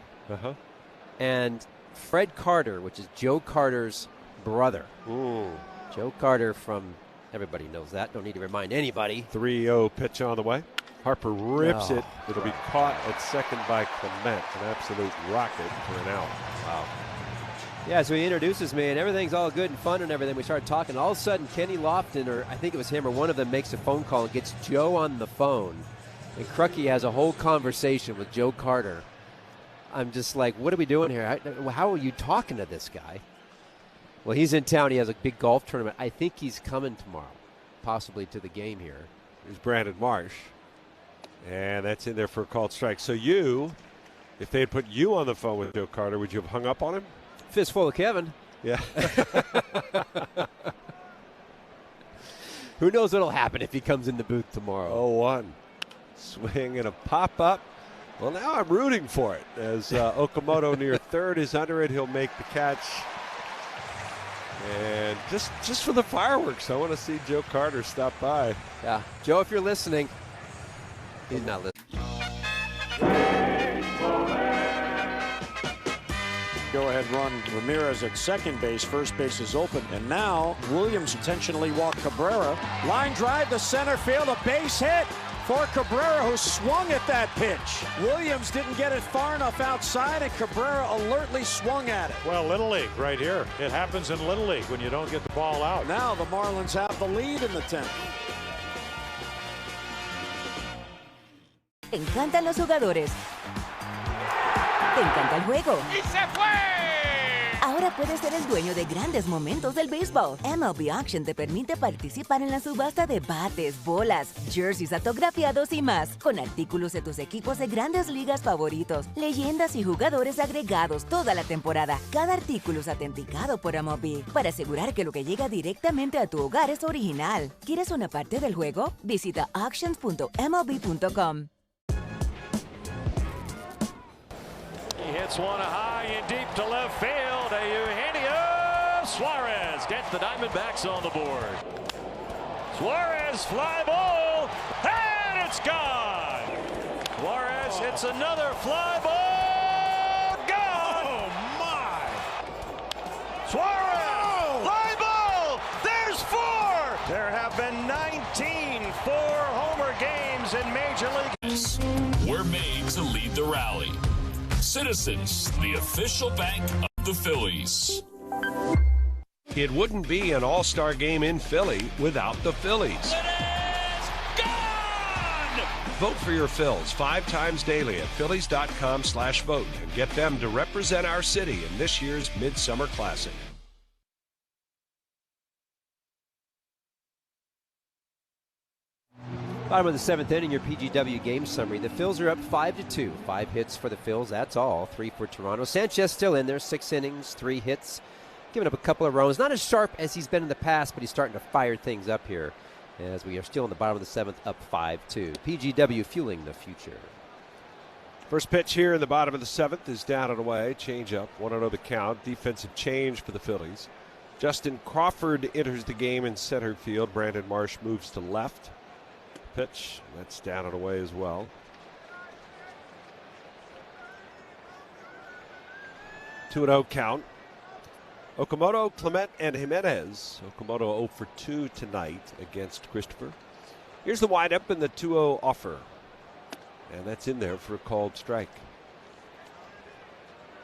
and Fred Carter, which is Joe Carter's brother. Joe Carter from, everybody knows that, don't need to remind anybody. 3-0 pitch on the way. Harper rips it. It'll be caught at second by Clement. An absolute rocket for an out. Wow. Yeah, so he introduces me, and everything's all good and fun and everything. We start talking. All of a sudden, Kenny Lofton, or I think it was him, or one of them makes a phone call and gets Joe on the phone. And Crucky has a whole conversation with Joe Carter. I'm just like, what are we doing here? How are you talking to this guy? Well, he's in town. He has a big golf tournament. I think he's coming tomorrow, possibly to the game here. Here's Brandon Marsh. And that's in there for a called strike. So you, if they had put you on the phone with Joe Carter, would you have hung up on him? Fistful of Kevin. Yeah. Who knows what'll happen if he comes in the booth tomorrow? 0-1. Swing and a pop-up. Well, now I'm rooting for it. As Okamoto near third is under it, he'll make the catch. And just for the fireworks, I want to see Joe Carter stop by. Yeah. Joe, if you're listening, he's not listening. Go-ahead run. Ramirez at second base. First base is open. And now Williams intentionally walked Cabrera. Line drive to center field. A base hit for Cabrera, who swung at that pitch. Williams didn't get it far enough outside, and Cabrera alertly swung at it. Well, Little League right here. It happens in Little League when you don't get the ball out. Now the Marlins have the lead in the 10th. Te encantan los jugadores. Te encanta el juego. ¡Y se fue! Ahora puedes ser el dueño de grandes momentos del béisbol. MLB Auction te permite participar en la subasta de bates, bolas, jerseys autografiados y más, con artículos de tus equipos de grandes ligas favoritos, leyendas y jugadores agregados toda la temporada. Cada artículo es autenticado por MLB para asegurar que lo que llega directamente a tu hogar es original. ¿Quieres una parte del juego? Visita auctions.mlb.com. He hits one high and deep to left field. Eugenio Suarez gets the Diamondbacks on the board. Suarez, fly ball, and it's gone. Suarez hits another fly ball, gone. Oh, my. Suarez, fly ball, there's 4. There have been 19 four-homer games in Major League. We're made to lead the rally. Citizens, the official bank of the Phillies. It wouldn't be an all-star game in Philly without the Phillies. It is gone! Vote for your Phils 5 times daily at Phillies.com/vote and get them to represent our city in this year's Midsummer Classic. Bottom of the 7th inning, your PGW game summary. The Phils are up 5-2. 5 hits for the Phils, that's all. 3 for Toronto. Sanchez still in there, 6 innings, 3 hits. Giving up a couple of runs. Not as sharp as he's been in the past, but he's starting to fire things up here as we are still in the bottom of the 7th, up 5-2. PGW fueling the future. First pitch here in the bottom of the 7th is down and away. Change up, 1-0 the count. Defensive change for the Phillies. Justin Crawford enters the game in center field. Brandon Marsh moves to left. Pitch, that's down and away as well. 2-0 count. Okamoto, Clement, and Jimenez. Okamoto 0 for 2 tonight against Christopher. Here's the windup and the 2-0 offer. And that's in there for a called strike.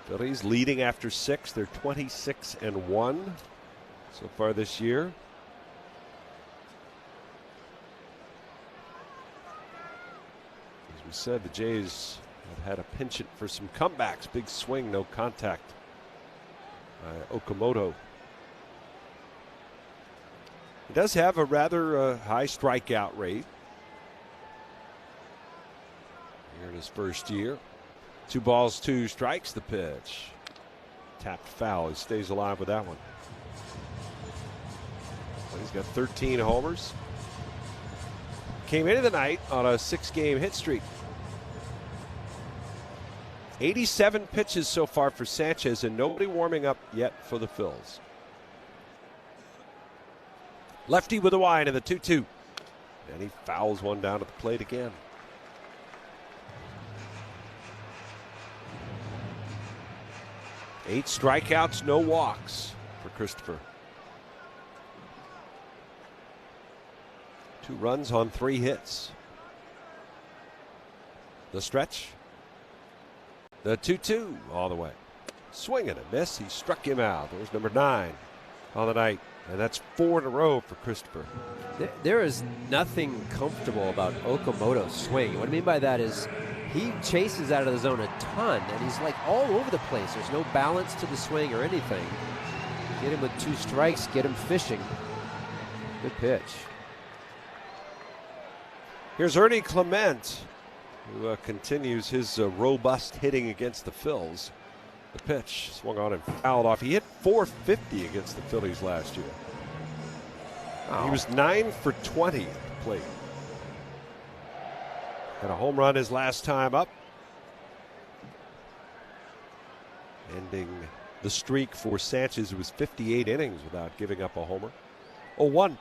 Phillies leading after 6. They're 26-1 so far this year. As we said, the Jays have had a penchant for some comebacks. Big swing, no contact by Okamoto. He does have a rather high strikeout rate here in his first year. 2 balls, 2 strikes the pitch. Tapped foul. He stays alive with that one. Well, he's got 13 homers. Came into the night on a 6-game hit streak. 87 pitches so far for Sanchez, and nobody warming up yet for the Phils. Lefty with a wide in the 2-2. And he fouls one down at the plate again. Eight strikeouts, no walks for Christopher. 2 runs on 3 hits. The stretch. The 2-2 all the way. Swing and a miss. He struck him out. There's number 9 on the night. And that's 4 in a row for Christopher. There is nothing comfortable about Okamoto's swing. What I mean by that is he chases out of the zone a ton, and he's like all over the place. There's no balance to the swing or anything. Get him with 2 strikes, get him fishing. Good pitch. Here's Ernie Clement, who continues his robust hitting against the Phils. The pitch swung on and fouled off. He hit .450 against the Phillies last year. Oh. He was 9 for 20 at the plate. Had a home run his last time up. Ending the streak for Sanchez, who was 58 innings without giving up a homer. 0-1.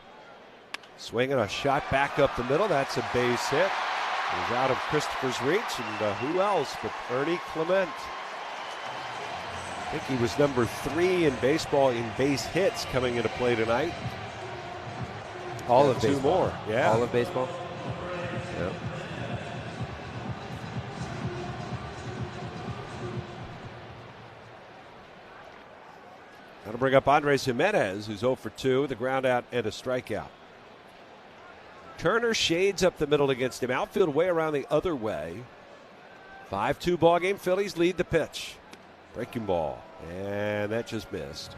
Swinging a shot back up the middle. That's a base hit. It was out of Christopher's reach. And who else but Ernie Clement? I think he was number 3 in baseball in base hits coming into play tonight. All of 2 baseball. more. Yeah. All of baseball. Yep. Got to bring up Andres Jimenez, who's 0 for 2, the ground out and a strikeout. Turner shades up the middle against him. Outfield way around the other way. 5-2 ball game. Phillies lead the pitch. Breaking ball, and that just missed.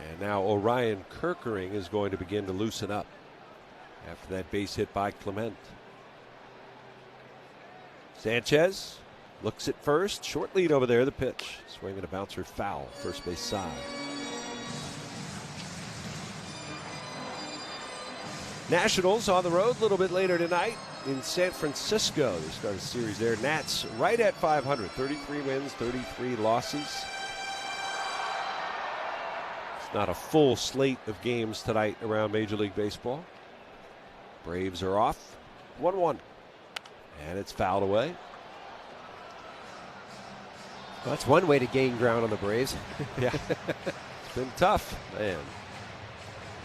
And now Orion Kerkering is going to begin to loosen up after that base hit by Clement. Sanchez looks at first. Short lead over there, the pitch. Swing and a bouncer foul, first base side. Nationals on the road a little bit later tonight in San Francisco. They start a series there. Nats right at 500. 33 wins, 33 losses. It's not a full slate of games tonight around Major League Baseball. Braves are off. 1-1. And it's fouled away. Well, that's one way to gain ground on the Braves. Yeah. It's been tough, man.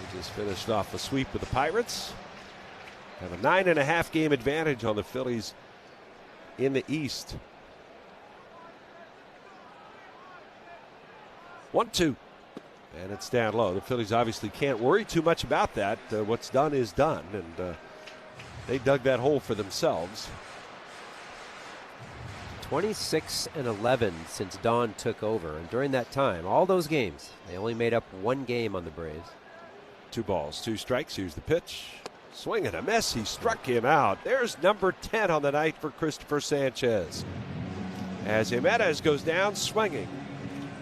We just finished off a sweep with the Pirates. Have a 9.5 game advantage on the Phillies in the East. 1-2. And it's down low. The Phillies obviously can't worry too much about that. What's done is done. And they dug that hole for themselves. 26-11 since Don took over. And during that time, all those games, they only made up 1 game on the Braves. 2 balls, 2 strikes. Here's the pitch. Swing and a miss. He struck him out. There's number 10 on the night for Christopher Sanchez. As Jimenez goes down swinging.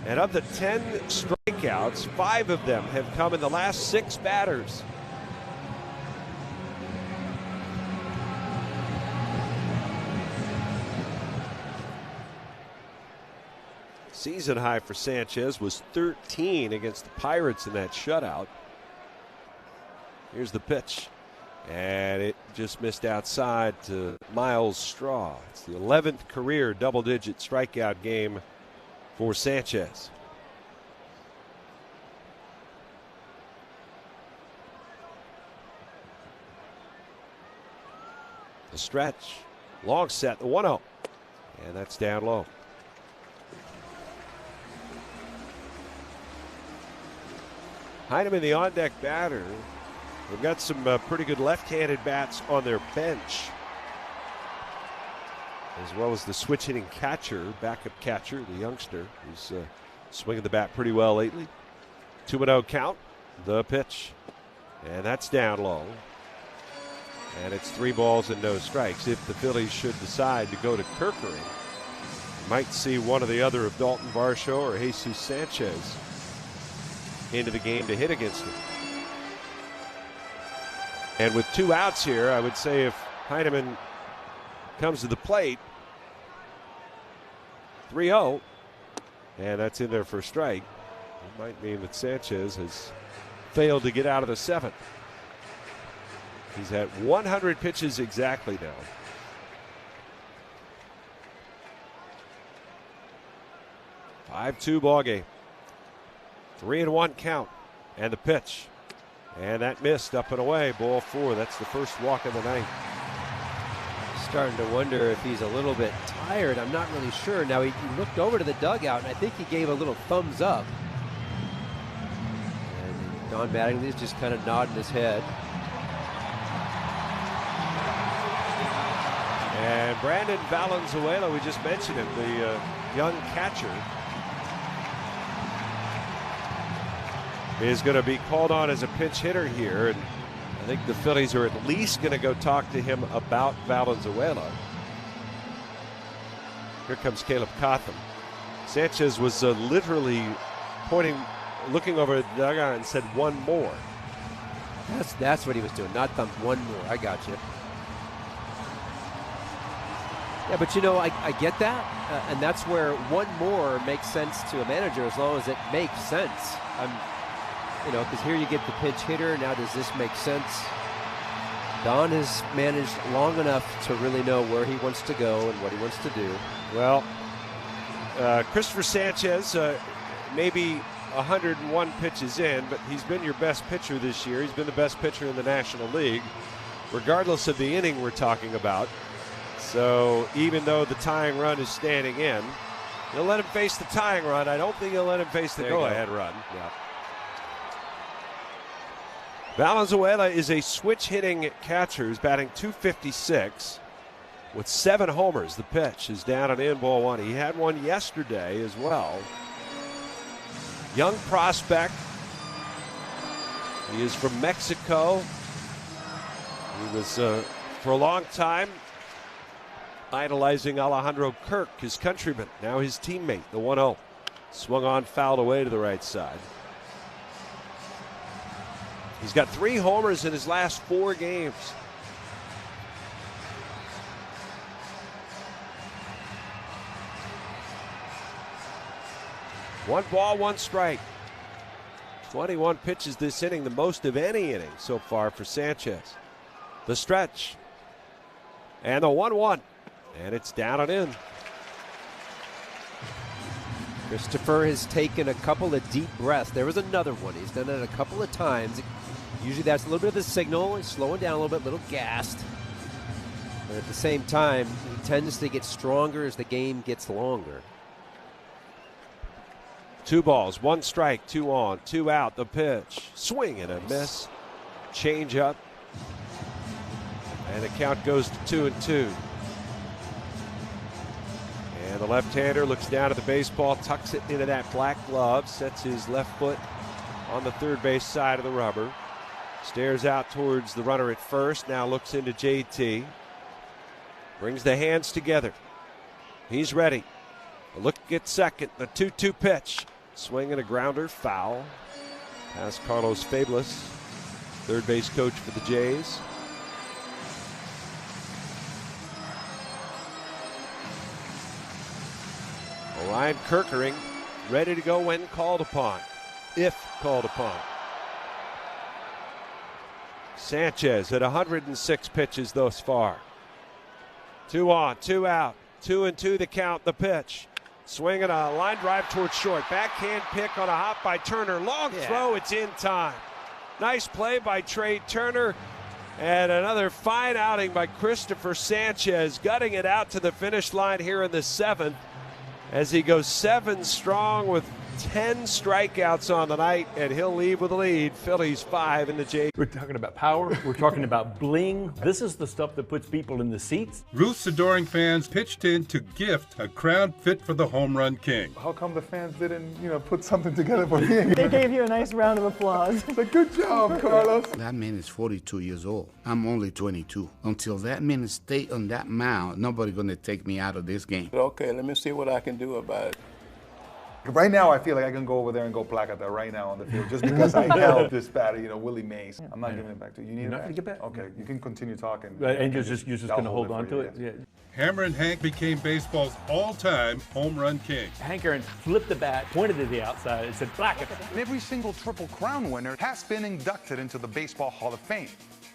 And of the 10 strikeouts, 5 of them have come in the last 6 batters. Season high for Sanchez was 13 against the Pirates in that shutout. Here's the pitch. And it just missed outside to Miles Straw. It's the 11th career double-digit strikeout game for Sanchez. The stretch. Long set, the 1-0. And that's down low. Heineman, the on-deck batter. They've got some pretty good left-handed bats on their bench, as well as the switch-hitting catcher, backup catcher, the youngster, who's swinging the bat pretty well lately. 2-0 count, the pitch, and that's down low. And it's 3 balls and no strikes. If the Phillies should decide to go to Kerkering, you might see one or the other of Dalton Varsho or Jesus Sanchez into the game to hit against him. And with 2 outs here, I would say if Heineman comes to the plate, 3-0, and that's in there for a strike. It might mean that Sanchez has failed to get out of the 7th. He's at 100 pitches exactly now. 5-2 ball game. 3-1 count, and the pitch. And that missed up and away. Ball 4. That's the first walk of the night. Starting to wonder if he's a little bit tired. I'm not really sure. Now he looked over to the dugout, and I think he gave a little thumbs up. And Don Mattingly's just kind of nodding his head. And Brandon Valenzuela, we just mentioned him, the young catcher, is going to be called on as a pinch hitter here. And I think the Phillies are at least going to go talk to him about Valenzuela. Here comes Caleb Cotham. Sanchez was literally looking over the dugout and said, "One more." That's what he was doing, not thump, one more. I got you. Yeah, but I get that, and that's where one more makes sense to a manager as long as it makes sense. Because here you get the pinch hitter. Now, does this make sense? Don has managed long enough to really know where he wants to go and what he wants to do. Well, Christopher Sanchez, maybe 101 pitches in, but he's been your best pitcher this year. He's been the best pitcher in the National League, regardless of the inning we're talking about. So even though the tying run is standing in, he'll let him face the tying run. I don't think he'll let him face the go-ahead run. Yeah. Valenzuela is a switch-hitting catcher who's batting .256 with 7 homers. The pitch is down and in, ball 1. He had one yesterday as well. Young prospect. He is from Mexico. He was, for a long time, idolizing Alejandro Kirk, his countryman, now his teammate, the 1-0. Swung on, fouled away to the right side. He's got 3 homers in his last 4 games. One ball, 1 strike. 21 pitches this inning, the most of any inning so far for Sanchez. The stretch. And the 1-1. And it's down and in. Christopher has taken a couple of deep breaths. There was another one. He's done it a couple of times. Usually that's a little bit of a signal. He's slowing down a little bit, a little gassed. But at the same time, he tends to get stronger as the game gets longer. 2 balls, 1 strike, 2 on, 2 out. The pitch. Swing and a miss. Change up. And the count goes to 2-2. And the left-hander looks down at the baseball, tucks it into that black glove, sets his left foot on the third base side of the rubber. Stares out towards the runner at first, now looks into JT. Brings the hands together. He's ready. A look at second, the 2-2 pitch. Swing and a grounder, foul. Past Carlos Fabulous, third base coach for the Jays. Ryan Kirkering ready to go when called upon, if called upon. Sanchez at 106 pitches thus far. 2 on, 2 out, 2-2 the count, the pitch. Swinging a line drive towards short. Backhand pick on a hop by Turner. Long throw, it's in time. Nice play by Trey Turner. And another fine outing by Christopher Sanchez, gutting it out to the finish line here in the 7th. As he goes 7 strong with 10 strikeouts on the night, and he'll leave with a lead. Phillies 5 in the Jays. We're talking about power. We're talking about bling. This is the stuff that puts people in the seats. Ruth's adoring fans pitched in to gift a crown fit for the home run king. How come the fans didn't, put something together for me? They gave you a nice round of applause. Good job, Carlos. That man is 42 years old. I'm only 22. Until that man stay on that mound, nobody gonna take me out of this game. Okay, let me see what I can do about it. Right now, I feel like I can go over there and go placata right now on the field just because I held this batter, Willie Mays. I'm not giving it back to you. You need it You're not back? going to get back? Okay, you can continue talking. And you're just going to hold on to it? Yeah. Hammer and Hank became baseball's all-time home run king. Hank Aaron flipped the bat, pointed to the outside, and said, "Black it." And every single Triple Crown winner has been inducted into the Baseball Hall of Fame.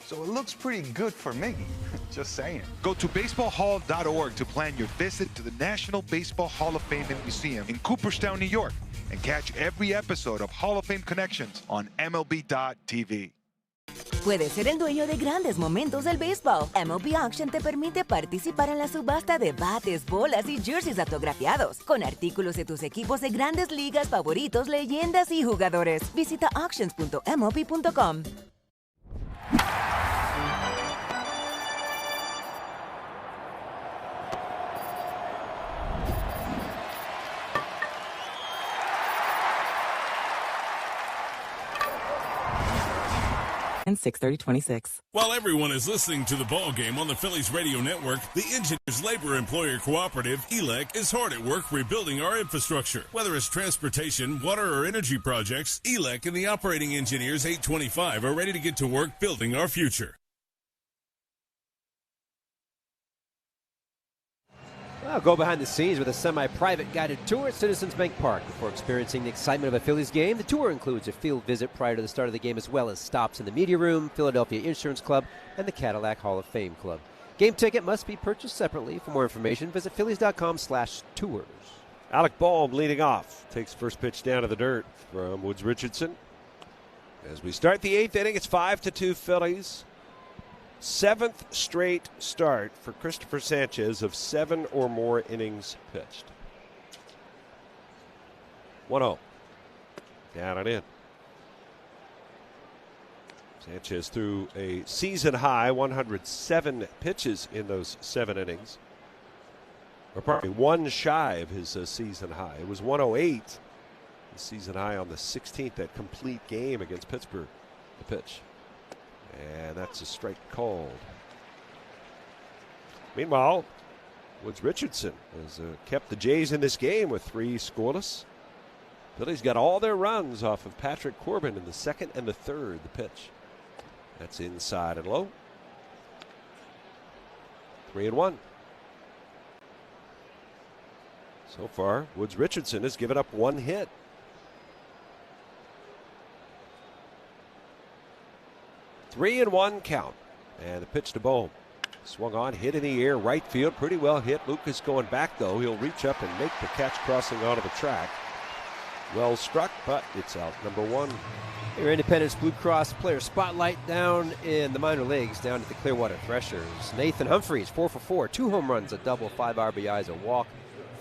So it looks pretty good for Miggy. Just saying. Go to baseballhall.org to plan your visit to the National Baseball Hall of Fame and Museum in Cooperstown, New York, and catch every episode of Hall of Fame Connections on MLB.tv. Puedes ser el dueño de grandes momentos del béisbol. MLB Auction te permite participar en la subasta de bates, bolas y jerseys autografiados, con artículos de tus equipos de grandes ligas favoritos, leyendas y jugadores. Visita auctions.mlb.com. And 6/30/26. While everyone is listening to the ball game on the Phillies radio network, the Engineers Labor Employer Cooperative, ELEC, is hard at work rebuilding our infrastructure. Whether it's transportation, water, or energy projects, ELEC and the operating engineers 825 are ready to get to work building our future. I'll go behind the scenes with a semi-private guided tour at Citizens Bank Park before experiencing the excitement of a Phillies game. The tour includes a field visit prior to the start of the game, as well as stops in the media room, Philadelphia Insurance Club, and the Cadillac Hall of Fame Club. Game ticket must be purchased separately. For more information, visit phillies.com/tours. Alec Bohm leading off. Takes first pitch down to the dirt from Woods Richardson. As we start the 8th inning, it's 5-2 Phillies. 7th straight start for Christopher Sanchez of 7 or more innings pitched. 1-0. Down and in. Sanchez threw a season high 107 pitches in those 7 innings. Or probably one shy of his season high. It was 108. The season high on the 16th, that complete game against Pittsburgh. The pitch. And that's a strike called. Meanwhile, Woods Richardson has kept the Jays in this game with 3 scoreless. Phillies got all their runs off of Patrick Corbin in the 2nd and the 3rd. The pitch. That's inside and low. 3-1. So far, Woods Richardson has given up 1 hit. 3-1 count. And the pitch to Bohm. Swung on, hit in the air, right field, pretty well hit. Lucas going back, though. He'll reach up and make the catch crossing onto the track. Well struck, but it's out. Number 1. Your Independence Blue Cross player spotlight down in the minor leagues, down at the Clearwater Threshers. Nathan Humphreys, 4 for 4, 2 home runs, a double, 5 RBIs, a walk,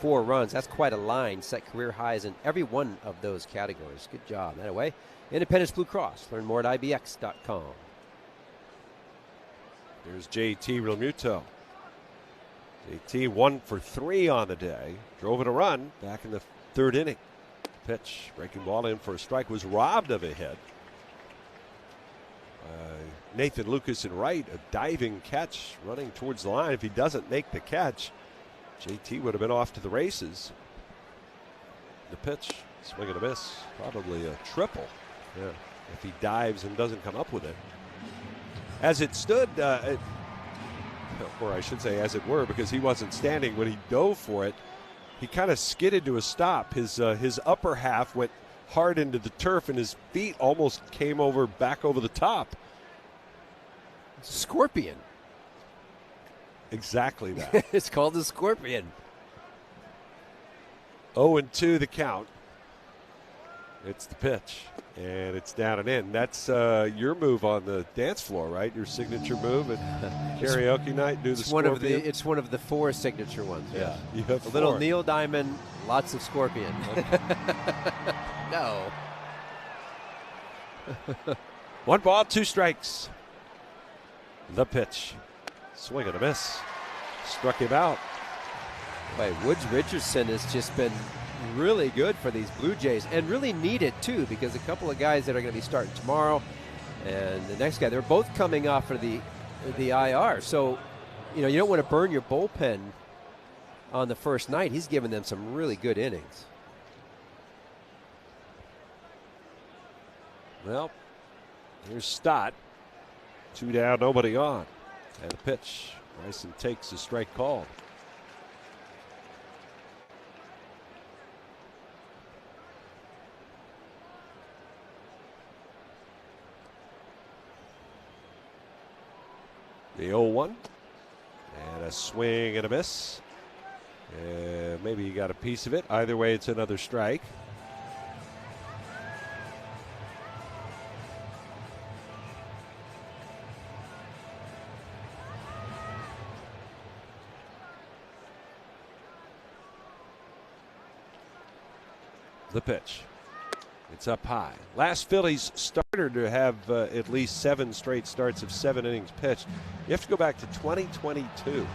4 runs. That's quite a line. Set career highs in every one of those categories. Good job. Anyway, Independence Blue Cross. Learn more at IBX.com. There's JT Realmuto. JT 1 for 3 on the day. Drove in a run back in the 3rd inning. Pitch, breaking ball in for a strike, was robbed of a hit. Nathan Lucas in right, a diving catch running towards the line. If he doesn't make the catch, JT would have been off to the races. The pitch, swing and a miss, probably a triple. Yeah, if he dives and doesn't come up with it. As it stood, or I should say as it were, because he wasn't standing when he dove for it, he kind of skidded to a stop. His upper half went hard into the turf, and his feet almost came back over the top. Scorpion. Exactly that. It's called the Scorpion. 0-2 the count. It's the pitch, and it's down and in. That's your move on the dance floor, right? Your signature move at karaoke night. Do the Scorpion. It's one of the 4 signature ones. Yeah, you have a little Neil Diamond, lots of Scorpion. No. 1 ball, 2 strikes. The pitch, swing and a miss, struck him out. Wait, Woods Richardson has just been really good for these Blue Jays, and really needed too, because a couple of guys that are going to be starting tomorrow and the next guy, they're both coming off of the IR. So, you don't want to burn your bullpen on the first night. He's given them some really good innings. Well, here's Stott. 2 down, nobody on. And a pitch. Bryson takes a strike called. The 0-1. And a swing and a miss. Maybe he got a piece of it. Either way, it's another strike. The pitch. It's up high. Last Phillies starter to have at least 7 straight starts of 7 innings pitched. You have to go back to 2022.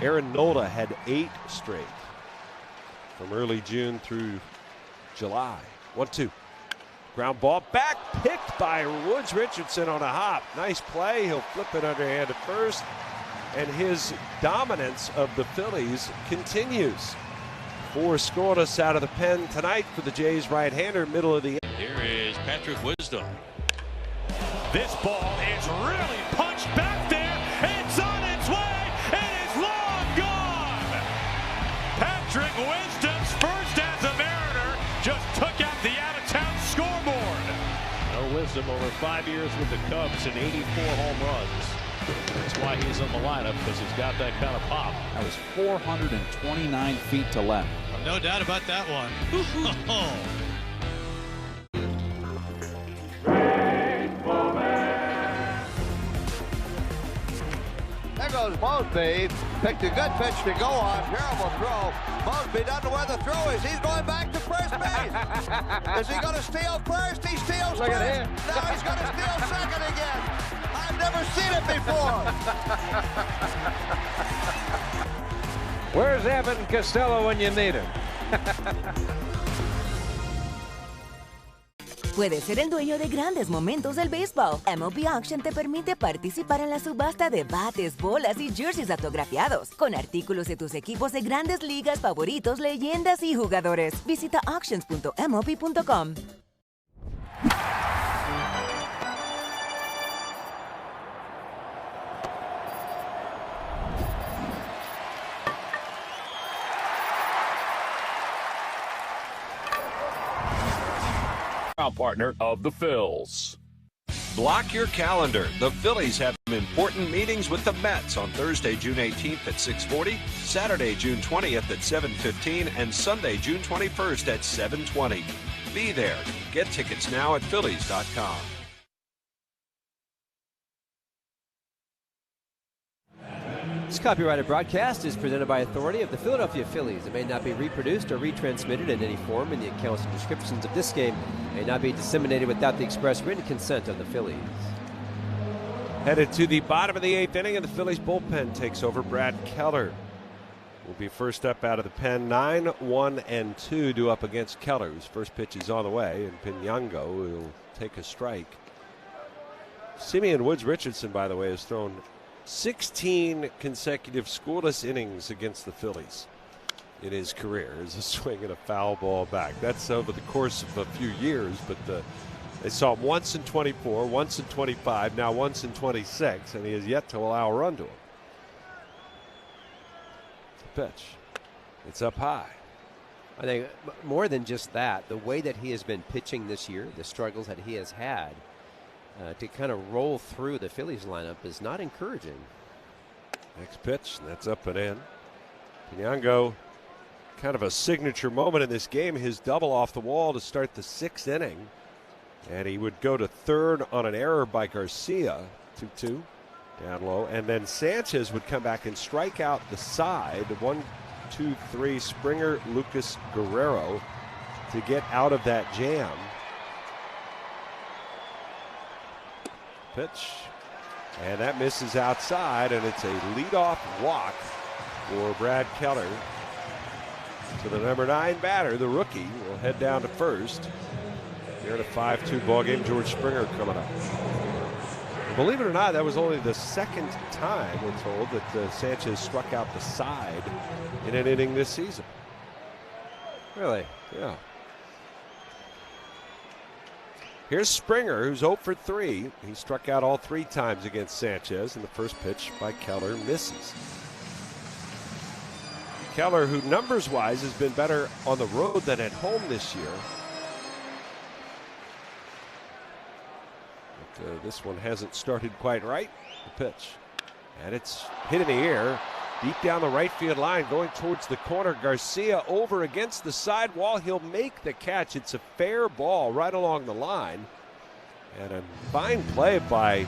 Aaron Nola had 8 straight from early June through July. 1-2. Ground ball back, picked by Woods Richardson on a hop. Nice play. He'll flip it underhand at first. And his dominance of the Phillies continues. 4 scoreless out of the pen tonight for the Jays right-hander, middle of the. Here is Patrick Wisdom. This ball is really punched back there. It's on its way. It is long gone. Patrick Wisdom's first as a Mariner just took out the out-of-town scoreboard. No Wisdom over 5 years with the Cubs and 84 home runs. That's why he's in the lineup, because he's got that kind of pop. That was 429 feet to left. No doubt about that one. There goes Mosby. Picked a good pitch to go on. Terrible throw. Mosby doesn't know where the throw is. He's going back to first base. Is he going to steal first? He steals Look first. at him. Now he's going to steal second again. I've never seen it before. Where's Evan Costello when you need him? Puedes ser el dueño de grandes momentos del béisbol. MLB Auction te permite participar en la subasta de bates, bolas y jerseys autografiados, con artículos de tus equipos de grandes ligas favoritos, leyendas y jugadores. Visita auctions.mlb.com. Partner of the Phils. Block your calendar. The Phillies have some important meetings with the Mets on Thursday, June 18th at 6:40, Saturday, June 20th at 7:15, and Sunday, June 21st at 7:20. Be there. Get tickets now at Phillies.com. This copyrighted broadcast is presented by authority of the Philadelphia Phillies. It may not be reproduced or retransmitted in any form, and the accounts and descriptions of this game may not be disseminated without the express written consent of the Phillies. Headed to the bottom of the 8th inning, and the Phillies bullpen takes over. Brad Keller will be first up out of the pen. 9-1-2 due up against Keller, whose first pitch is on the way, and Pinango will take a strike. Simeon Woods Richardson, by the way, has thrown 16 consecutive scoreless innings against the Phillies in his career. As a swing and a foul ball back. That's over the course of a few years, but they saw him once in 24, once in 25, now once in 26, and he has yet to allow a run to him. The pitch. It's up high. I think more than just that, the way that he has been pitching this year, the struggles that he has had, to kind of roll through the Phillies lineup is not encouraging. Next pitch, and that's up and in. Pinango, kind of a signature moment in this game, his double off the wall to start the 6th inning. And he would go to third on an error by Garcia, 2-2, down low. And then Sanchez would come back and strike out the side, 1-2-3, Springer, Lucas Guerrero, to get out of that jam. Pitch, and that misses outside, and it's a leadoff walk for Brad Keller. So the number 9 batter, the rookie, will head down to first. Here in a 5-2 ball game. George Springer coming up. And believe it or not, that was only the 2nd time, we're told, that Sanchez struck out the side in an inning this season. Really? Yeah. Here's Springer, who's 0 for 3. He struck out all 3 times against Sanchez, and the first pitch by Keller misses. Keller, who numbers-wise has been better on the road than at home this year. But this one hasn't started quite right. The pitch. And it's hit in the air, deep down the right field line, going towards the corner. Garcia over against the sidewall. He'll make the catch. It's a fair ball right along the line. And a fine play by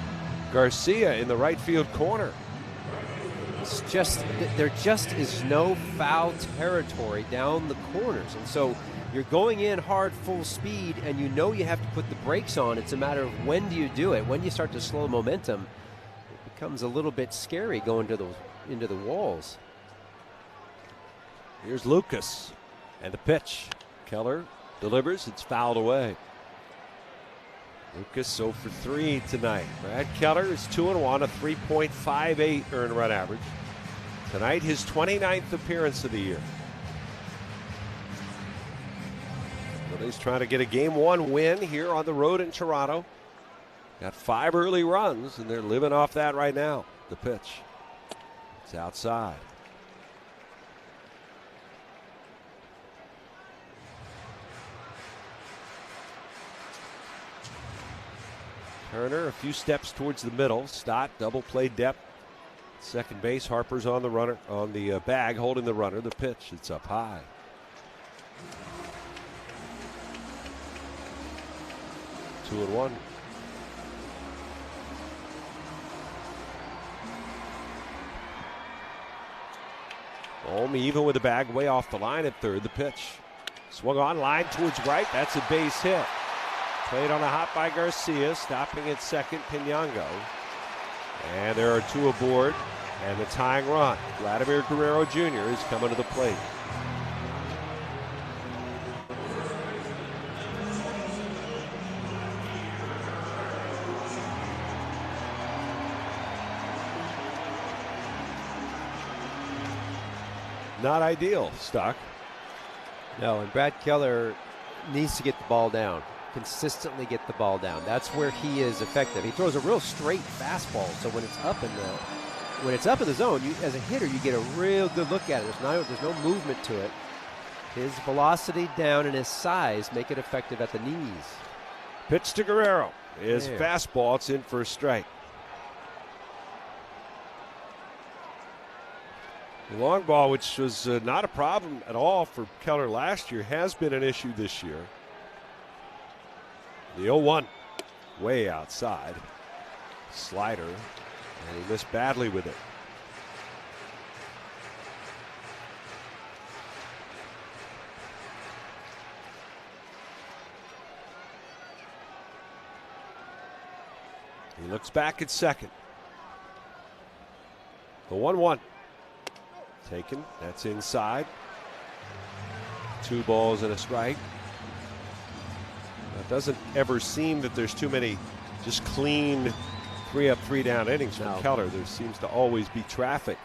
Garcia in the right field corner. It's just, there just is no foul territory down the corners. And so you're going in hard, full speed, and you know you have to put the brakes on. It's a matter of when do you do it. When do you start to slow momentum, it becomes a little bit scary going to into the walls. Here's Lucas, and the pitch. Keller delivers. It's fouled away. Lucas 0 for 3 tonight. Brad Keller is 2-1, a 3.58 earned run average. Tonight, his 29th appearance of the year. Phillies trying to get a Game 1 win here on the road in Toronto. Got 5 early runs, and they're living off that right now. The pitch. It's outside. Turner a few steps towards the middle. Stott double play depth. Second base. Harper's on the runner, on the bag, holding the runner. The pitch. It's up high. Two and one. Ohm even with the bag way off the line at third. The pitch. Swung on, line towards right. That's a base hit. Played on a hop by Garcia, stopping at second, Pinango. And there are 2 aboard, and the tying run. Vladimir Guerrero Jr. is coming to the plate. Not ideal, Stock. No, and Brad Keller needs to get the ball down. Consistently get the ball down. That's where he is effective. He throws a real straight fastball, so when it's up in the zone, you, as a hitter, you get a real good look at it. There's no movement to it. His velocity down and his size make it effective at the knees. Pitch to Guerrero is fastball. It's in for a strike. The long ball, which was not a problem at all for Keller last year, has been an issue this year. The 0-1, way outside. Slider, and he missed badly with it. He looks back at second. The 1-1. Taken, that's inside. 2 balls and a strike. It doesn't ever seem that there's too many just clean 3 up, 3 down innings from Keller. There seems to always be traffic.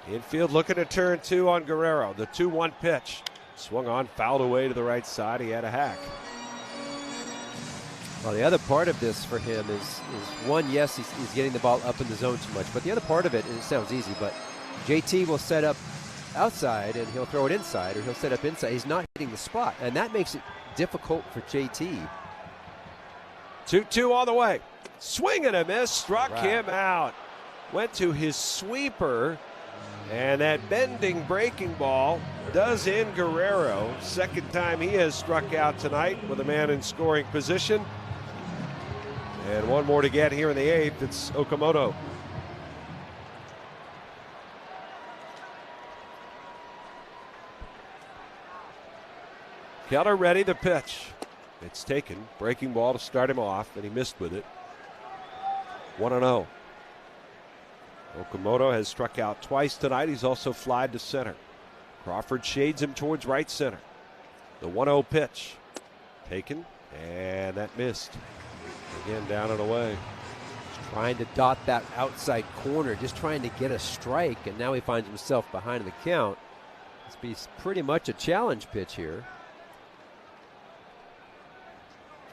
Infield looking to turn 2 on Guerrero. The 2-1 pitch. Swung on, fouled away to the right side. He had a hack. Well, the other part of this for him is one, yes, he's getting the ball up in the zone too much. But the other part of it, and it sounds easy, but JT will set up outside and he'll throw it inside, or he'll set up inside. He's not hitting the spot, and that makes it difficult for JT. 2-2 on the way. Swing and a miss. Struck him out. Went to his sweeper. And that bending breaking ball does in Guerrero. Second time he has struck out tonight with a man in scoring position. And one more to get here in the 8th. It's Okamoto. Keller ready, the pitch. It's taken. Breaking ball to start him off, and he missed with it. 1-0. Okamoto has struck out twice tonight. He's also flied to center. Crawford shades him towards right center. The 1-0 pitch. Taken, and that missed. Again, down and away. Trying to dot that outside corner, just trying to get a strike, and now he finds himself behind the count. This be pretty much a challenge pitch here.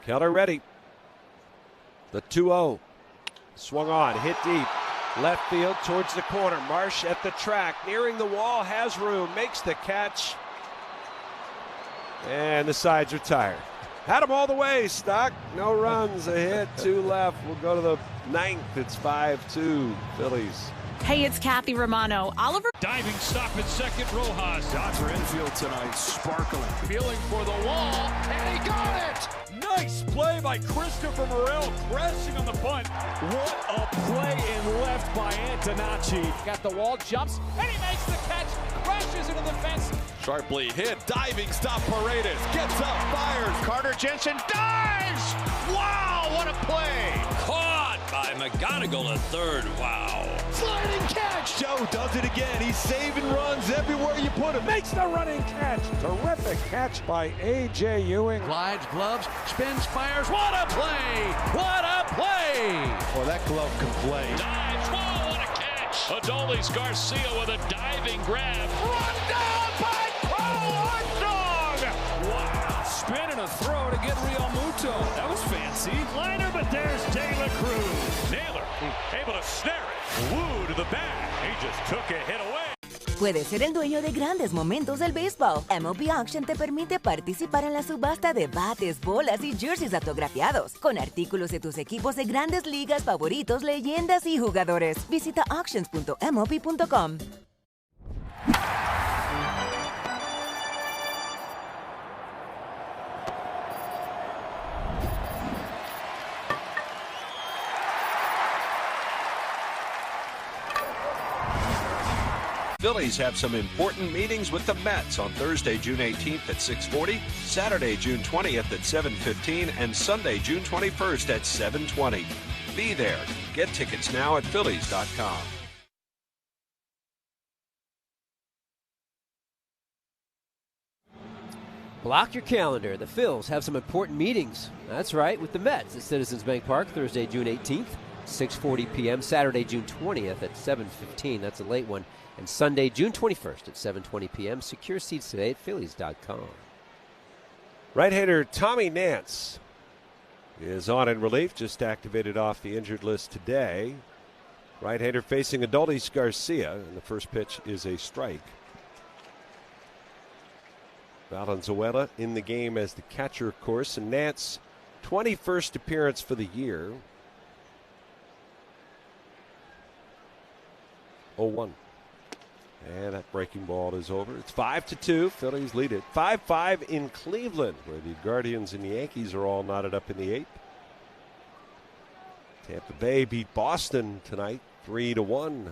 Keller ready. The 2-0. Swung on, hit deep. Left field towards the corner. Marsh at the track, nearing the wall, has room, makes the catch. And the sides retired. Had them all the way, Stock. No runs, a hit, 2 left. We'll go to the 9th. It's 5-2 Phillies. Hey, it's Kathy Romano. Oliver. Diving stop at second, Rojas. Dodger infield tonight, sparkling. Feeling for the wall, and he got it! Nice play by Christopher Morel, crashing on the bunt. What a play in left by Antonacci. Got the wall, jumps, and he makes the catch, crashes into the fence. Sharply hit, diving stop, Paredes, gets up, fires. Carter Jensen dives! Wow, what a play! Caught by McGonigal at third, wow. Sliding catch! Joe does it again, he's saving runs everywhere you put him. Makes the running catch, terrific catch by A.J. Ewing. Glides, gloves, spins, fires, what a play! What a play! Well, that glove can play. Dives, whoa, what a catch! Adolis Garcia with a diving grab. Run down by Crow Armstrong! Wow, spin and a throw to get Real Muto. That was fancy. Liner, but there's De La Cruz. Naylor able to snare it. Woo to the bag. He just took a hit away. Puedes ser el dueño de grandes momentos del béisbol. MLB Auction te permite participar en la subasta de bates, bolas y jerseys autografiados, con artículos de tus equipos de grandes ligas favoritos, leyendas y jugadores. Visita auctions.mlb.com. Phillies have some important meetings with the Mets on Thursday, June 18th at 6:40, Saturday, June 20th at 7:15, and Sunday, June 21st at 7:20. Be there. Get tickets now at Phillies.com. Block your calendar. The Phils have some important meetings. That's right, with the Mets at Citizens Bank Park, Thursday, June 18th, 6:40 p.m., Saturday, June 20th at 7:15. That's a late one. And Sunday, June 21st at 7:20 p.m. Secure seats today at Phillies.com. Right-hander Tommy Nance is on in relief, just activated off the injured list today. Right-hander facing Adolis Garcia, and the first pitch is a strike. Valenzuela in the game as the catcher, of course, and Nance, 21st appearance for the year. 0-1. And that breaking ball is over. It's 5-2. Phillies lead it. 5-5 in Cleveland, where the Guardians and the Yankees are all knotted up in the 8th. Tampa Bay beat Boston tonight, 3-1.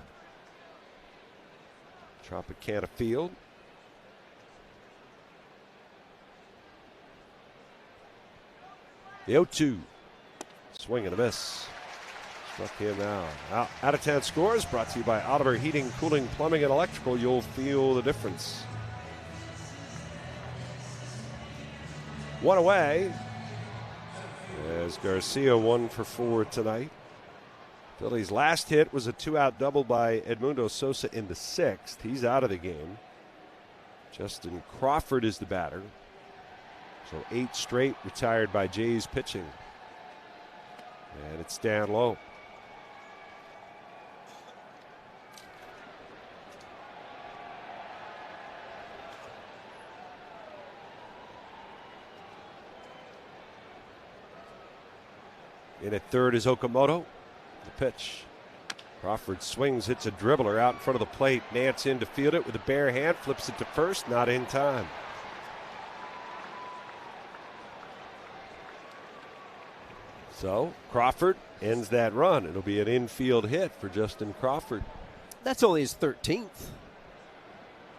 Tropicana Field. The 0-2. Swing and a miss. Struck him out. Out of town scores brought to you by Oliver Heating, Cooling, Plumbing, and Electrical. You'll feel the difference. One away as Garcia 1 for 4 tonight. Phillies' last hit was a 2-out double by Edmundo Sosa in the 6th. He's out of the game. Justin Crawford is the batter. So 8 straight retired by JAYS pitching. And it's down low. In at third is Okamoto. The pitch. Crawford swings, hits a dribbler out in front of the plate. Nance in to field it with a bare hand, flips it to first, not in time. So Crawford ends that run. It'll be an infield hit for Justin Crawford. That's only his 13th.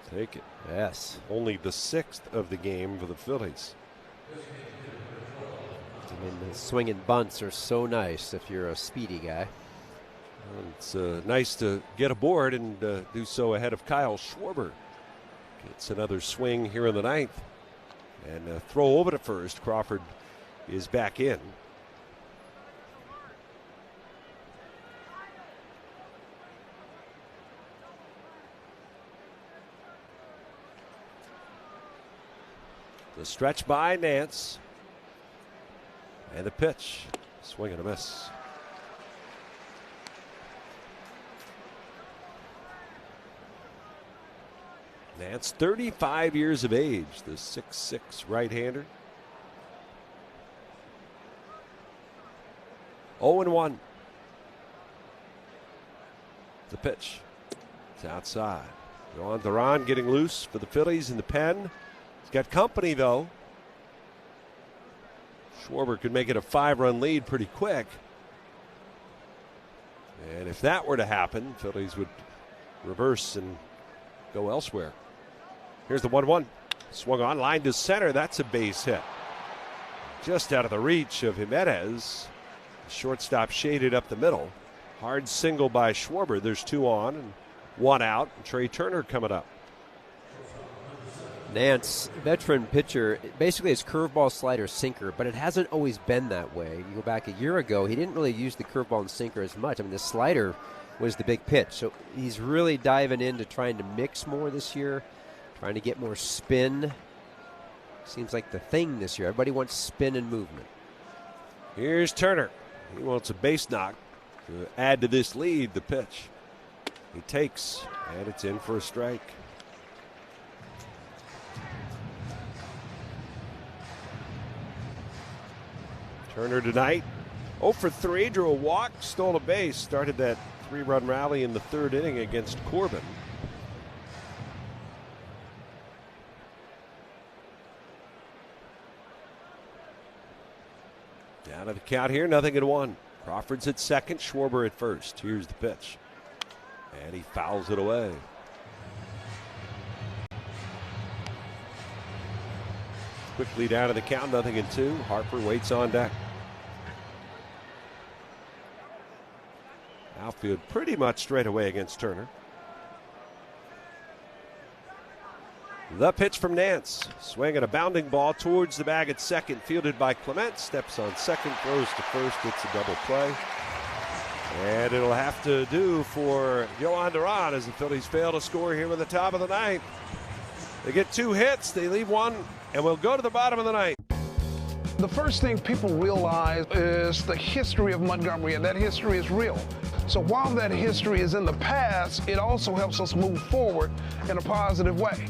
Take it. Yes. Only the 6th of the game for the Phillies. And the swinging bunts are so nice if you're a speedy guy. It's nice to get aboard and do so ahead of Kyle Schwarber. Gets another swing here in the 9th. And throw over to first. Crawford is back in. The stretch by Nance. And the pitch. Swing and a miss. Nance, 35 years of age, the 6'6" right-hander. 0-1. The pitch. It's outside. Johan Duran getting loose for the Phillies in the pen. He's got company, though. Schwarber could make it a 5-run lead pretty quick. And if that were to happen, Phillies would reverse and go elsewhere. Here's the 1-1. Swung on, line to center. That's a base hit. Just out of the reach of Jimenez. Shortstop shaded up the middle. Hard single by Schwarber. There's 2 on and 1 out. And Trey Turner coming up. Nance, veteran pitcher, basically it's curveball, slider, sinker, but it hasn't always been that way. You go back a year ago, he didn't really use the curveball and sinker as much. I mean, the slider was the big pitch. So he's really diving into trying to mix more this year, trying to get more spin. Seems like the thing this year. Everybody wants spin and movement. Here's Turner. He wants a base knock to add to this lead. The pitch. He takes, and it's in for a strike. Turner tonight, 0 for 3, drew a walk, stole a base, started that 3-run rally in the 3rd inning against Corbin. Down to the count here, 0-1. Crawford's at second, Schwarber at first. Here's the pitch. And he fouls it away. Quickly down to the count, 0-2. Harper waits on deck. Outfield pretty much straight away against Turner. The pitch from Nance. Swinging a bounding ball towards the bag at second, fielded by Clement. Steps on second, throws to first, gets a double play. And it'll have to do for Johan Duran as the Phillies fail to score here at the top of the 9th. They get 2 hits, they leave 1, and we'll go to the bottom of the 9th. The first thing people realize is the history of Montgomery, and that history is real. So while that history is in the past, it also helps us move forward in a positive way.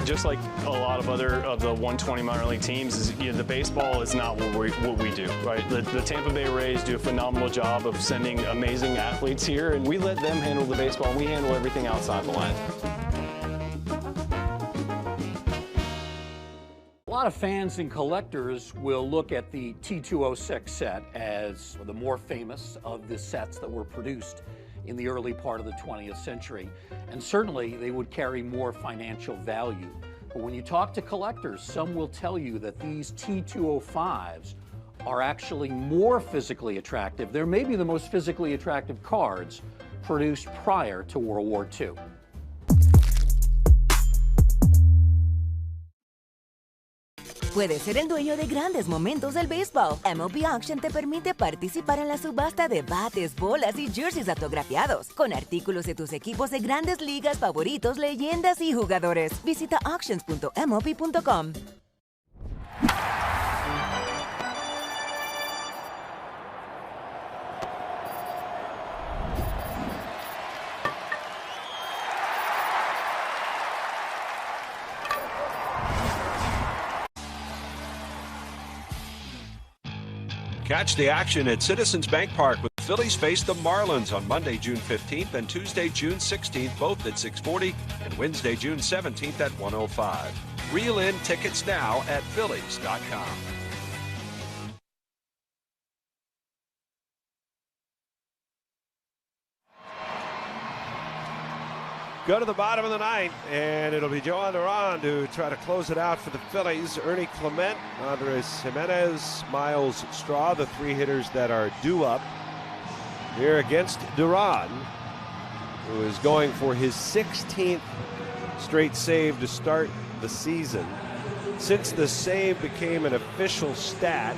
Just like a lot of other of the 120 minor league teams, the baseball is not what we do, right? The Tampa Bay Rays do a phenomenal job of sending amazing athletes here, and we let them handle the baseball, and we handle everything outside the line. A lot of fans and collectors will look at the T206 set as the more famous of the sets that were produced in the early part of the 20th century. And certainly they would carry more financial value. But when you talk to collectors, some will tell you that these T205s are actually more physically attractive. They're maybe the most physically attractive cards produced prior to World War II. Puedes ser el dueño de grandes momentos del béisbol. MLB Auction te permite participar en la subasta de bates, bolas y jerseys autografiados, con artículos de tus equipos de grandes ligas favoritos, leyendas y jugadores. Visita auctions.mlb.com. Catch the action at Citizens Bank Park with the Phillies face the Marlins on Monday, June 15th and Tuesday, June 16th, both at 6:40, and Wednesday, June 17th at 1:05. Reel in tickets now at Phillies.com. Go to the bottom of the 9th, and it'll be Johan Duran to try to close it out for the Phillies. Ernie Clement, Andres Jimenez, Miles Straw, the 3 hitters that are due up here against Duran, who is going for his 16th straight save to start the season. Since the save became an official stat,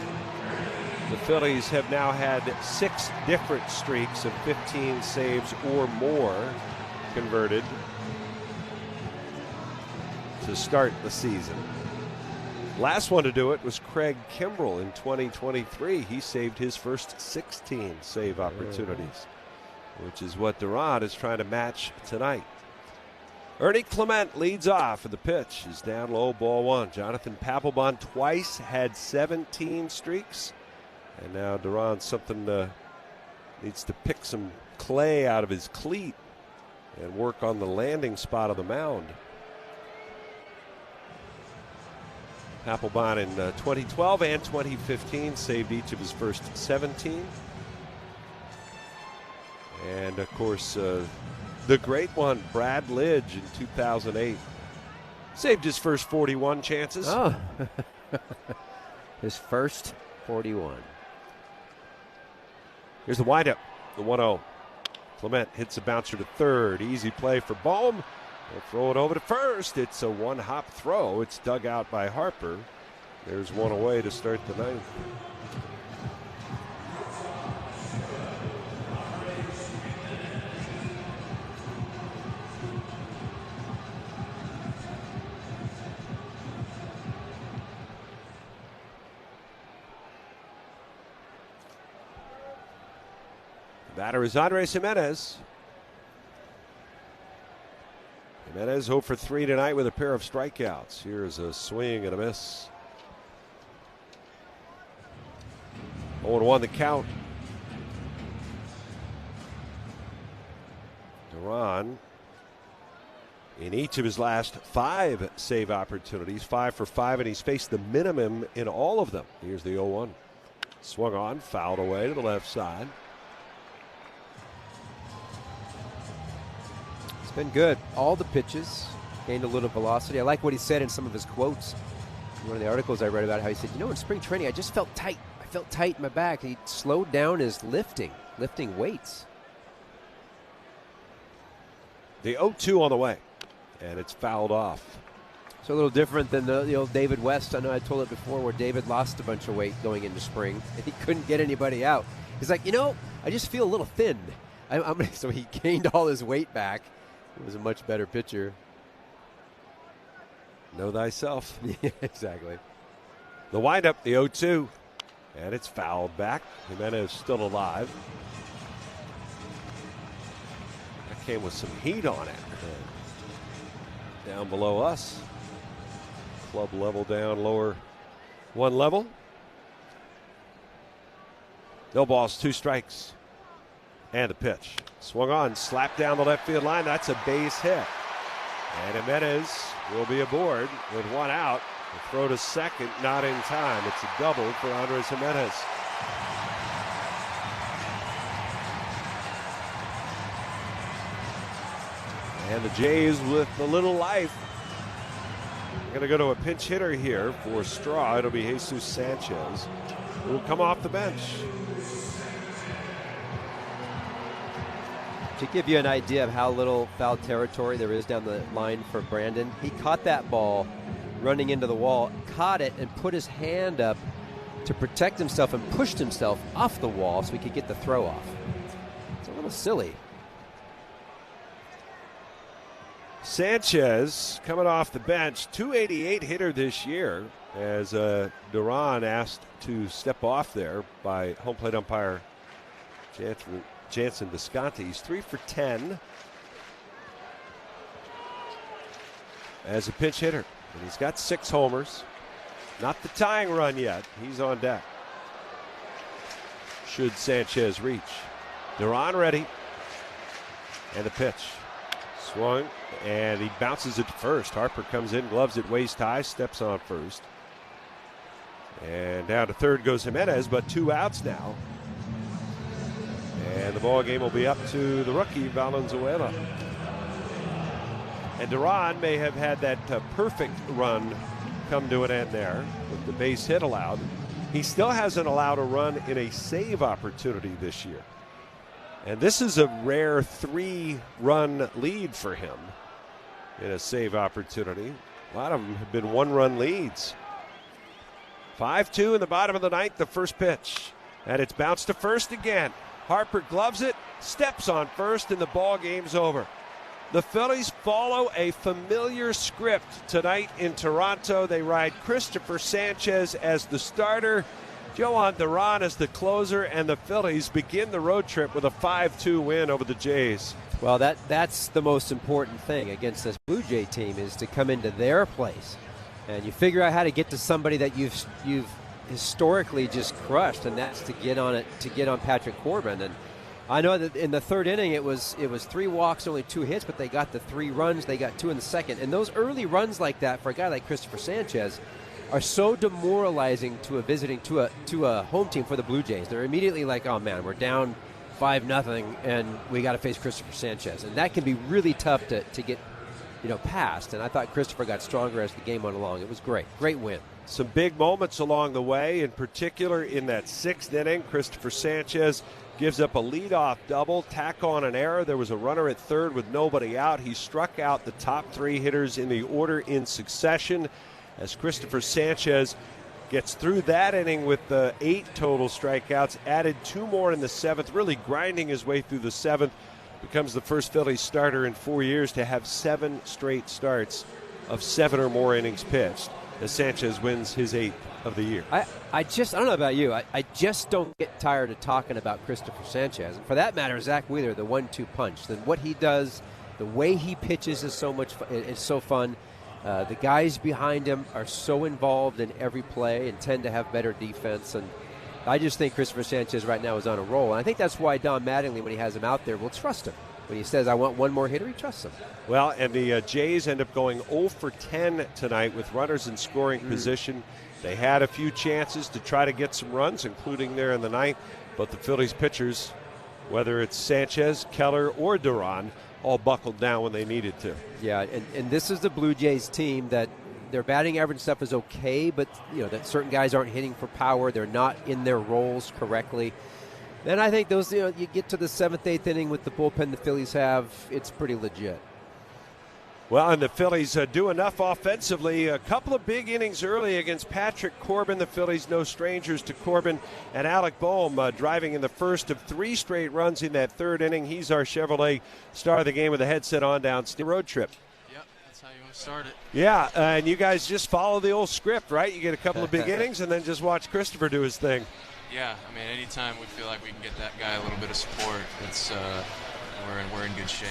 the Phillies have now had 6 different streaks of 15 saves or more converted to start the season. Last one to do it was Craig Kimbrell in 2023. He saved his first 16 save opportunities, which is what Duran is trying to match tonight. Ernie Clement leads off, and the pitch is down low, ball one. Jonathan Papelbon twice had 17 streaks, and now Duran needs to pick some clay out of his cleat and work on the landing spot of the mound. Papelbon in 2012 and 2015 saved each of his first 17. And, of course, the great one, Brad Lidge, in 2008. Saved his first 41 chances. Oh, his first 41. Here's the windup, the 1-0. Clement hits a bouncer to third. Easy play for Bohm. They'll throw it over to first. It's a one-hop throw. It's dug out by Harper. There's one away to start the ninth. The batter is Andres Jimenez. Jimenez 0 for 3 tonight with a pair of strikeouts. Here's a swing and a miss. 0-1 the count. Duran in each of his last 5 save opportunities, 5 for 5, and he's faced the minimum in all of them. Here's the 0-1. Swung on, fouled away to the left side. It's been good. All the pitches gained a little velocity. I like what he said in some of his quotes. One of the articles I read about how he said, in spring training, I just felt tight. I felt tight in my back. He slowed down his lifting weights. The 0-2 on the way, and it's fouled off. So a little different than the old David West. I know I told it before where David lost a bunch of weight going into spring, and he couldn't get anybody out. He's like, I just feel a little thin. So he gained all his weight back. He was a much better pitcher. Know thyself. Yeah, exactly. The windup, the 0-2, and it's fouled back. Jimenez still alive. That came with some heat on it. Down below us. Club level down lower one level. No balls, 2 strikes. And the pitch. Swung on, slapped down the left field line. That's a base hit. And Jimenez will be aboard with 1 out. The throw to second, not in time. It's a double for Andres Jimenez. And the Jays with a little life. We're going to go to a pinch hitter here for Straw. It'll be Jesus Sanchez, who will come off the bench. To give you an idea of how little foul territory there is down the line for Brandon, he caught that ball running into the wall, caught it, and put his hand up to protect himself and pushed himself off the wall so he could get the throw off. It's a little silly. Sanchez coming off the bench, 288 hitter this year, as Duran asked to step off there by home plate umpire Jansen Visconti. He's 3 for 10 as a pinch hitter. And he's got 6 homers. Not the tying run yet. He's on deck. Should Sanchez reach. Duran ready. And the pitch. Swung, and he bounces it to first. Harper comes in, gloves it waist high, steps on first. And down to third goes Jimenez, but 2 outs now. And the ball game will be up to the rookie, Valenzuela. And Duran may have had that perfect run come to an end there with the base hit allowed. He still hasn't allowed a run in a save opportunity this year. And this is a rare 3-run lead for him in a save opportunity. A lot of them have been 1-run leads. 5-2 in the bottom of the ninth, the first pitch. And it's bounced to first again. Harper gloves it, steps on first, and the ball game's over. The Phillies follow a familiar script tonight in Toronto. They ride Christopher Sanchez as the starter, Jhoan Duran as the closer, and the Phillies begin the road trip with a 5-2 win over the Jays. Well, that's the most important thing against this Blue Jay team, is to come into their place. And you figure out how to get to somebody that you've historically just crushed, and that's to get on Patrick Corbin. And I know that in the third inning it was 3 walks, only 2 hits, but they got the 3 runs. They got 2 in the second. And those early runs like that for a guy like Christopher Sanchez are so demoralizing to a home team for the Blue Jays. They're immediately like, oh man, we're down 5-0 and we got to face Christopher Sanchez. And that can be really tough to get past. And I thought Christopher got stronger as the game went along. It was great. Great win. Some big moments along the way, in particular in that 6th inning. Christopher Sanchez gives up a leadoff double, tack on an error. There was a runner at third with nobody out. He struck out the top 3 hitters in the order in succession as Christopher Sanchez gets through that inning with 8 total strikeouts, added 2 more in the 7th, really grinding his way through the 7th. Becomes the first Phillies starter in 4 years to have 7 straight starts of 7 or more innings pitched, as Sanchez wins his 8th of the year. I don't know about you. I just don't get tired of talking about Christopher Sanchez. And for that matter, Zach Wheeler, the 1-2 punch. Then what he does, the way he pitches is so much fun. It's so fun. The guys behind him are so involved in every play and tend to have better defense. And I just think Christopher Sanchez right now is on a roll. And I think that's why Don Mattingly, when he has him out there, will trust him. When he says, I want one more hitter, he trusts him. Well, and the Jays end up going 0 for 10 tonight with runners in scoring position. They had a few chances to try to get some runs, including there in the 9th, but the Phillies pitchers, whether it's Sanchez, Keller, or Duran, all buckled down when they needed to. Yeah, and this is the Blue Jays team that their batting average stuff is okay, but that certain guys aren't hitting for power. They're not in their roles correctly. Then I think those, you get to the 7th, 8th inning with the bullpen the Phillies have, it's pretty legit. Well, and the Phillies do enough offensively. A couple of big innings early against Patrick Corbin. The Phillies no strangers to Corbin. And Alec Boehm driving in the first of 3 straight runs in that 3rd inning. He's our Chevrolet star of the game with a headset on down the road trip. Yep, that's how you want to start it. Yeah, and you guys just follow the old script, right? You get a couple of big innings and then just watch Christopher do his thing. Yeah, I mean, anytime we feel like we can get that guy a little bit of support, it's we're in good shape.